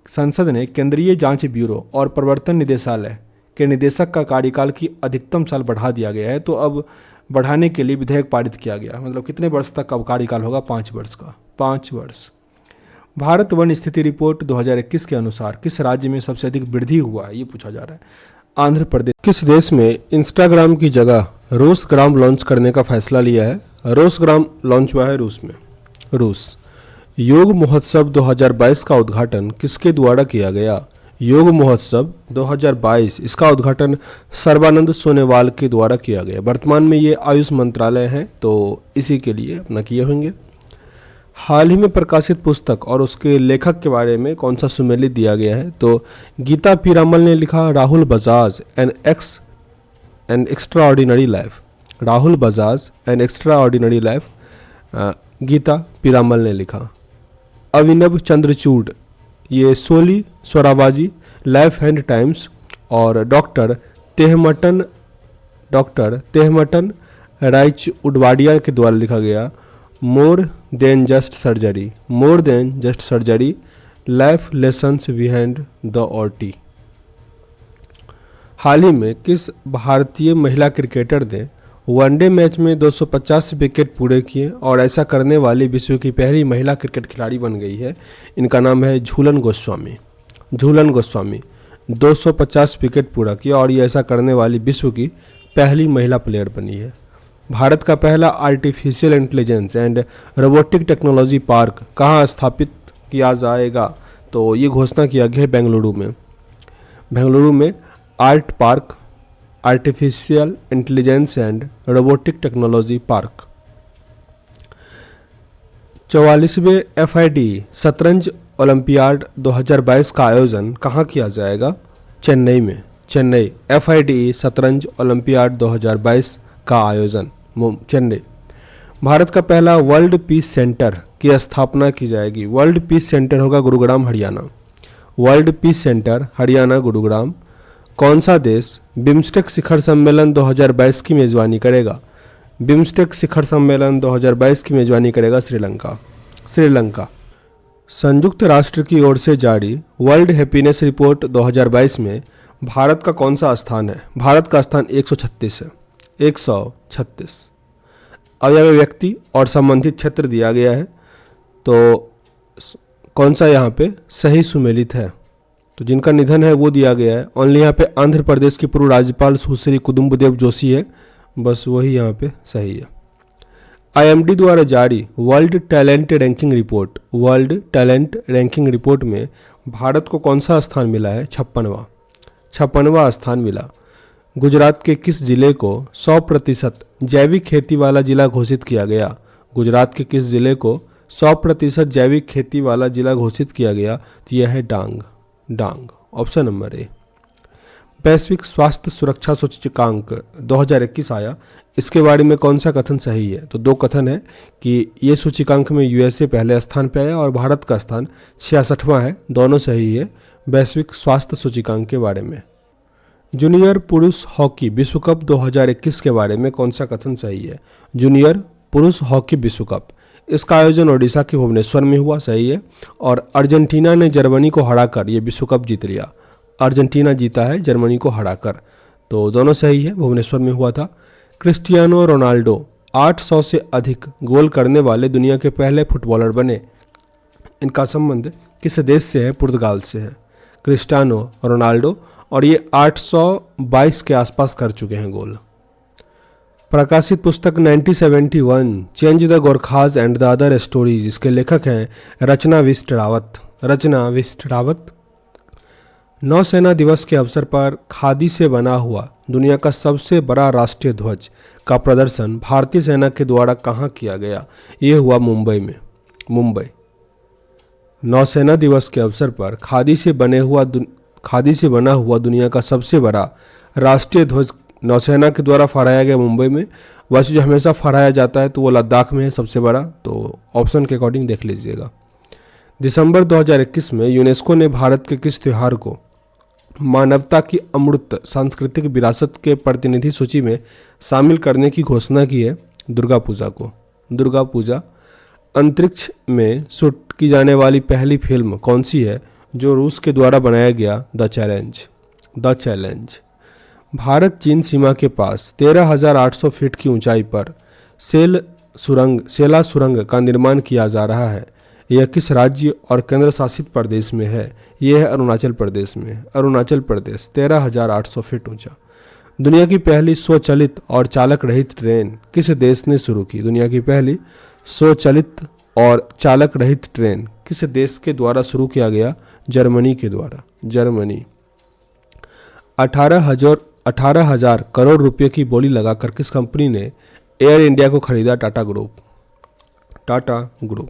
संसद ने केंद्रीय जांच ब्यूरो और प्रवर्तन निदेशालय के निदेशक का कार्यकाल की अधिकतम साल बढ़ा दिया गया है। तो अब बढ़ाने के लिए विधेयक पारित किया गया। मतलब कितने वर्ष तक अब कार्यकाल होगा? 5 वर्ष का। 5 वर्ष। भारत वन स्थिति रिपोर्ट 2021 के अनुसार किस राज्य में सबसे अधिक वृद्धि हुआ है? ये पूछा जा रहा है। आंध्र प्रदेश। किस देश में इंस्टाग्राम की जगह रोसग्राम लॉन्च करने का फैसला लिया है? रोसग्राम लॉन्च हुआ है रूस में। रूस। योग महोत्सव 2022 का उद्घाटन किसके द्वारा किया गया? योग महोत्सव 2022 इसका उद्घाटन सर्बानंद सोनोवाल के द्वारा किया गया। वर्तमान में ये आयुष मंत्रालय है, तो इसी के लिए अपना किए होंगे। हाल ही में प्रकाशित पुस्तक और उसके लेखक के बारे में कौन सा सुमेलित दिया गया है? तो गीता पीरामल ने लिखा Rahul Bajaj an extraordinary life. Rahul Bajaj an extraordinary life Gita Piramal ने लिखा। अभिनव चंद्रचूड़ ये Soli Sorabjee life and times. और डॉक्टर तेहमटन राइच उडवाडिया के द्वारा लिखा गया more than just surgery life lessons behind the OT. हाल ही में किस भारतीय महिला क्रिकेटर ने वनडे मैच में 250 विकेट पूरे किए और ऐसा करने वाली विश्व की पहली महिला क्रिकेट खिलाड़ी बन गई है? इनका नाम है झूलन गोस्वामी। झूलन गोस्वामी 250 विकेट पूरा किया और ये ऐसा करने वाली विश्व की पहली महिला प्लेयर बनी है। भारत का पहला artificial intelligence and robotic technology park कहाँ स्थापित किया जाएगा? तो ये घोषणा किया गया है बेंगलुरु में। बेंगलुरु में art park artificial intelligence and robotic technology park. 44वें FIDE शतरंज ओलंपियाड 2022 का आयोजन कहाँ किया जाएगा? चेन्नई में। चेन्नई। FIDE शतरंज ओलंपियाड 2022 का आयोजन चेन्नई। भारत का पहला वर्ल्ड पीस सेंटर की स्थापना की जाएगी। वर्ल्ड पीस सेंटर होगा Gurugram Haryana. World peace centre Haryana Gurugram. कौन सा देश बिम्स्टेक शिखर सम्मेलन 2022 की मेजबानी करेगा? बिम्स्टेक शिखर सम्मेलन 2022 की मेजबानी करेगा श्रीलंका। श्रीलंका। संयुक्त राष्ट्र की ओर से जारी वर्ल्ड हैप्पीनेस रिपोर्ट 2022 में भारत का कौन सा स्थान है? भारत का स्थान 136 है। 136। अब यहाँ व्यक्ति और संबंधित क्षेत्र दिया गया है, तो कौन सा यहाँ पे सही सुमेलित है? तो जिनका निधन है वो दिया गया है। ओनली यहाँ पे आंध्र प्रदेश की पूर्व राज्यपाल सुश्री कुदुम्बदेव जोशी है, बस वही यहाँ पे सही है। IMD द्वारा जारी वर्ल्ड टैलेंट रैंकिंग रिपोर्ट में भारत को कौन सा स्थान मिला है? 56वां स्थान मिला। गुजरात के किस जिले को 100% जैविक खेती वाला जिला घोषित किया गया? गुजरात के किस जिले को 100% जैविक खेती वाला जिला घोषित किया गया? तो यह है डांग। Option number A. वैश्विक स्वास्थ्य सुरक्षा सूचकांक 2021 आया, इसके बारे में कौन सा कथन सही है? तो 2 कथन है कि ये सूचकांक में USA पहले स्थान पर आया और भारत का स्थान 66वां है। दोनों सही है वैश्विक स्वास्थ्य सूचकांक के बारे में। जूनियर पुरुष हॉकी विश्व कप 2021 के बारे में कौन सा कथन सही है? जूनियर पुरुष हॉकी विश्व कप, इसका आयोजन ओडिशा के भुवनेश्वर में हुआ, सही है। और अर्जेंटीना ने जर्मनी को हराकर ये विश्व कप जीत लिया। अर्जेंटीना जीता है जर्मनी को हराकर, तो दोनों सही है, भुवनेश्वर में हुआ था। क्रिस्टियानो रोनाल्डो 800 से अधिक गोल करने वाले दुनिया के पहले फुटबॉलर बने। इनका संबंध किस देश से है? पुर्तगाल से है क्रिस्टियानो रोनाल्डो, और ये 822 के आसपास कर चुके हैं गोल। प्रकाशित पुस्तक 1971 change the Gorkhas and the other stories, इसके लेखक हैं रचना विष्ट रावत। नौसेना दिवस के अवसर पर खादी से बना हुआ दुनिया का सबसे बड़ा राष्ट्रीय ध्वज का प्रदर्शन भारतीय सेना के द्वारा कहाँ किया गया? ये हुआ मुंबई में। मुंबई। नौसेना दिवस के अवसर पर खादी से बने हुआ खादी से बना हुआ दुनिया का सबसे बड़ा राष्ट्रीय ध्वज नौसेना के द्वारा फहराया गया मुंबई में। वैसे जो हमेशा फहराया जाता है तो वो लद्दाख में है सबसे बड़ा, तो ऑप्शन के अकॉर्डिंग देख लीजिएगा। दिसंबर 2021 में यूनेस्को ने भारत के किस त्यौहार को मानवता की अमूर्त सांस्कृतिक विरासत के प्रतिनिधि सूची में शामिल करने की घोषणा की है? दुर्गा पूजा को। दुर्गा पूजा। अंतरिक्ष में शूट की जाने वाली पहली फिल्म कौन सी है जो रूस के द्वारा बनाया गया? The challenge. The challenge. Bharat चीन सीमा के पास 13,800 फीट की ऊंचाई पर सेला सुरंग का निर्माण किया जा रहा है। यह किस राज्य और केंद्र शासित प्रदेश में है? यह है अरुणाचल प्रदेश में। अरुणाचल प्रदेश। 13,800 फीट ऊंचा। दुनिया की पहली स्वचालित और चालक रहित ट्रेन किस देश ने शुरू की? दुनिया की पहली स्वचालित और चालक रहित ट्रेन किस देश के द्वारा शुरू किया गया? जर्मनी के द्वारा। जर्मनी। 18,000 करोड़ रुपए की बोली लगाकर किस कंपनी ने एयर इंडिया को खरीदा? Tata group. Tata group.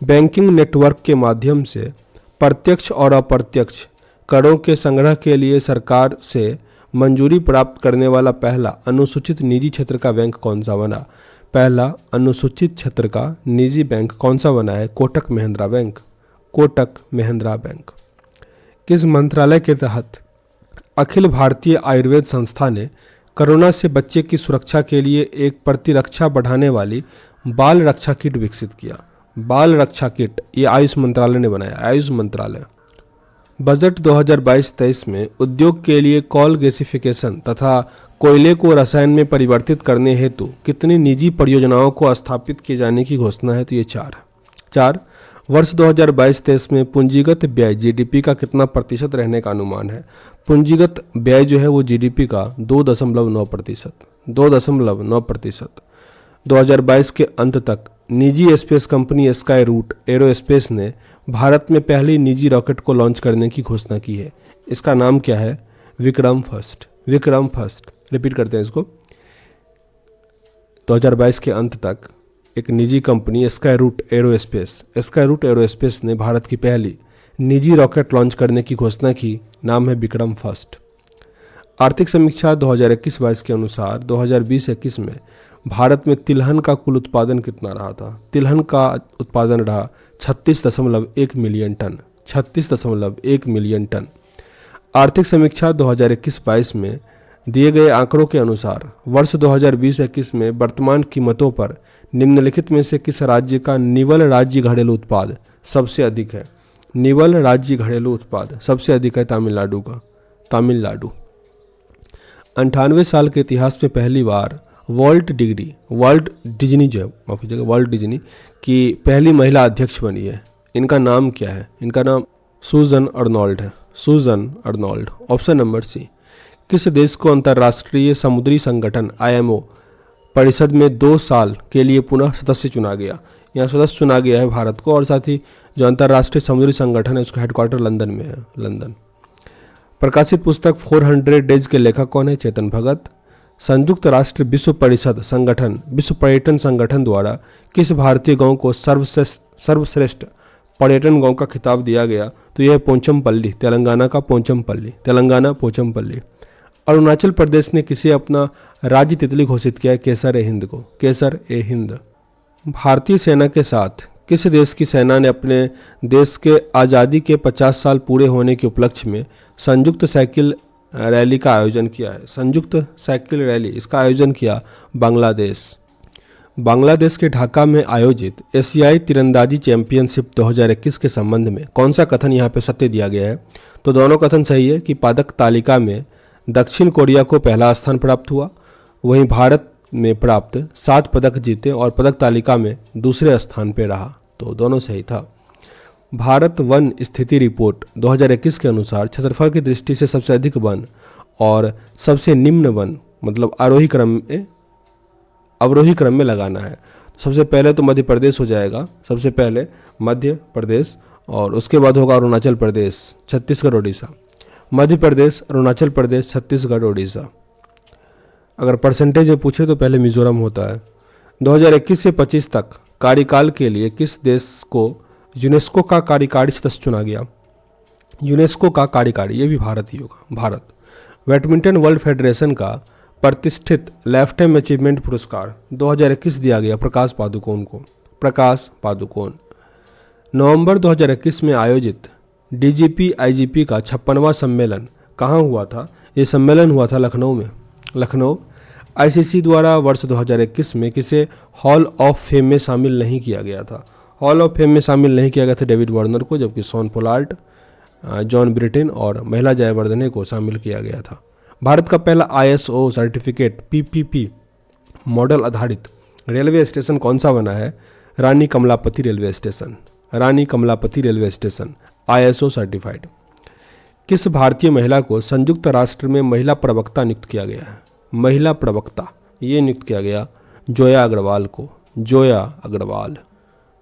Banking network के माध्यम से प्रत्यक्ष और अप्रत्यक्ष करों के संग्रह के लिए सरकार से मंजूरी प्राप्त करने वाला पहला अनुसूचित निजी क्षेत्र का बैंक कौन सा बना? पहला अनुसूचित क्षेत्र का निजी बैंक कौन सा बना है? कोटक महिंद्रा बैंक। कोटक महिंद्रा बैंक। किस मंत्रालय के तहत अखिल भारतीय आयुर्वेद संस्था ने कोरोना से बच्चे की सुरक्षा के लिए एक प्रतिरक्षा बढ़ाने वाली बाल रक्षा किट विकसित किया? बाल रक्षा किट ये आयुष मंत्रालय ने बनाया। आयुष मंत्रालय। बजट 2022-23 में उद्योग के लिए कोल गैसिफिकेशन तथा कोयले को रसायन में परिवर्तित करने हेतु कितनी निजी परियोजनाओं को स्थापित किए जाने की घोषणा है? तो ये 4। वर्ष 2022-23 में पूंजीगत व्यय जीडीपी का कितना प्रतिशत रहने का अनुमान है? पूंजीगत व्यय जो है वो जीडीपी का 2.9%। 2.9%। 2022 के अंत तक निजी space company Skyroot aerospace ने भारत में पहली निजी रॉकेट को लॉन्च करने की घोषणा की है। इसका नाम क्या है? Vikram first. Vikram first. Repeat करते हैं इसको। 2022 के अंत तक एक निजी कंपनी स्काई रूट एरोस्पेस ने भारत की पहली निजी रॉकेट लॉन्च करने की घोषणा की। नाम है विक्रम फर्स्ट। आर्थिक समीक्षा 2021-22 के अनुसार 2020-21 में भारत में तिलहन का कुल उत्पादन कितना रहा था? तिलहन का उत्पादन रहा 36.1 मिलियन टन। 36.1 million ton. आर्थिक समीक्षा 2021-22 में दिए गए आंकड़ों के अनुसार वर्ष 2020-21 में वर्तमान कीमतों पर निम्नलिखित में से किस राज्य का निवल राज्य घरेलू उत्पाद सबसे अधिक है? निवल राज्य घरेलू उत्पाद सबसे अधिक है तमिलनाडु का। तमिलनाडु। 98 साल के इतिहास में पहली बार वर्ल्ड डिज्नी की पहली महिला अध्यक्ष बनी है। इनका नाम क्या है? इनका नाम सूजन अर्नोल्ड है। सूजन अर्नोल्ड। Option number C. किस देश को अंतर्राष्ट्रीय समुद्री संगठन IMO परिषद में 2 साल के लिए पुनः सदस्य चुना गया? यहाँ सदस्य चुना गया है भारत को, और साथ ही जो अंतर्राष्ट्रीय समुद्री संगठन है उसका हेडक्वार्टर लंदन में है। लंदन। प्रकाशित पुस्तक 400 डेज के लेखक कौन है? चेतन भगत। संयुक्त राष्ट्र विश्व परिषद संगठन विश्व पर्यटन संगठन द्वारा किस भारतीय गांव को सर्वश्रेष्ठ पर्यटन गांव का खिताब दिया गया? तो यह पोचमपल्ली, तेलंगाना का पोचमपल्ली। तेलंगाना पोचमपल्ली। अरुणाचल प्रदेश ने किसे अपना राज्य तितली घोषित किया है? केसर ए हिंद को। केसर ए हिंद। भारतीय सेना के साथ किस देश की सेना ने अपने देश के आज़ादी के 50 साल पूरे होने के उपलक्ष्य में संयुक्त साइकिल रैली का आयोजन किया है? संयुक्त साइकिल रैली इसका आयोजन किया बांग्लादेश। बांग्लादेश के ढाका में आयोजित एशियाई तीरंदाजी चैंपियनशिप 2021 के संबंध में कौन सा कथन यहाँ पे सत्य दिया गया है? तो दोनों कथन सही है कि पदक तालिका में दक्षिण कोरिया को पहला स्थान प्राप्त हुआ, वहीं भारत में प्राप्त 7 पदक जीते और पदक तालिका में दूसरे स्थान पर रहा। तो दोनों सही था। भारत वन स्थिति रिपोर्ट 2021 के अनुसार क्षेत्रफल की दृष्टि से सबसे अधिक वन और सबसे निम्न वन मतलब अवरोही क्रम में लगाना है। सबसे पहले तो मध्य प्रदेश हो जाएगा, सबसे पहले मध्य प्रदेश, और उसके बाद होगा अरुणाचल प्रदेश, छत्तीसगढ़, उड़ीसा। मध्य प्रदेश, अरुणाचल प्रदेश, छत्तीसगढ़, उड़ीसा। अगर परसेंटेज में पूछे तो पहले मिजोरम होता है। 2021 से 25 तक कार्यकाल के लिए किस देश को यूनेस्को का कार्यकारी सदस्य चुना गया? यूनेस्को का कार्यकारी, ये भी भारत ही होगा, भारत। बैडमिंटन वर्ल्ड फेडरेशन का प्रतिष्ठित लाइफ टाइम अचीवमेंट पुरस्कार 2021 दिया गया प्रकाश पादुकोण को, प्रकाश पादुकोण। नवंबर 2021 में आयोजित डीजीपी आईजीपी का 56वां सम्मेलन कहाँ हुआ था? ये सम्मेलन हुआ था लखनऊ में, लखनऊ। आईसीसी द्वारा वर्ष 2021 में किसे हॉल ऑफ फेम में शामिल नहीं किया गया था? हॉल ऑफ फेम में शामिल नहीं किया गया था डेविड वार्नर को, जबकि शॉन पोलार्ड, जॉन ब्रिटेन और महिला जयवर्धने को शामिल किया गया था। भारत का पहला आईएसओ सर्टिफिकेट पीपीपी मॉडल आधारित रेलवे स्टेशन कौन सा बना है? Rani Kamlapati railway station, Rani Kamlapati railway station ISO certified. किस भारतीय महिला को संयुक्त राष्ट्र में महिला प्रवक्ता नियुक्त किया गया है? महिला प्रवक्ता ये नियुक्त किया गया जोया अग्रवाल को, जोया अग्रवाल।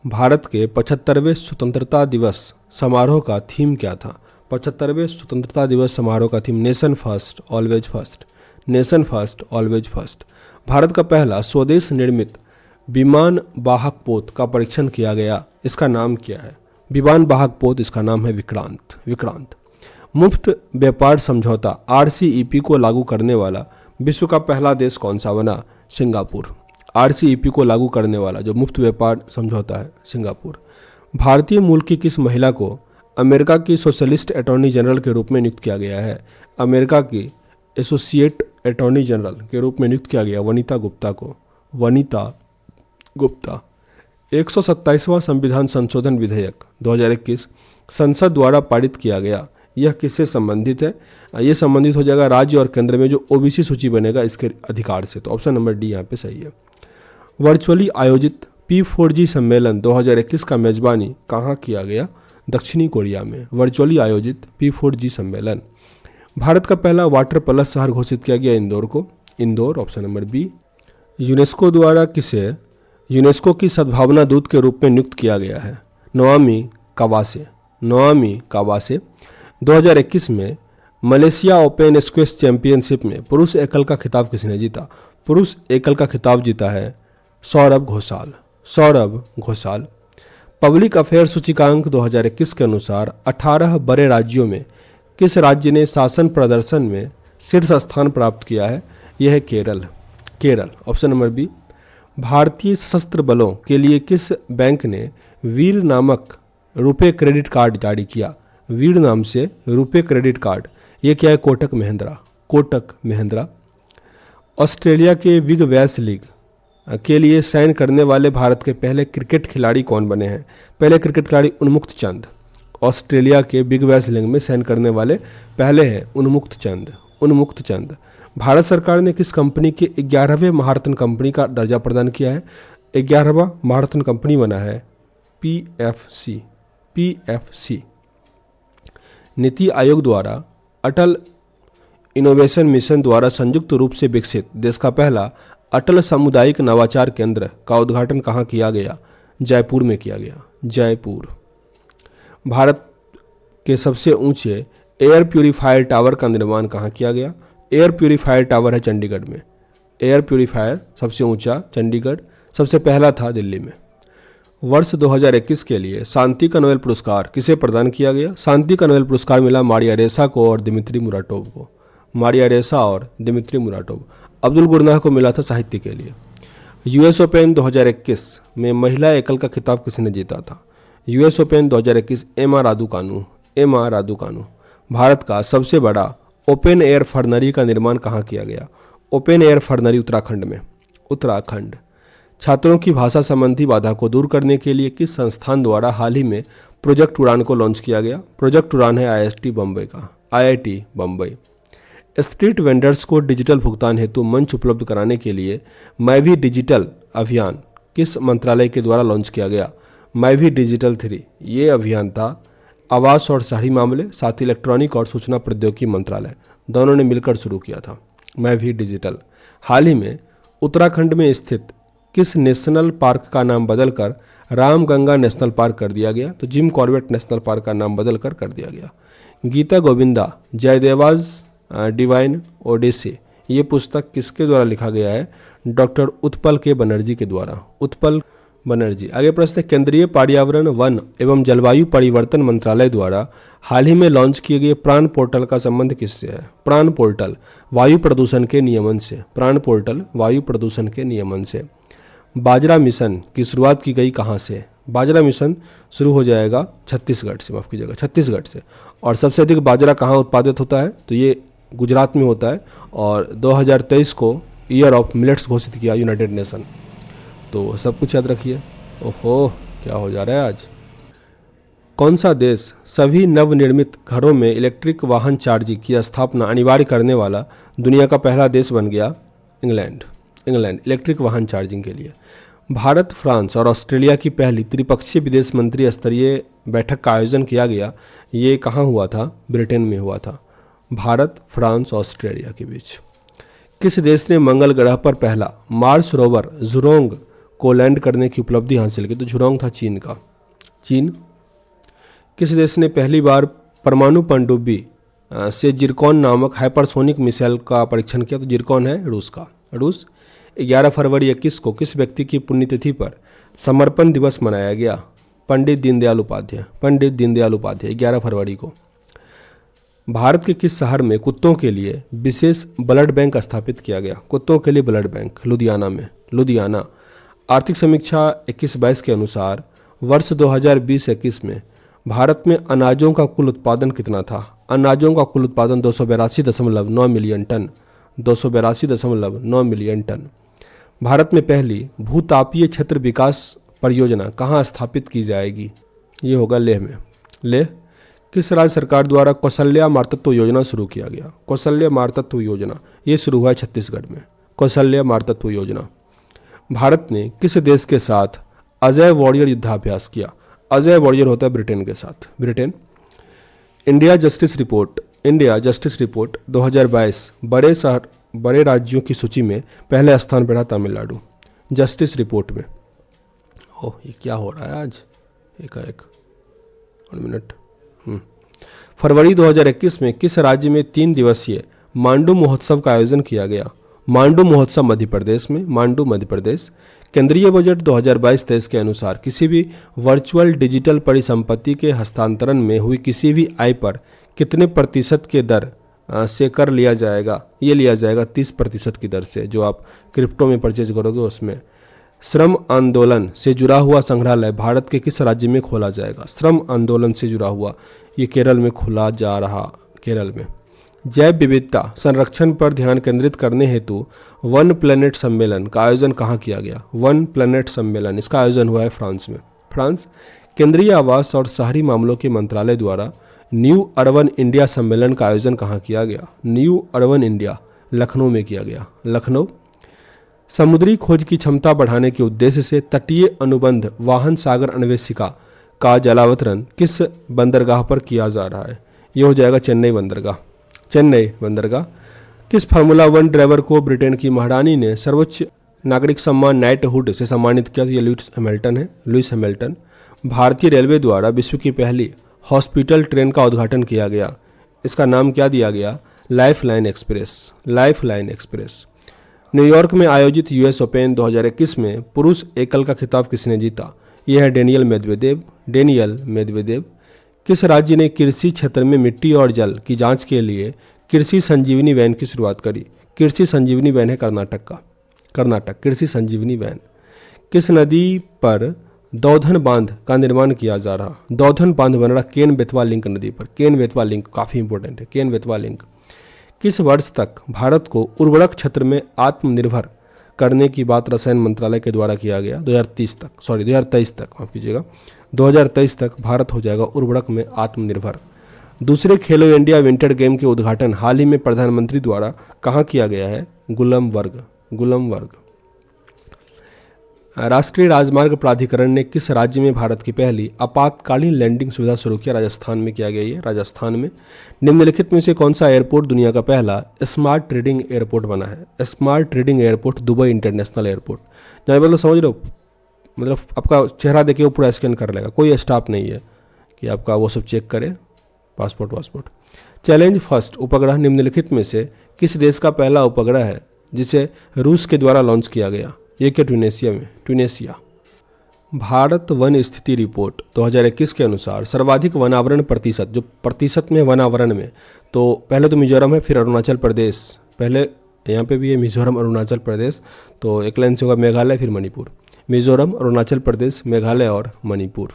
भारत के 75वें स्वतंत्रता दिवस समारोह का थीम क्या था? 75वें स्वतंत्रता दिवस समारोह का theme nation first always first, nation first always first. Bharat का पहला स्वदेश निर्मित विमान वाहक पोत का परीक्षण किया गया, इसका नाम क्या है? विमान वाहक पोत, इसका नाम है विक्रांत, विक्रांत। मुफ्त व्यापार समझौता आरसीईपी को लागू करने वाला विश्व का पहला देश कौन सा बना? सिंगापुर। आरसीईपी को लागू करने वाला जो मुफ्त व्यापार समझौता है, सिंगापुर। भारतीय मूल की किस महिला को अमेरिका की सोशलिस्ट अटॉर्नी जनरल के रूप में नियुक्त किया गया है? अमेरिका की एसोसिएट अटॉर्नी जनरल के रूप में नियुक्त किया गया वनिता गुप्ता को, वनिता गुप्ता। 127वां संविधान संशोधन विधेयक 2021 संसद द्वारा पारित किया गया, यह किससे संबंधित है? ये संबंधित हो जाएगा राज्य और केंद्र में जो ओबीसी सूची बनेगा इसके अधिकार से, तो ऑप्शन नंबर डी यहाँ पे सही है। वर्चुअली आयोजित P4G सम्मेलन 2021 का मेजबानी कहाँ किया गया? दक्षिणी कोरिया में। वर्चुअली आयोजित P4G सम्मेलन। भारत का पहला वाटर प्लस शहर घोषित किया गया इंदौर को, Indore option number B. UNESCO द्वारा किसे यूनेस्को की सद्भावना दूत के रूप में नियुक्त किया गया है? नोआमी कावासे, नोआमी कावासे। 2021 में मलेशिया ओपन स्क्वैश चैंपियनशिप में पुरुष एकल का खिताब किसने जीता? पुरुष एकल का खिताब जीता है सौरभ घोषाल, सौरभ घोषाल। पब्लिक अफेयर सूचकांक 2021 के अनुसार 18 बड़े राज्यों में किस राज्य ने शासन प्रदर्शन में शीर्ष स्थान प्राप्त किया है? यह है Kerala, Kerala option number B. भारतीय सशस्त्र बलों के लिए किस बैंक ने वीर नामक रुपे क्रेडिट कार्ड जारी किया? वीर नाम से रुपे क्रेडिट कार्ड, ये क्या है? कोटक महिंद्रा, कोटक महिंद्रा। ऑस्ट्रेलिया के बिग बैश लीग के लिए साइन करने वाले भारत के पहले क्रिकेट खिलाड़ी कौन बने हैं? पहले क्रिकेट खिलाड़ी उन्मुक्त चंद। ऑस्ट्रेलिया के बिग बैश लीग में साइन करने वाले पहले हैं उन्मुक्त चंद, उन्मुक्त चंद। भारत सरकार ने किस कंपनी के 11वें महारत्न कंपनी का दर्जा प्रदान किया है? 11वां महारत्न कंपनी बना है पीएफसी, पीएफसी। नीति आयोग द्वारा अटल इनोवेशन मिशन द्वारा संयुक्त रूप से विकसित देश का पहला अटल सामुदायिक नवाचार केंद्र का उद्घाटन कहाँ किया गया? जयपुर में किया गया, जयपुर। भारत के सबसे ऊंचे एयर प्यूरीफायर टावर का निर्माण कहाँ किया गया? एयर प्यूरीफायर टावर है चंडीगढ़ में, एयर प्यूरीफायर सबसे ऊंचा चंडीगढ़, सबसे पहला था दिल्ली में। वर्ष 2021 के लिए शांति का नोबेल पुरस्कार किसे प्रदान किया गया? शांति का नोबेल पुरस्कार मिला मारिया रेसा को और दिमित्री मुराटोव को, मारिया रेसा और दिमित्री मुराटोव। अब्दुल गुरनाह को मिला था साहित्य के लिए। यूएस ओपन 2021 में महिला एकल का खिताब किसने जीता था? यूएस ओपन 2021 एमा रादुकानु, एमा रादुकानु। भारत का सबसे बड़ा ओपन एयर फर्नरी का निर्माण कहाँ किया गया? ओपन एयर फर्नरी उत्तराखंड में, उत्तराखंड। छात्रों की भाषा संबंधी बाधा को दूर करने के लिए किस संस्थान द्वारा हाल ही में प्रोजेक्ट उड़ान को लॉन्च किया गया? प्रोजेक्ट उड़ान है आईआईटी बम्बई का, आईआईटी बम्बई। स्ट्रीट वेंडर्स को डिजिटल भुगतान हेतु मंच उपलब्ध कराने के लिए मैं भी डिजिटल अभियान किस मंत्रालय के द्वारा लॉन्च किया गया? मैं भी डिजिटल 3, ये अभियान था आवास और शहरी मामले साथ इलेक्ट्रॉनिक और सूचना प्रौद्योगिकी मंत्रालय दोनों ने मिलकर शुरू किया था मैं भी डिजिटल। हाल ही में उत्तराखंड में स्थित किस नेशनल पार्क का नाम बदलकर रामगंगा नेशनल पार्क कर दिया गया? तो जिम कॉर्बेट नेशनल पार्क का नाम बदलकर कर दिया गया। गीता गोविंदा जयदेवाज डिवाइन ओडिसी, ये पुस्तक किसके द्वारा लिखा गया है? डॉक्टर उत्पल के बनर्जी के द्वारा, उत्पल बनर्जी। आगे प्रश्न है, केंद्रीय पर्यावरण वन एवं जलवायु परिवर्तन मंत्रालय द्वारा हाल ही में लॉन्च किए गए प्राण पोर्टल का संबंध किससे है? प्राण पोर्टल वायु प्रदूषण के नियमन से। प्राण पोर्टल वायु प्रदूषण के नियमन से। बाजरा मिशन की शुरुआत की गई कहाँ से? बाजरा मिशन शुरू हो जाएगा छत्तीसगढ़ से, माफ़ कीजिएगा, छत्तीसगढ़ से। और सबसे अधिक बाजरा कहाँ उत्पादित होता है? तो ये गुजरात में होता है। और 2023 को ईयर ऑफ मिलेट्स घोषित किया यूनाइटेड नेशन। तो सब कुछ याद रखिए। ओहो, क्या हो जा रहा है आज। कौन सा देश सभी नवनिर्मित घरों में इलेक्ट्रिक वाहन चार्जिंग की स्थापना अनिवार्य करने वाला दुनिया का पहला देश बन गया? इंग्लैंड। इंग्लैंड इलेक्ट्रिक वाहन चार्जिंग के लिए। भारत, फ्रांस और ऑस्ट्रेलिया की पहली त्रिपक्षीय विदेश मंत्री स्तरीय बैठक का आयोजन किया गया। ये कहाँ हुआ था? ब्रिटेन में हुआ था। भारत, फ्रांस, ऑस्ट्रेलिया के बीच। किस देश ने मंगल ग्रह पर पहला मार्स रोवर झुरोंग को लैंड करने की उपलब्धि हासिल की? तो झुरोंग था चीन का। चीन। किस देश ने पहली बार परमाणु पनडुब्बी से जिरकॉन नामक हाइपरसोनिक मिसाइल का परीक्षण किया? तो जिरकॉन है रूस का। रूस। 11 फरवरी 21 को किस व्यक्ति की पुण्यतिथि पर समर्पण दिवस मनाया गया? पंडित दीनदयाल उपाध्याय। पंडित दीनदयाल उपाध्याय 11 फरवरी को। भारत के किस शहर में कुत्तों के लिए विशेष ब्लड बैंक स्थापित किया गया? कुत्तों के लिए ब्लड बैंक लुधियाना में। लुधियाना। आर्थिक समीक्षा 21-22 के अनुसार वर्ष 2020-21 में भारत में अनाजों का कुल उत्पादन कितना था? अनाजों का कुल उत्पादन 282.9 million ton. 282.9 million ton. Bharat में पहली भूतापीय क्षेत्र विकास परियोजना कहाँ स्थापित की जाएगी? ये होगा लेह में। लेह। किस राज्य सरकार द्वारा कौशल्या मातृत्व योजना शुरू किया गया? कौशल्या मातृत्व योजना ये शुरू हुआ है छत्तीसगढ़ में। कौशल्या मातृत्व योजना। भारत ने किस देश के साथ अजय वॉरियर युद्धाभ्यास किया? अजय वॉरियर होता है ब्रिटेन के साथ। Britain. India justice report. India justice report 2022 बड़े राज्यों की सूची में पहले स्थान पर रहा तमिलनाडु। जस्टिस रिपोर्ट में। ओह, ये क्या हो रहा है आज एकाएक। 1 मिनट। फरवरी 2021 में किस राज्य में 3 दिवसीय मांडू महोत्सव का आयोजन किया गया? मांडू महोत्सव मध्य प्रदेश में। मांडू मध्य प्रदेश। केंद्रीय बजट 2022-23 के अनुसार किसी भी वर्चुअल डिजिटल परिसंपत्ति के हस्तांतरण में हुई किसी भी आय पर कितने प्रतिशत के दर से कर लिया जाएगा? ये लिया जाएगा 30% की दर से, जो आप क्रिप्टो में परचेज करोगे उसमें। श्रम आंदोलन से जुड़ा हुआ संग्रहालय भारत के किस राज्य में खोला जाएगा? श्रम आंदोलन से जुड़ा हुआ ये केरल में खोला जा रहा। केरल में। जैव विविधता संरक्षण पर ध्यान केंद्रित करने हेतु वन प्लैनेट सम्मेलन का आयोजन कहाँ किया गया? वन प्लैनेट सम्मेलन इसका आयोजन हुआ है फ्रांस में। फ्रांस। केंद्रीय आवास और शहरी मामलों के मंत्रालय द्वारा न्यू अर्बन इंडिया सम्मेलन का आयोजन कहाँ किया गया? न्यू अर्बन इंडिया लखनऊ में किया गया। लखनऊ। समुद्री खोज की क्षमता बढ़ाने के उद्देश्य से तटीय अनुबंध वाहन सागर अन्वेषिका का जलावतरण किस बंदरगाह पर किया जा रहा है? ये हो जाएगा चेन्नई बंदरगाह। चेन्नई बंदरगाह। किस फार्मूला 1 ड्राइवर को ब्रिटेन की महारानी ने सर्वोच्च नागरिक सम्मान नाइटहुड से सम्मानित किया? ये लुइस हैमिल्टन है। Lewis Hamilton. भारतीय रेलवे द्वारा विश्व की पहली हॉस्पिटल ट्रेन का उद्घाटन किया गया। इसका नाम क्या दिया गया? Life line express. Life line express. New York में आयोजित यूएस ओपन 2021 में पुरुष एकल का खिताब किसने जीता? यह है डेनियल मेदवेदेव। Daniel Medvedev. किस राज्य ने कृषि क्षेत्र में मिट्टी और जल की जांच के लिए कृषि संजीवनी वैन की शुरुआत करी? कृषि संजीवनी वैन है कर्नाटक का। कर्नाटक। कृषि संजीवनी वैन। किस नदी पर दौधन बांध का निर्माण किया जा रहा? दौधन बांध बन रहा केन बेतवा लिंक नदी पर। केन बेतवा लिंक काफ़ी इंपॉर्टेंट है। केन बेतवा लिंक। किस वर्ष तक भारत को उर्वरक क्षेत्र में आत्मनिर्भर करने की बात रसायन मंत्रालय के द्वारा किया गया? 2023 तक, माफ कीजिएगा, 2023 तक भारत हो जाएगा उर्वरक में आत्मनिर्भर। दूसरे खेलो इंडिया विंटर गेम के उद्घाटन हाल ही में प्रधानमंत्री द्वारा कहाँ किया गया है? गुलमर्ग। गुलमर्ग। राष्ट्रीय राजमार्ग प्राधिकरण ने किस राज्य में भारत की पहली आपातकालीन लैंडिंग सुविधा शुरू किया? राजस्थान में किया गया ये। राजस्थान में। निम्नलिखित में से कौन सा एयरपोर्ट दुनिया का पहला स्मार्ट ट्रेडिंग एयरपोर्ट बना है? Smart trading airport Dubai international airport. जहाँ मतलब समझ रहे हो, मतलब आपका चेहरा देखिए वो पूरा स्कैन कर लेगा, कोई स्टाफ नहीं है कि आपका वो सब चेक करे पासपोर्ट। चैलेंज फर्स्ट उपग्रह निम्नलिखित में से किस देश का पहला उपग्रह है जिसे रूस के द्वारा लॉन्च किया गया? ये क्या ट्यूनेशिया में? ट्यूनेशिया। भारत वन स्थिति रिपोर्ट 2021 के अनुसार सर्वाधिक वनावरण प्रतिशत, जो प्रतिशत में वनावरण में, तो पहले तो मिजोरम है, फिर अरुणाचल प्रदेश, पहले यहाँ पे भी है मिजोरम अरुणाचल प्रदेश, तो एक लाइन से होगा मेघालय फिर मणिपुर, मिजोरम अरुणाचल प्रदेश मेघालय और मणिपुर।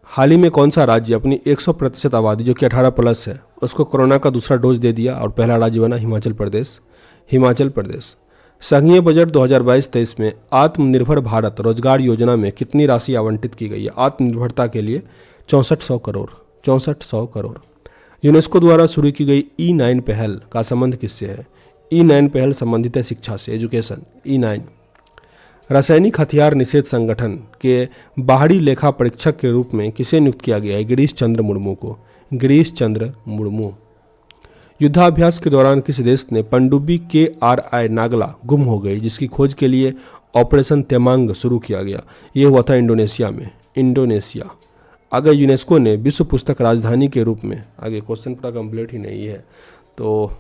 हाल ही में कौन सा राज्य अपनी 100% आबादी जो कि 18+ है उसको कोरोना का दूसरा डोज दे दिया और पहला राज्य बना? हिमाचल प्रदेश। हिमाचल प्रदेश। संघीय बजट 2022-23 में आत्मनिर्भर भारत रोजगार योजना में कितनी राशि आवंटित की गई है आत्मनिर्भरता के लिए? 6400 करोड़। 6400 करोड़। यूनेस्को द्वारा शुरू की गई E9 पहल का संबंध किससे है? E9 पहल संबंधित है शिक्षा से, एजुकेशन। E9। रासायनिक हथियार निषेध संगठन के बाहरी लेखा परीक्षक के रूप में किसे नियुक्त किया गया है? गिरीश चंद्र मुर्मू को। गिरीश चंद्र मुर्मू। युद्धाभ्यास के दौरान किस देश ने पनडुब्बी KRI नागला गुम हो गई जिसकी खोज के लिए ऑपरेशन तेमांग शुरू किया गया? ये हुआ था इंडोनेशिया में। इंडोनेशिया। आगे यूनेस्को ने विश्व पुस्तक राजधानी के रूप में, आगे क्वेश्चन पूरा कंप्लीट ही नहीं है तो